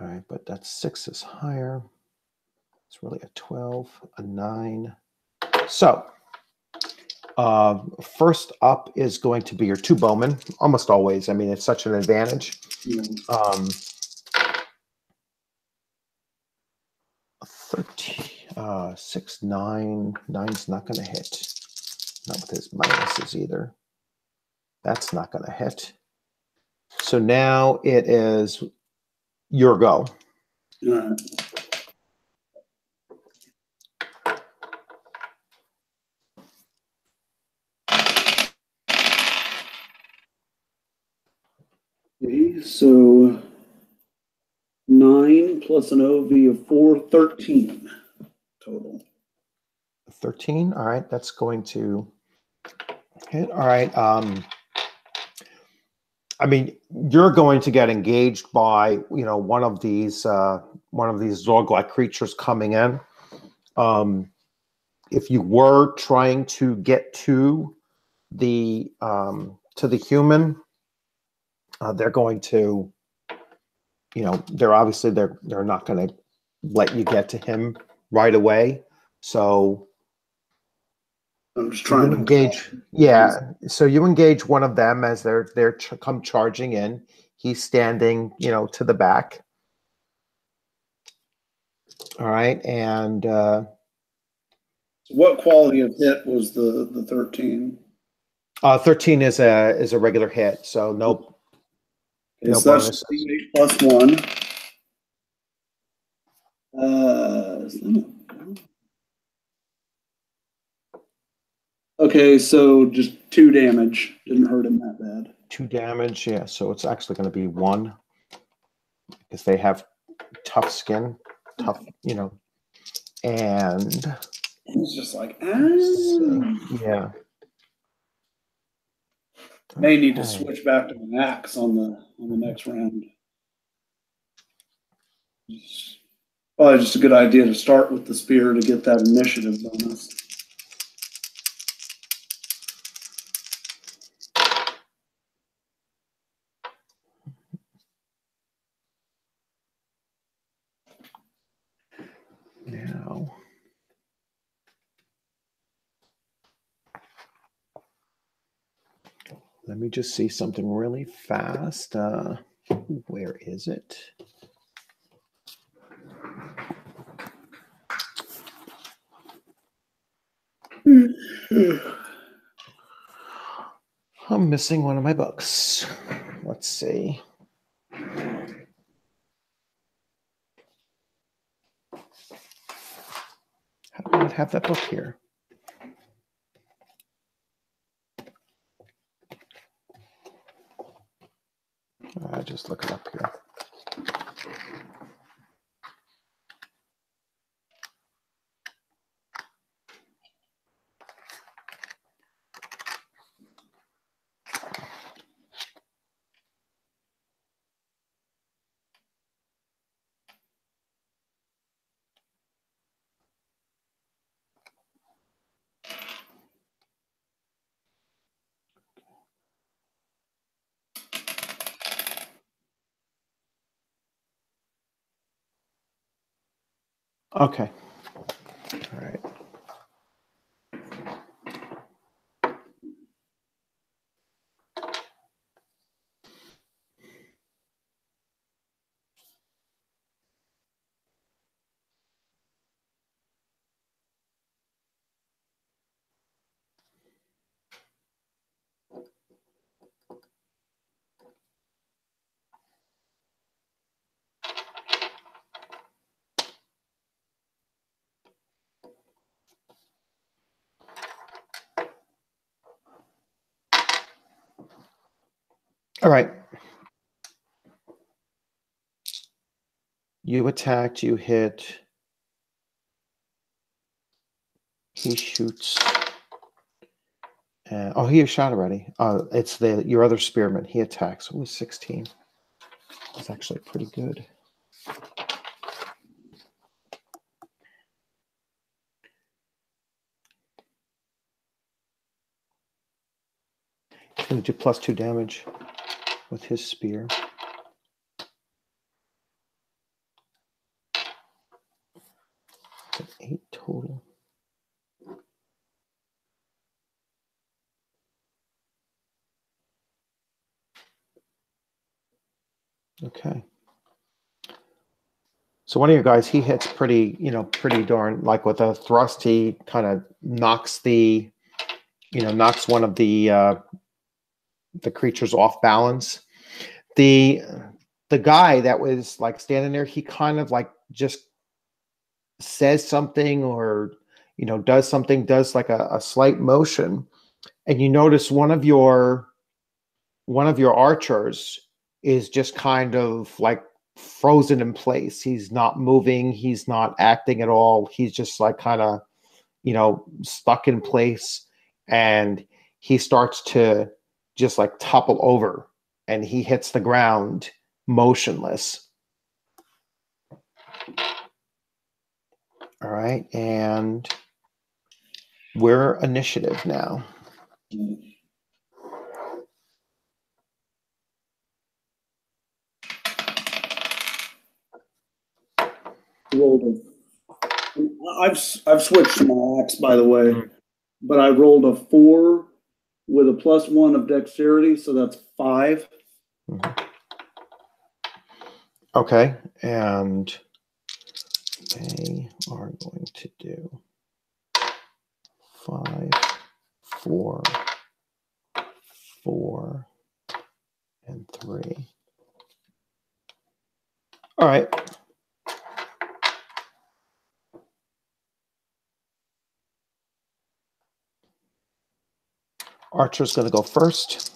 All right, but that 6 is higher. It's really a 12, a 9. So first up is going to be your 2 bowmen, almost always. I mean, it's such an advantage. 13, 6, 9. 9's not going to hit. Not with his minuses either. That's not going to hit. So now it is your go. All right. Okay, so 9 plus an OV of 4, 13 total. 13. All right, that's going to hit. All right. I mean, you're going to get engaged by, you know, one of these dog-like creatures coming in. If you were trying to get to the human, they're going to, you know, they're not going to let you get to him right away. So I'm just trying to engage. Yeah. So you engage one of them as they're come charging in. He's standing, you know, to the back. All right. And what quality of hit was the 13? 13 is a regular hit. So no So bonus. that's 8 plus 1. Okay, so just 2 damage. Didn't hurt him that bad. 2 damage, yeah. So it's actually going to be 1 because they have tough skin, tough, you know. And it's just like, yeah. May need to switch back to an axe on the next round. Probably just a good idea to start with the spear to get that initiative bonus. Now, let me just see something really fast. Where is it? I'm missing one of my books. Let's see. How do I not have that book here? I just look it up here. Okay. All right. All right. You attacked, you hit. He shoots. Oh, he shot already. It's your other spearman. He attacks. It was 16. It's actually pretty good. He's going to do +2 damage with his spear. That's 8 total. Okay. So one of your guys, he hits pretty darn, like with a thrust, he kind of knocks knocks one of the creatures off balance. The guy that was like standing there, he kind of like just says something or does something, does like a slight motion, and you notice one of your archers is just kind of like frozen in place. He's not moving, he's not acting at all. He's just like kind of stuck in place, and he starts to just like topple over, and he hits the ground motionless. All right, and we're initiative now. I've switched to my axe, by the way, but I rolled a 4 with a +1 of dexterity, so that's 5. Okay, and they are going to do 5, 4, 4, and 3. All right. Archer's going to go first.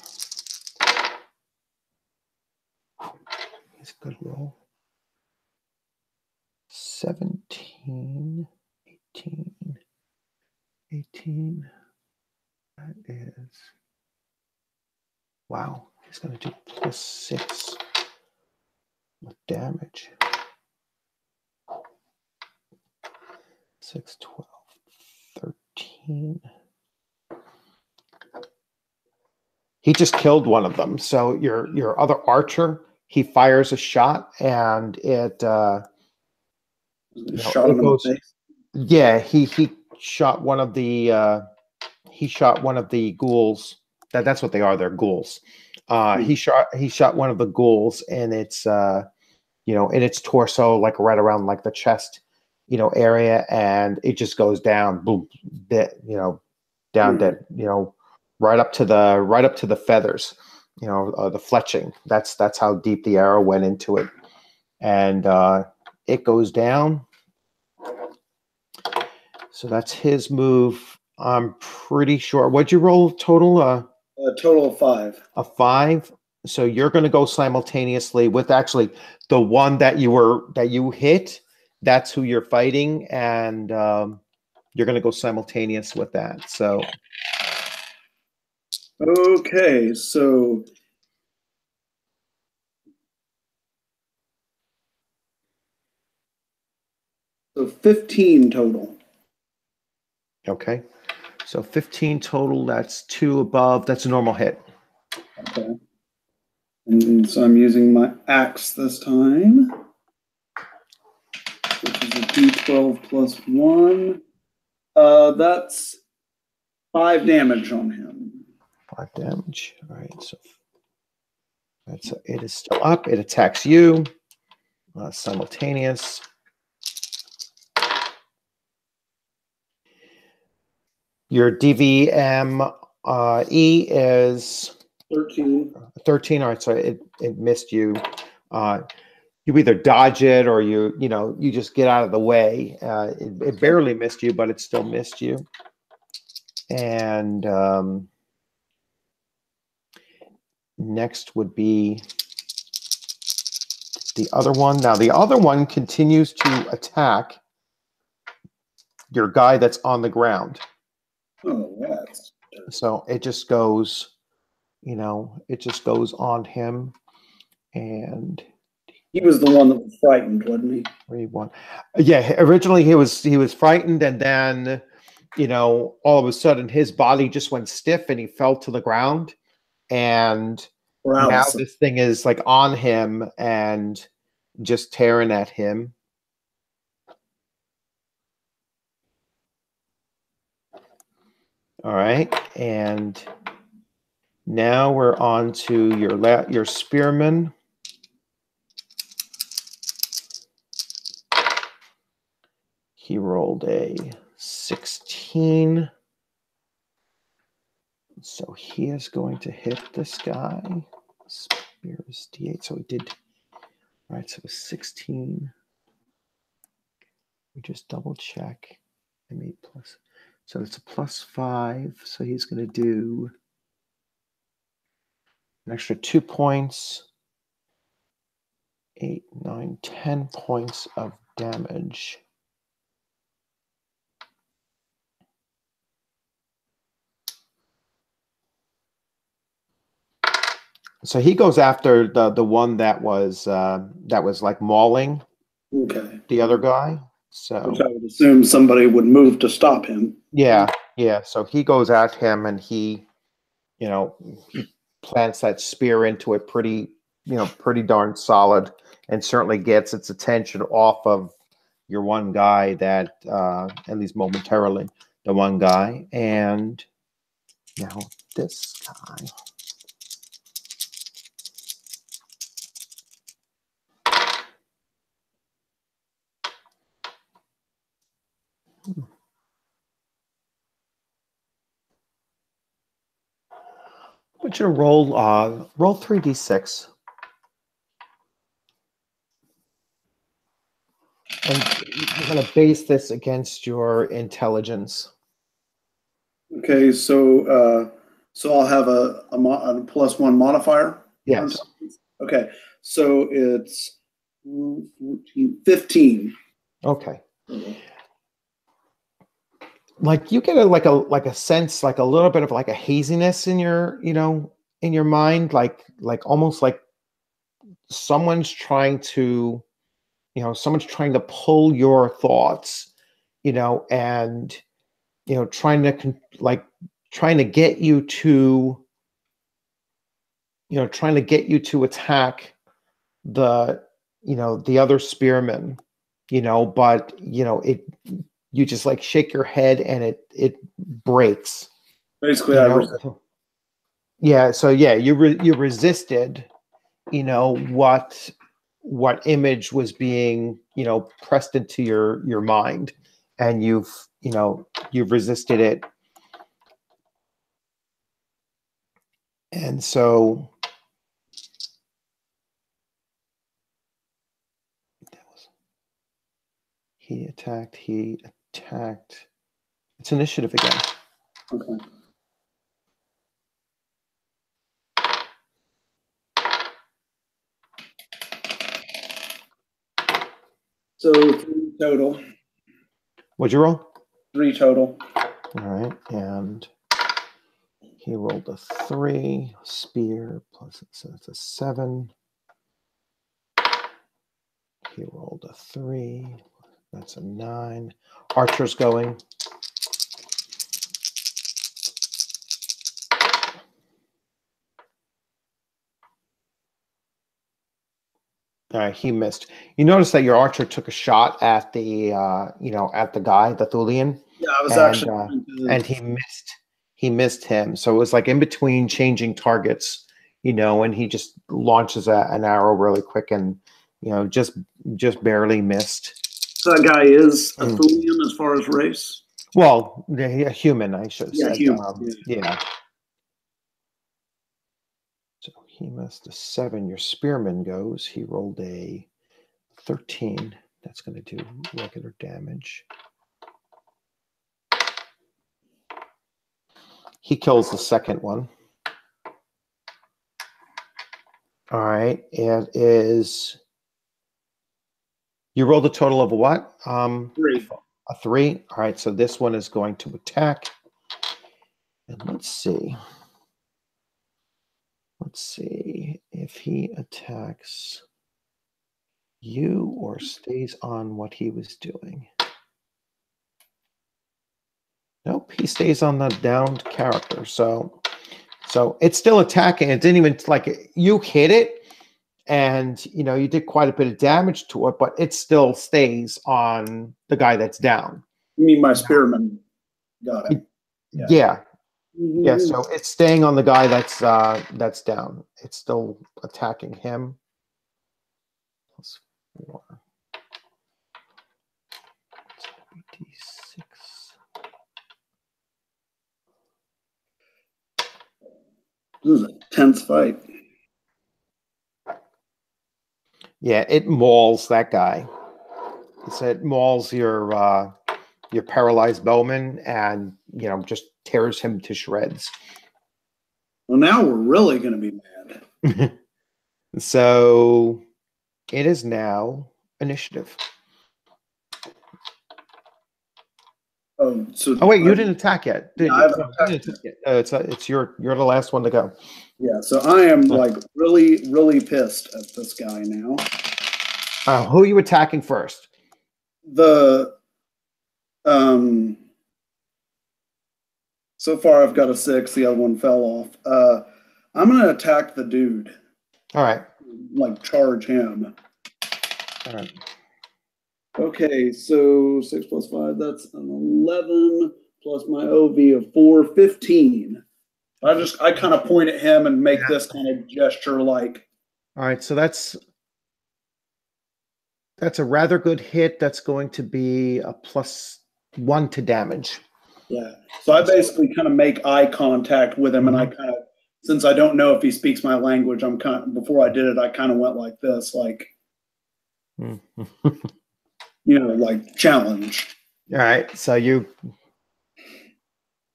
He's a good roll. 17, 18, 18. That is, wow, he's going to do +6 with damage. 6, 12, 13. He just killed one of them. So your other archer, he fires a shot, and it shot it goes. Yeah, he shot one of the ghouls. That's what they are. They're ghouls. He shot one of the ghouls, and it's in its torso, like right around like the chest, area, and it just goes down, boom, down dead, right up to the feathers, the fletching. That's how deep the arrow went into it, and it goes down. So that's his move. I'm pretty sure. What'd you roll total? A total of 5. A 5. So you're going to go simultaneously with actually the one that you hit. That's who you're fighting, and you're going to go simultaneous with that. So. Okay, so 15 total. Okay, so 15 total. That's 2 above. That's a normal hit. Okay. And so I'm using my axe this time, which is a D12 plus 1. That's 5 damage on him. 5 damage. All right, so it is still up. It attacks you. Simultaneous. Your DVME is 13. 13. All right, so it missed you. You either dodge it or you just get out of the way. It barely missed you, but it still missed you. And next would be the other one. Now the other one continues to attack your guy that's on the ground. Oh, that's... So it just goes, it just goes on him. And he was the one that was frightened, wasn't he? 3, 1. Yeah, originally he was frightened, and then all of a sudden his body just went stiff and he fell to the ground. And now this thing is like on him and just tearing at him. All right, and now we're on to your spearman. He rolled a 16. So he is going to hit this guy. Spear is D8, so he did. All right, so it was 16. We just double check. M8 plus. So it's a +5. So he's going to do an extra 2 points. 8, 9, 10 points of damage. So he goes after the one that was like mauling the other guy. So which I would assume somebody would move to stop him. Yeah. So he goes at him and he plants that spear into it pretty darn solid, and certainly gets its attention off of your one guy that at least momentarily, the one guy. And now this guy. What's your roll? Roll 3d6. And you're going to base this against your intelligence. Okay, so I'll have a +1 modifier. Yes. Okay, so it's 15. Okay. Like you get a sense, like a little bit of like a haziness in your in your mind, like almost like someone's trying to pull your thoughts, and trying to get you to attack the other spearmen, but you just like shake your head and it breaks. Basically, yeah. So yeah, you resisted, what image was being, pressed into your mind, and you've resisted it. And so he attacked. It's initiative again. Okay. So 3 total. What'd you roll? 3 total. All right, and he rolled a 3. Spear plus so it's a 7. He rolled a 3. That's a 9. Archer's going. He missed. You notice that your archer took a shot at the at the guy, the Thulian. Yeah, I was and actually and he missed. He missed him. So it was like in between changing targets, and he just launches an arrow really quick and just barely missed. that guy is a Thulian as far as race. Well, a human, I should have said. Human. Yeah. So he missed a 7. Your spearman goes. He rolled a 13. That's going to do regular damage. He kills the second one. All right. It is. You rolled a total of a what? 3. A 3. All right. So this one is going to attack. And let's see. Let's see if he attacks you or stays on what he was doing. Nope, he stays on the downed character. So it's still attacking. It didn't even you hit it, and you did quite a bit of damage to it, but it still stays on the guy that's down. You mean my spearman got it? Yeah. Yeah, so it's staying on the guy that's down. It's still attacking him. +4. D6. This is a tense fight. Yeah, it mauls that guy. It mauls your paralyzed bowman and just tears him to shreds. Well, now we're really going to be mad. So it is now initiative. Oh wait, you didn't attack yet, did no, you? I haven't attacked yet. It's you're the last one to go. Yeah, so I am really, really pissed at this guy now. Who are you attacking first? So far I've got a 6, the other one fell off. I'm going to attack the dude. All right. Charge him. All right. Okay, so 6 + 5, that's an 11 plus my OV of 4, 15. I kind of point at him and make this kind of gesture All right, so that's a rather good hit. That's going to be a +1 to damage. Yeah. So I basically kind of make eye contact with him, and I kind of, since I don't know if he speaks my language, before I did it, I kind of went like this, challenge. All right, so you.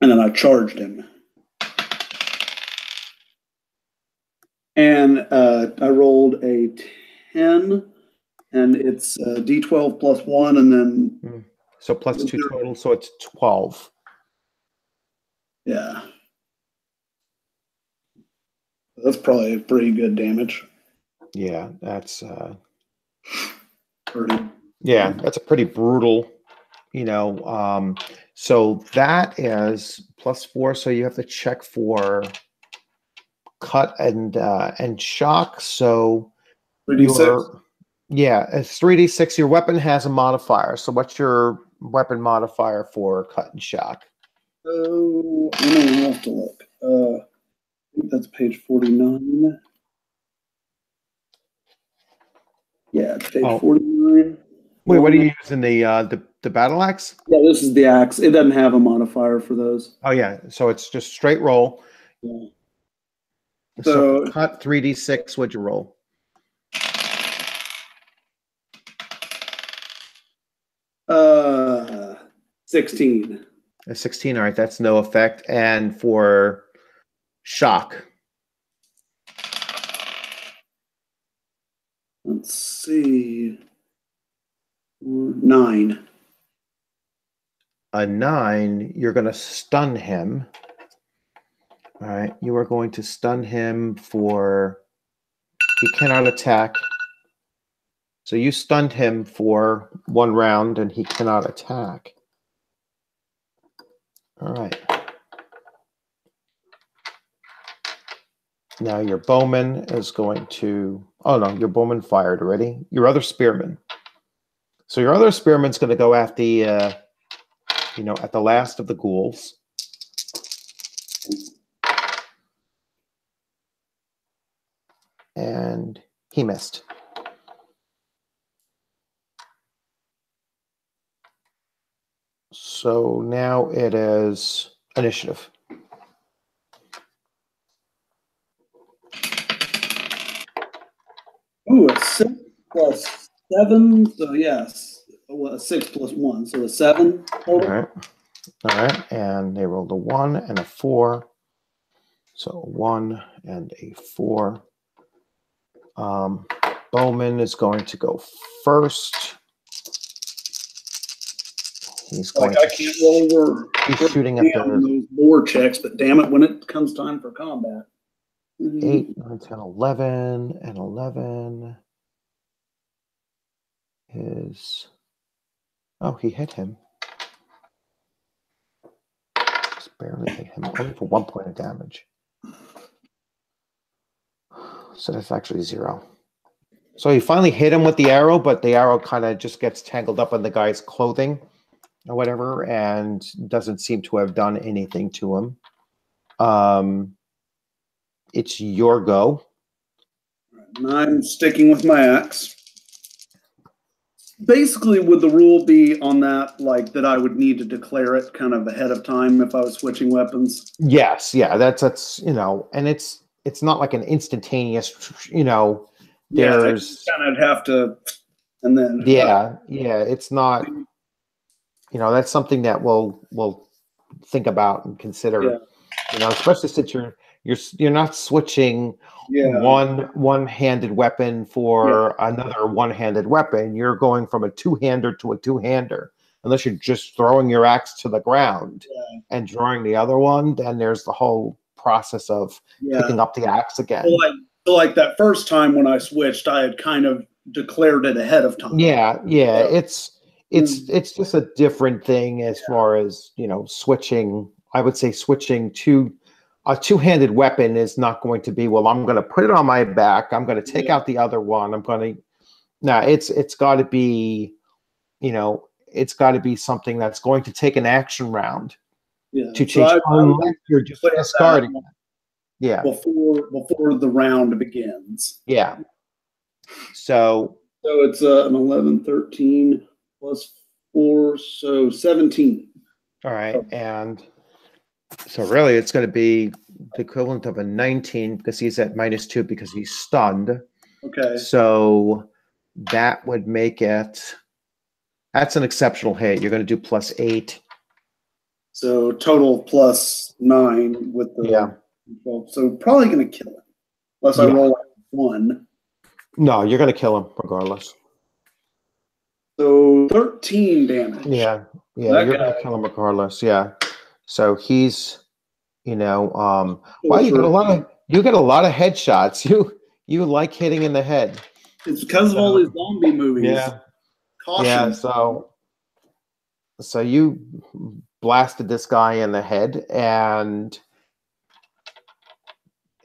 And then I charged him. And I rolled a 10, and it's D12 +1, and then. So +2 total, so it's 12. Yeah. That's probably a pretty good damage. Yeah, that's. Yeah, that's a pretty brutal. So that is +4. So you have to check for cut and shock. So 3d6. It's 3d6. Your weapon has a modifier. So what's your weapon modifier for cut and shock? Oh, I don't have to look. I think that's page 49. Yeah, it's page 49. Wait, what are you using? The battle axe? Yeah, this is the axe. It doesn't have a modifier for those. Oh yeah, so it's just straight roll. Yeah. So cut 3d6. What'd you roll? 16. A 16. All right, that's no effect. And for shock. Let's see. 9. A 9, you're going to stun him. All right, you are going to stun him for. He cannot attack. So you stunned him for 1 round, and he cannot attack. All right. Now your bowman is going to Oh no, your bowman fired already. Your other spearman. So your other spearman's going to go at the, at the last of the ghouls. And he missed. So now it is initiative. Ooh, a 6 plus 7. So yes, well, a 6 plus 1. So a 7 total. All right. And they rolled a 1 and a 4. So a 1 and a 4. Bowman is going to go first. He's going I can't roll over. He's shooting at those lore checks, but damn it, when it comes time for combat. 8, 9, 10, 11, and 11 is... Oh, he hit him. Just barely hit him, only for 1 point of damage. So that's actually 0. So he finally hit him with the arrow, but the arrow kind of just gets tangled up in the guy's clothing or whatever, and doesn't seem to have done anything to him. It's your go. And I'm sticking with my axe. Basically, would the rule be on that, like that I would need to declare it kind of ahead of time if I was switching weapons? Yes, yeah, that's and it's not like an instantaneous, there's kind of have to, and then it's not, that's something that we'll think about and consider, especially since you're not switching one-handed weapon for another one-handed weapon. You're going from a two-hander to a two-hander. Unless you're just throwing your axe to the ground and drawing the other one, then there's the whole process of picking up the axe again. So like that first time when I switched, I had kind of declared it ahead of time. It's just a different thing as far as switching. I would say switching to a two-handed weapon is not going to be, well, I'm going to put it on my back, I'm going to take out the other one, it's got to be, it's got to be something that's going to take an action round to change, unless you're just discarding it. Yeah. Before the round begins. Yeah. So it's an 11, 13 plus 4, so 17. All right. And so really it's going to be the equivalent of a 19 because he's at -2 because he's stunned. Okay. So that would make it, that's an exceptional hit. You're going to do +8. So total +9 with the 12. So probably going to kill him. Unless I roll like 1. No, you're going to kill him regardless. So 13 damage. Yeah, you're going to kill him regardless. Yeah. So he's, well, you get a lot of headshots. You like hitting in the head. It's because of all these zombie movies. Yeah. Caution. Yeah. So you blasted this guy in the head, and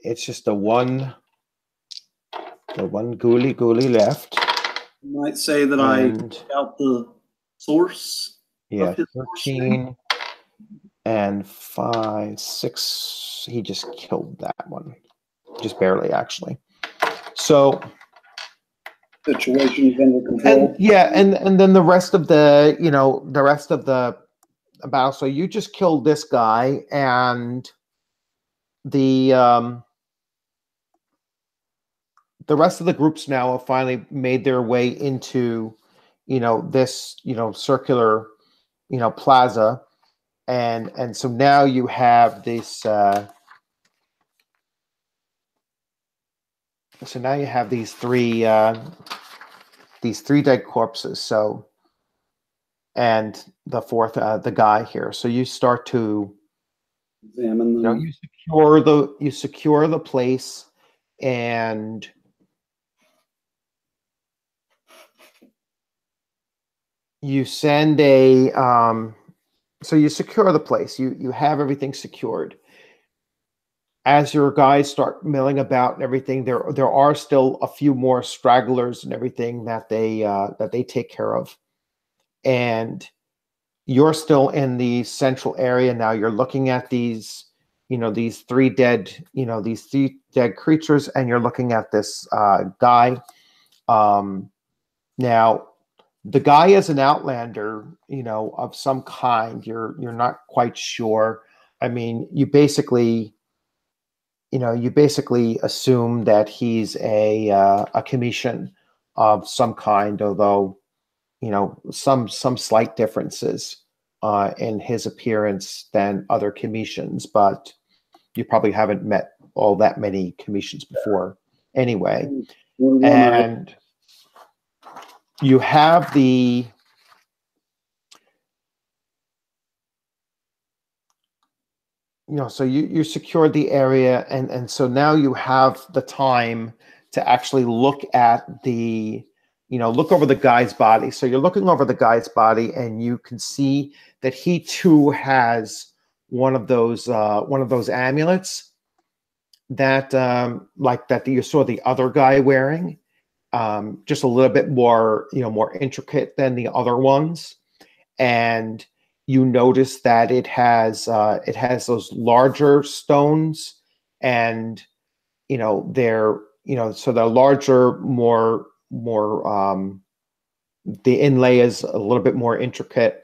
it's just the one ghoulie left. You might say that I took out the source. Yeah, 13 and 5, 6. He just killed that one, just barely, actually. So situation's under control. And then the rest of the battle. So you just killed this guy, and the rest of the groups now have finally made their way into, this, circular, plaza. And so now you have this, so now you have these three dead corpses. So, and the fourth, the guy here. So you start to examine them. You secure the place, and you send a, so you secure the place. You have everything secured. as your guys start milling about and everything, there are still a few more stragglers and everything that they take care of, and you're still in the central area now. You're looking at these, these three dead, these three dead creatures, and you're looking at this guy. Now, the guy is an outlander, of some kind. You're not quite sure. I mean, you basically assume that he's a commission of some kind, although some slight differences in his appearance than other commissions, but you probably haven't met all that many commissions before anyway. And you have the so you secured the area, and so now you have the time to actually look at the look over the guy's body. So you're looking over the guy's body, and you can see that he too has one of those amulets that like that you saw the other guy wearing, just a little bit more more intricate than the other ones. And you notice that it has those larger stones, and they're so they're larger, more the inlay is a little bit more intricate.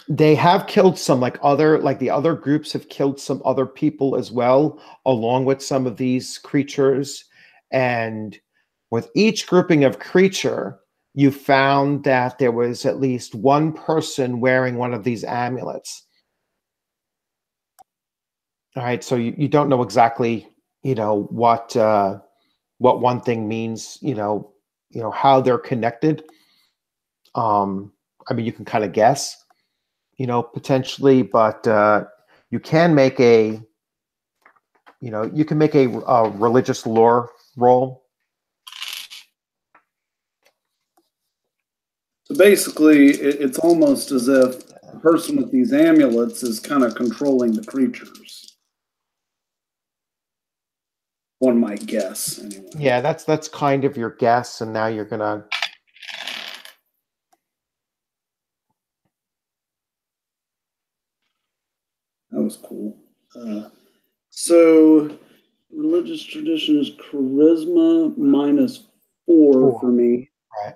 They have killed some, like the other groups have killed some other people as well, along with some of these creatures. And with each grouping of creature, you found that there was at least one person wearing one of these amulets. All right, so you don't know exactly, what one thing means, how they're connected. I mean, you can kind of guess, potentially, but you can make a, religious lore roll. So basically, it's almost as if the person with these amulets is kind of controlling the creatures. One might guess, anyway. Yeah, that's kind of your guess, and now you're gonna. That was cool. So religious tradition is charisma -4 for me. Right.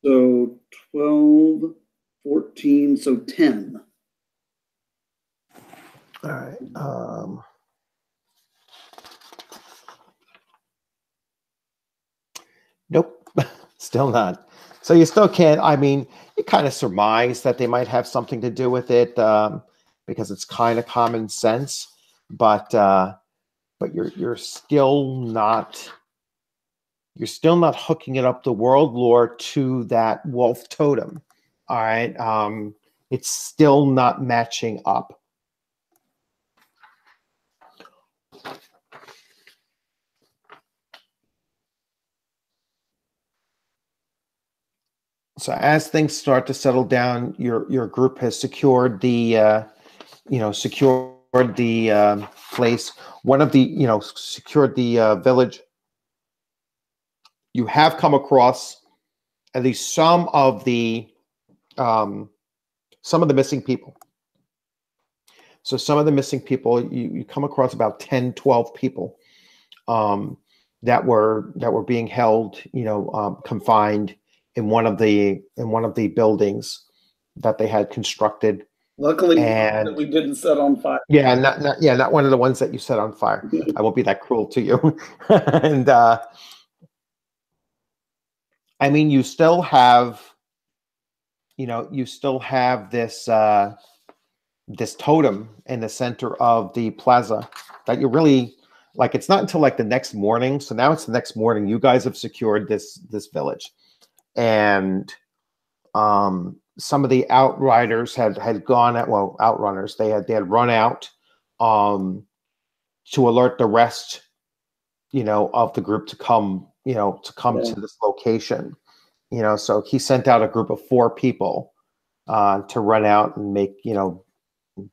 So 12, 14, so 10. All right. Nope, still not. So you still can't. I mean, you kind of surmise that they might have something to do with it, because it's kind of common sense. But you're still not. You're still not hooking it up the world lore to that wolf totem. All right. It's still not matching up. So as things start to settle down, your group has secured the place. One of the secured the village. You have come across at least some of the missing people. So some of the missing people, you come across about 10, 12 people that were being held, confined in one of the buildings that they had constructed. Luckily, that we didn't set on fire. Yeah, not one of the ones that you set on fire. I won't be that cruel to you. And I mean, you still have this this totem in the center of the plaza that you really like. It's not until like the next morning. So now it's the next morning. You guys have secured this village, and some of the outriders had gone at outrunners. They had run out to alert the rest, of the group to come, to this location. So he sent out a group of 4 people to run out and make,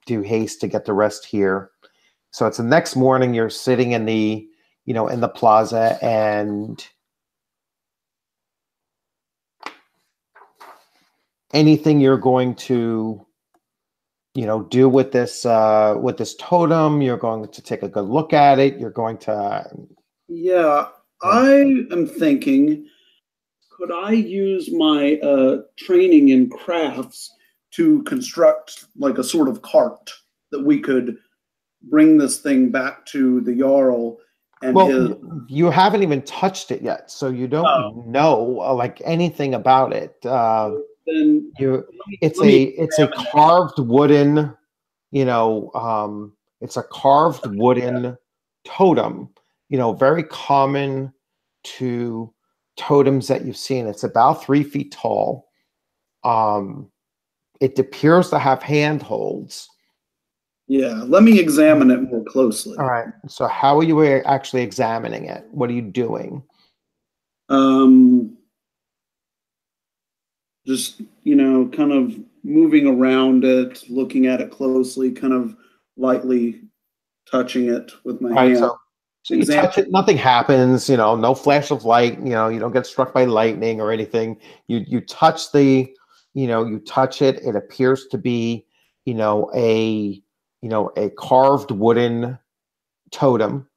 do haste to get the rest here. So it's the next morning. You're sitting in the, in the plaza, and anything you're going to, do with this totem, you're going to take a good look at it. You're going to. Yeah, I am thinking, could I use my training in crafts to construct like a sort of cart that we could bring this thing back to the Jarl and his. You haven't even touched it yet, so you don't know like anything about it. Then It's let me a carved wooden, it's a carved wooden totem, very common to totems that you've seen. It's about 3 feet tall. It appears to have handholds. Yeah, let me examine it more closely. All right. So how are you actually examining it? What are you doing? Just, kind of moving around it, looking at it closely, kind of lightly touching it with my hand. So you touch it, nothing happens, no flash of light, you don't get struck by lightning or anything. You touch the, you touch it. It appears to be, a carved wooden totem.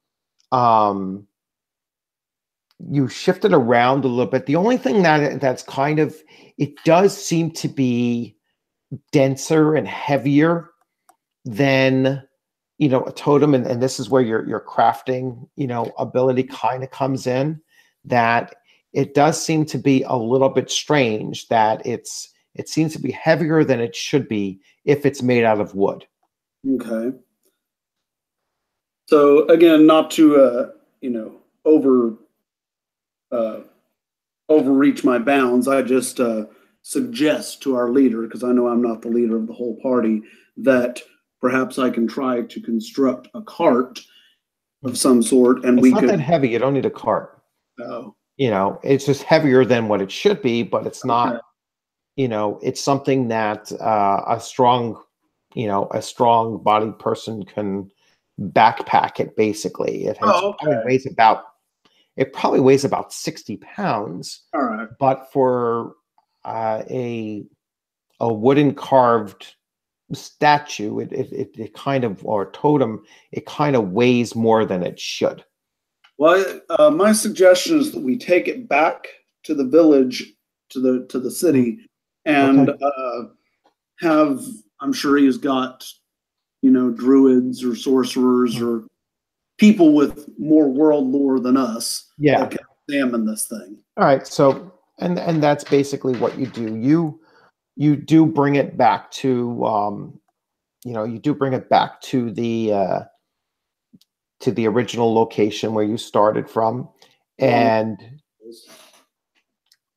You shift it around a little bit. The only thing that's kind of, it does seem to be denser and heavier than, a totem. And this is where your crafting, ability kind of comes in, that it does seem to be a little bit strange that it seems to be heavier than it should be if it's made out of wood. Okay. So again, not to, overreach my bounds. I just suggest to our leader, because I know I'm not the leader of the whole party, that perhaps I can try to construct a cart of some sort, and it's not that heavy. You don't need a cart. Oh. It's just heavier than what it should be, but it's not. Okay. It's something that a strong bodied person can backpack it. Basically, it probably weighs about 60 pounds. All right. But for a wooden carved statue, it kind of, or totem, it kind of weighs more than it should. Well, my suggestion is that we take it back to the village, to the city, and have. I'm sure he's got, druids or sorcerers or people with more world lore than us. Yeah, that can examine this thing. All right. So, and that's basically what you do. You do bring it back to, you do bring it back to the original location where you started from, and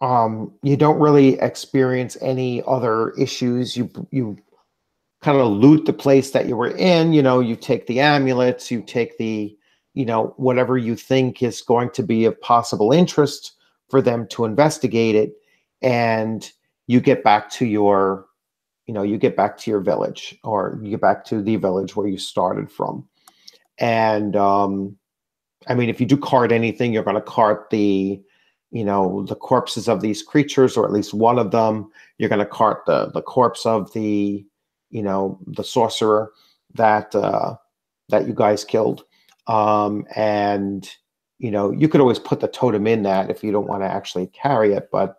you don't really experience any other issues. You kind of loot the place that you were in. You take the amulets, you take the, whatever you think is going to be of possible interest for them to investigate it, and you get back to your, village, or you get back to the village where you started from. And I mean, if you do cart anything, you're going to cart the, the corpses of these creatures, or at least one of them. You're going to cart the corpse of the, the sorcerer that you guys killed. And you could always put the totem in that if you don't want to actually carry it, but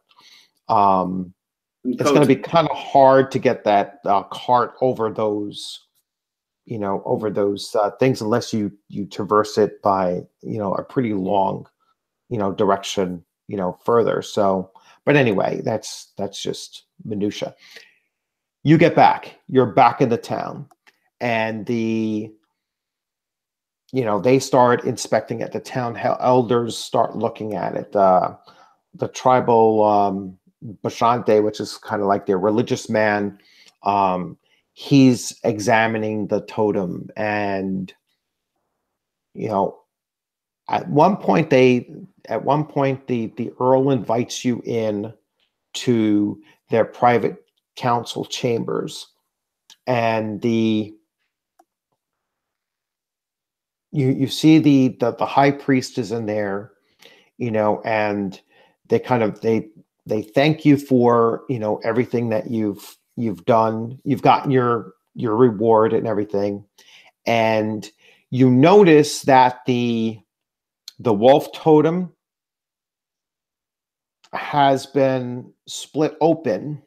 it's going to be kind of hard to get that cart over those, things, unless you traverse it by, a pretty long, direction, further. So, but anyway, that's just minutia. You get back, you're back in the town, and they start inspecting it. The town elders start looking at it. The tribal Bashante, which is kind of like their religious man, he's examining the totem, and at one point the Earl invites you in to their private council chambers, and the you see the high priest is in there, you know, and they kind of they thank you for, you know, everything that you've done. You've gotten your reward and everything. And you notice that the wolf totem has been split open,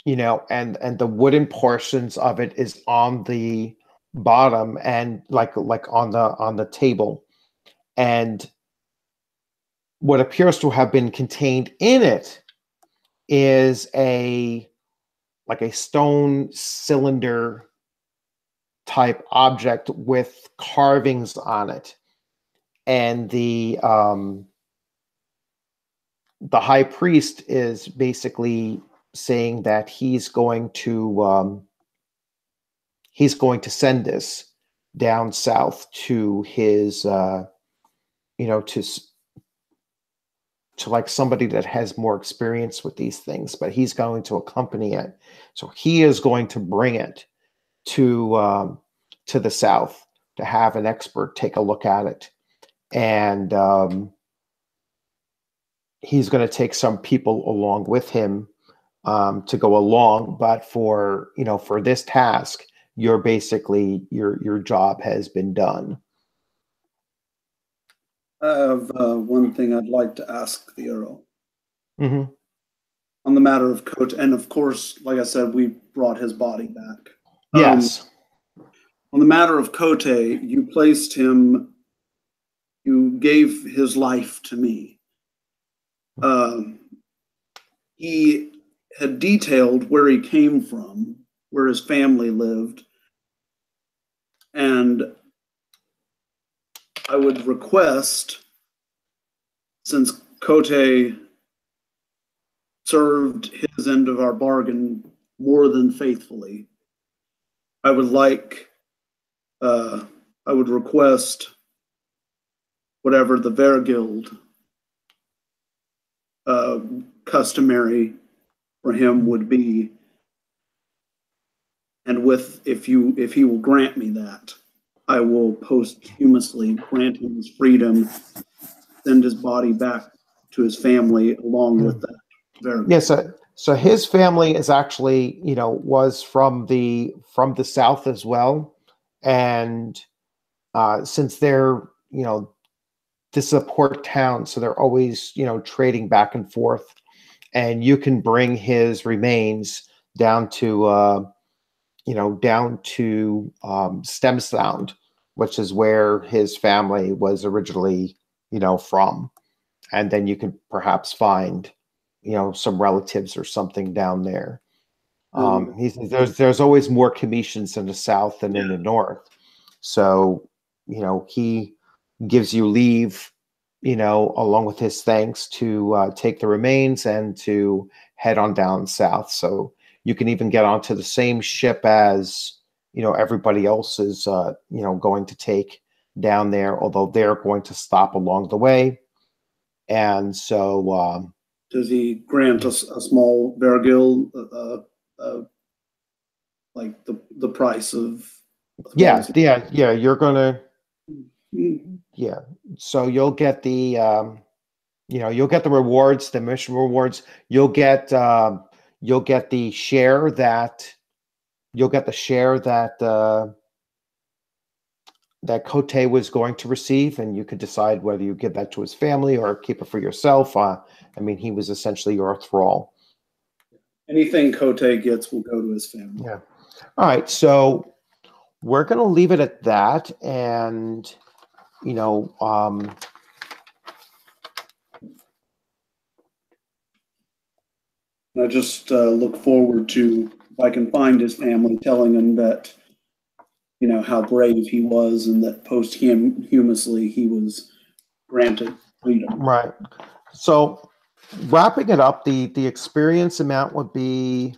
you know, and the wooden portions of it is on the bottom and like on the table. And what appears to have been contained in it is a stone cylinder type object with carvings on it. And the high priest is basically saying that he's going to send this down south to his you know, to like somebody that has more experience with these things, but he's going to accompany it. So he is going to bring it to the south to have an expert take a look at it. And he's going to take some people along with him to go along. But for, you know, for this task, you're basically, your job has been done. I have one thing I'd like to ask the Earl. Mm-hmm. On the matter of Khote, and of course, like I said, we brought his body back. Yes. On the matter of Khote, you placed him, you gave his life to me. He had detailed where he came from, where his family lived, and I would request, since Khote served his end of our bargain more than faithfully, I would request whatever the Verguild customary for him would be, and if he will grant me that, I will posthumously grant him his freedom, send his body back to his family along with that Verguild. Yes. So his family is actually, you know, was from the south as well, and since they're, you know, this is a port town, so they're always, you know, trading back and forth, and you can bring his remains down to you know, down to Stem Sound, which is where his family was originally, you know, from, and then you could perhaps find, you know, some relatives or something down there. He says there's always more Cometians in the south than in the north, so, you know, he gives you leave, you know, along with his thanks, to take the remains and to head on down south. So you can even get onto the same ship as, you know, everybody else is, you know, going to take down there, although they're going to stop along the way. And so, does he grant us a small Verguild, like the price of? yeah, you're gonna, yeah. So you'll get the, you know, you'll get the rewards, the mission rewards. You'll get the share that that Khote was going to receive, and you could decide whether you give that to his family or keep it for yourself. I mean, he was essentially your thrall. Anything Khote gets will go to his family. Yeah. All right. So we're going to leave it at that, and, you know, I just look forward to, if I can find his family, telling them that, you know, how brave he was, and that posthumously he was granted freedom. Right. So wrapping it up, the experience amount would be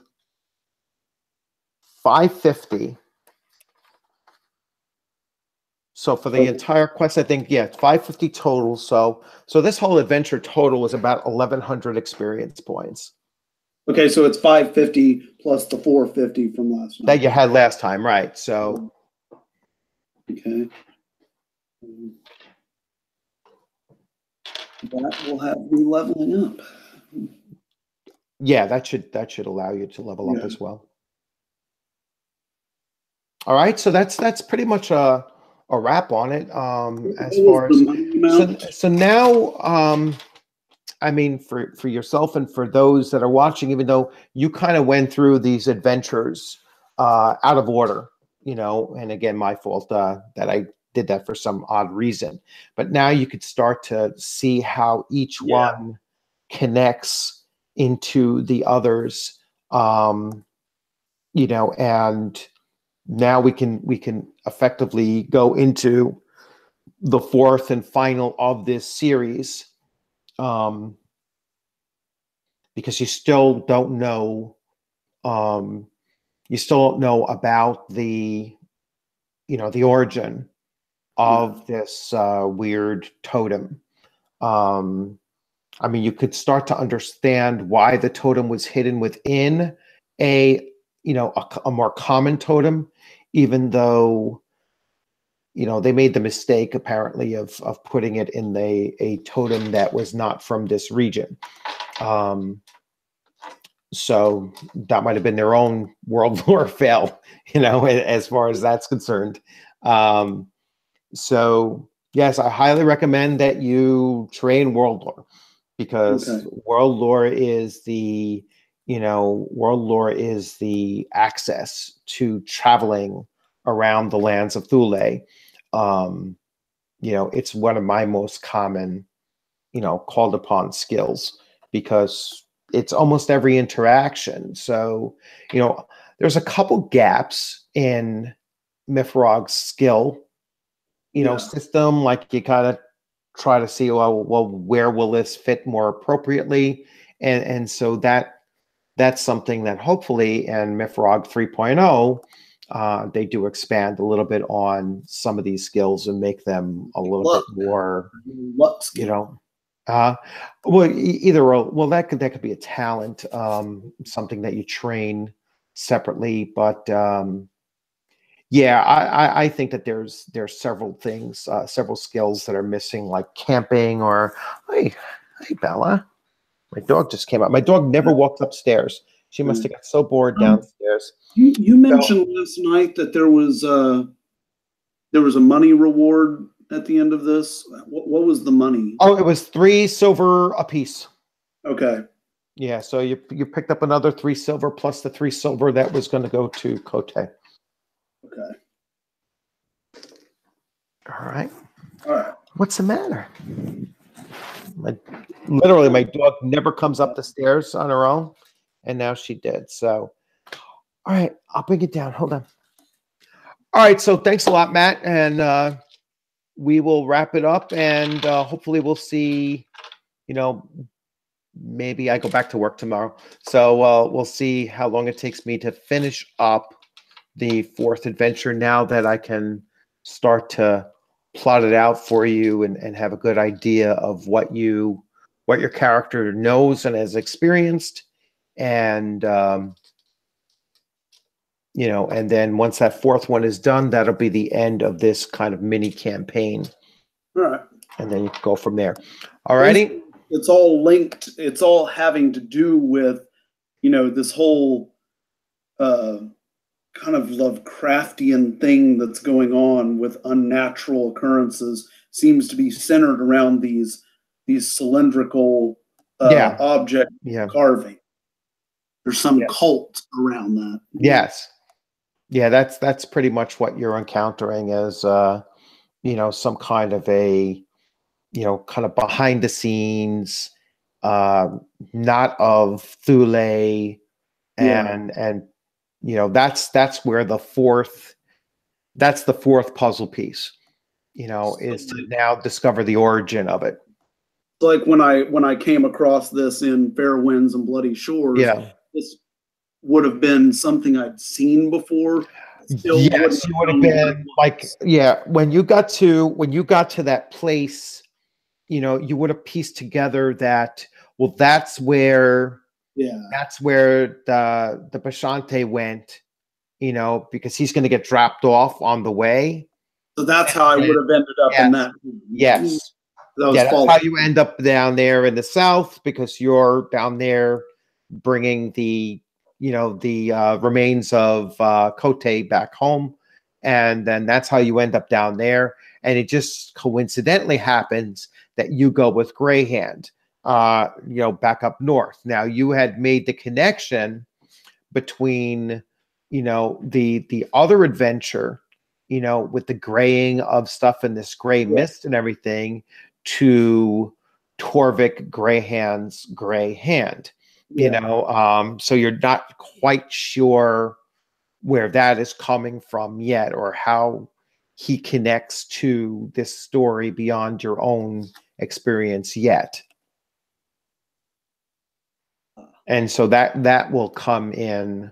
550. So for the entire quest, I think, yeah, 550 total. So this whole adventure total is about 1,100 experience points. Okay, so it's 550 plus the 450 from last night that you had last time, right? So okay. That will have me leveling up. Yeah, that should allow you to level up Yeah. as well. All right, so that's pretty much a wrap on it. As far as so now, I mean, for yourself and for those that are watching, even though you kind of went through these adventures out of order, you know, and again, my fault that I did that for some odd reason. But now you could start to see how each one connects into the others, you know, and now we can effectively go into the fourth and final of this series, because you still don't know about the, you know, the origin of this weird totem. I mean, you could start to understand why the totem was hidden within a, you know, a more common totem, even though, you know, they made the mistake apparently of putting it in a totem that was not from this region. So that might have been their own world lore fail, you know, as far as that's concerned. So yes, I highly recommend that you train world lore, because world lore is the, you know, world lore is the access to traveling around the lands of Thule. You know, it's one of my most common, you know, called upon skills, because it's almost every interaction. So, you know, there's a couple gaps in MYFAROG's skill, you know, system. Like you kind of try to see, well, where will this fit more appropriately? And so that's something that hopefully in MYFAROG 3.0, they do expand a little bit on some of these skills and make them a little bit more, you know, well, either or, well, that could be a talent, something that you train separately. But yeah, I think that there's several things, several skills that are missing, like camping, or hey Bella, my dog just came out. My dog never walks upstairs. She must have got so bored downstairs. You mentioned last night that there was a money reward at the end of this. What was the money? Oh, it was 3 silver apiece. Okay. Yeah, so you picked up another 3 silver plus the 3 silver that was going to go to Khote. Okay. All right. All right. What's the matter? Literally, my dog never comes up the stairs on her own, and now she did. So, all right, I'll bring it down. Hold on. All right, so thanks a lot, Matt, and we will wrap it up, and hopefully we'll see, you know, maybe I go back to work tomorrow. So we'll see how long it takes me to finish up the 4th adventure, now that I can start to plot it out for you and have a good idea of what your character knows and has experienced. And, you know, and then once that 4th one is done, that'll be the end of this kind of mini campaign. All right. And then you can go from there. All righty. It's all linked. It's all having to do with, you know, this whole kind of Lovecraftian thing that's going on with unnatural occurrences. Seems to be centered around these cylindrical object carving. There's some cult around that. Yes. Yeah, that's pretty much what you're encountering as you know, some kind of a, you know, kind of behind the scenes, not of Thule, and you know, that's where the 4th puzzle piece, you know, is to now discover the origin of it. Like when I came across this in Fair Winds and Bloody Shores, this would have been something I'd seen before. Yes, you would have been like, when you got to that place, you know, you would have pieced together that, well, that's where the Bashante went, you know, because he's going to get dropped off on the way. So that's how I would have ended up in that. Yes. That's how you end up down there in the south, because you're down there bringing the, the remains of Khote back home. And then that's how you end up down there. And it just coincidentally happens that you go with Greyhand, back up north. Now, you had made the connection between, the other adventure, with the graying of stuff in this gray mist and everything, to Torvik Greyhand's gray hand. So you're not quite sure where that is coming from yet, or how he connects to this story beyond your own experience yet. And so that will come in,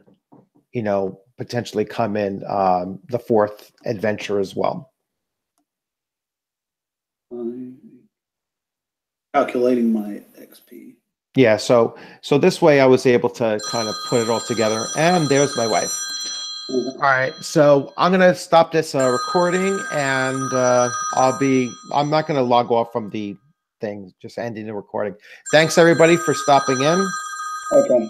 potentially come in the fourth adventure as well. Calculating my XP. Yeah, so this way I was able to kind of put it all together. And there's my wife. All right, so I'm gonna stop this recording, and I'm not gonna log off from the thing, just ending the recording. Thanks everybody for stopping in. Okay.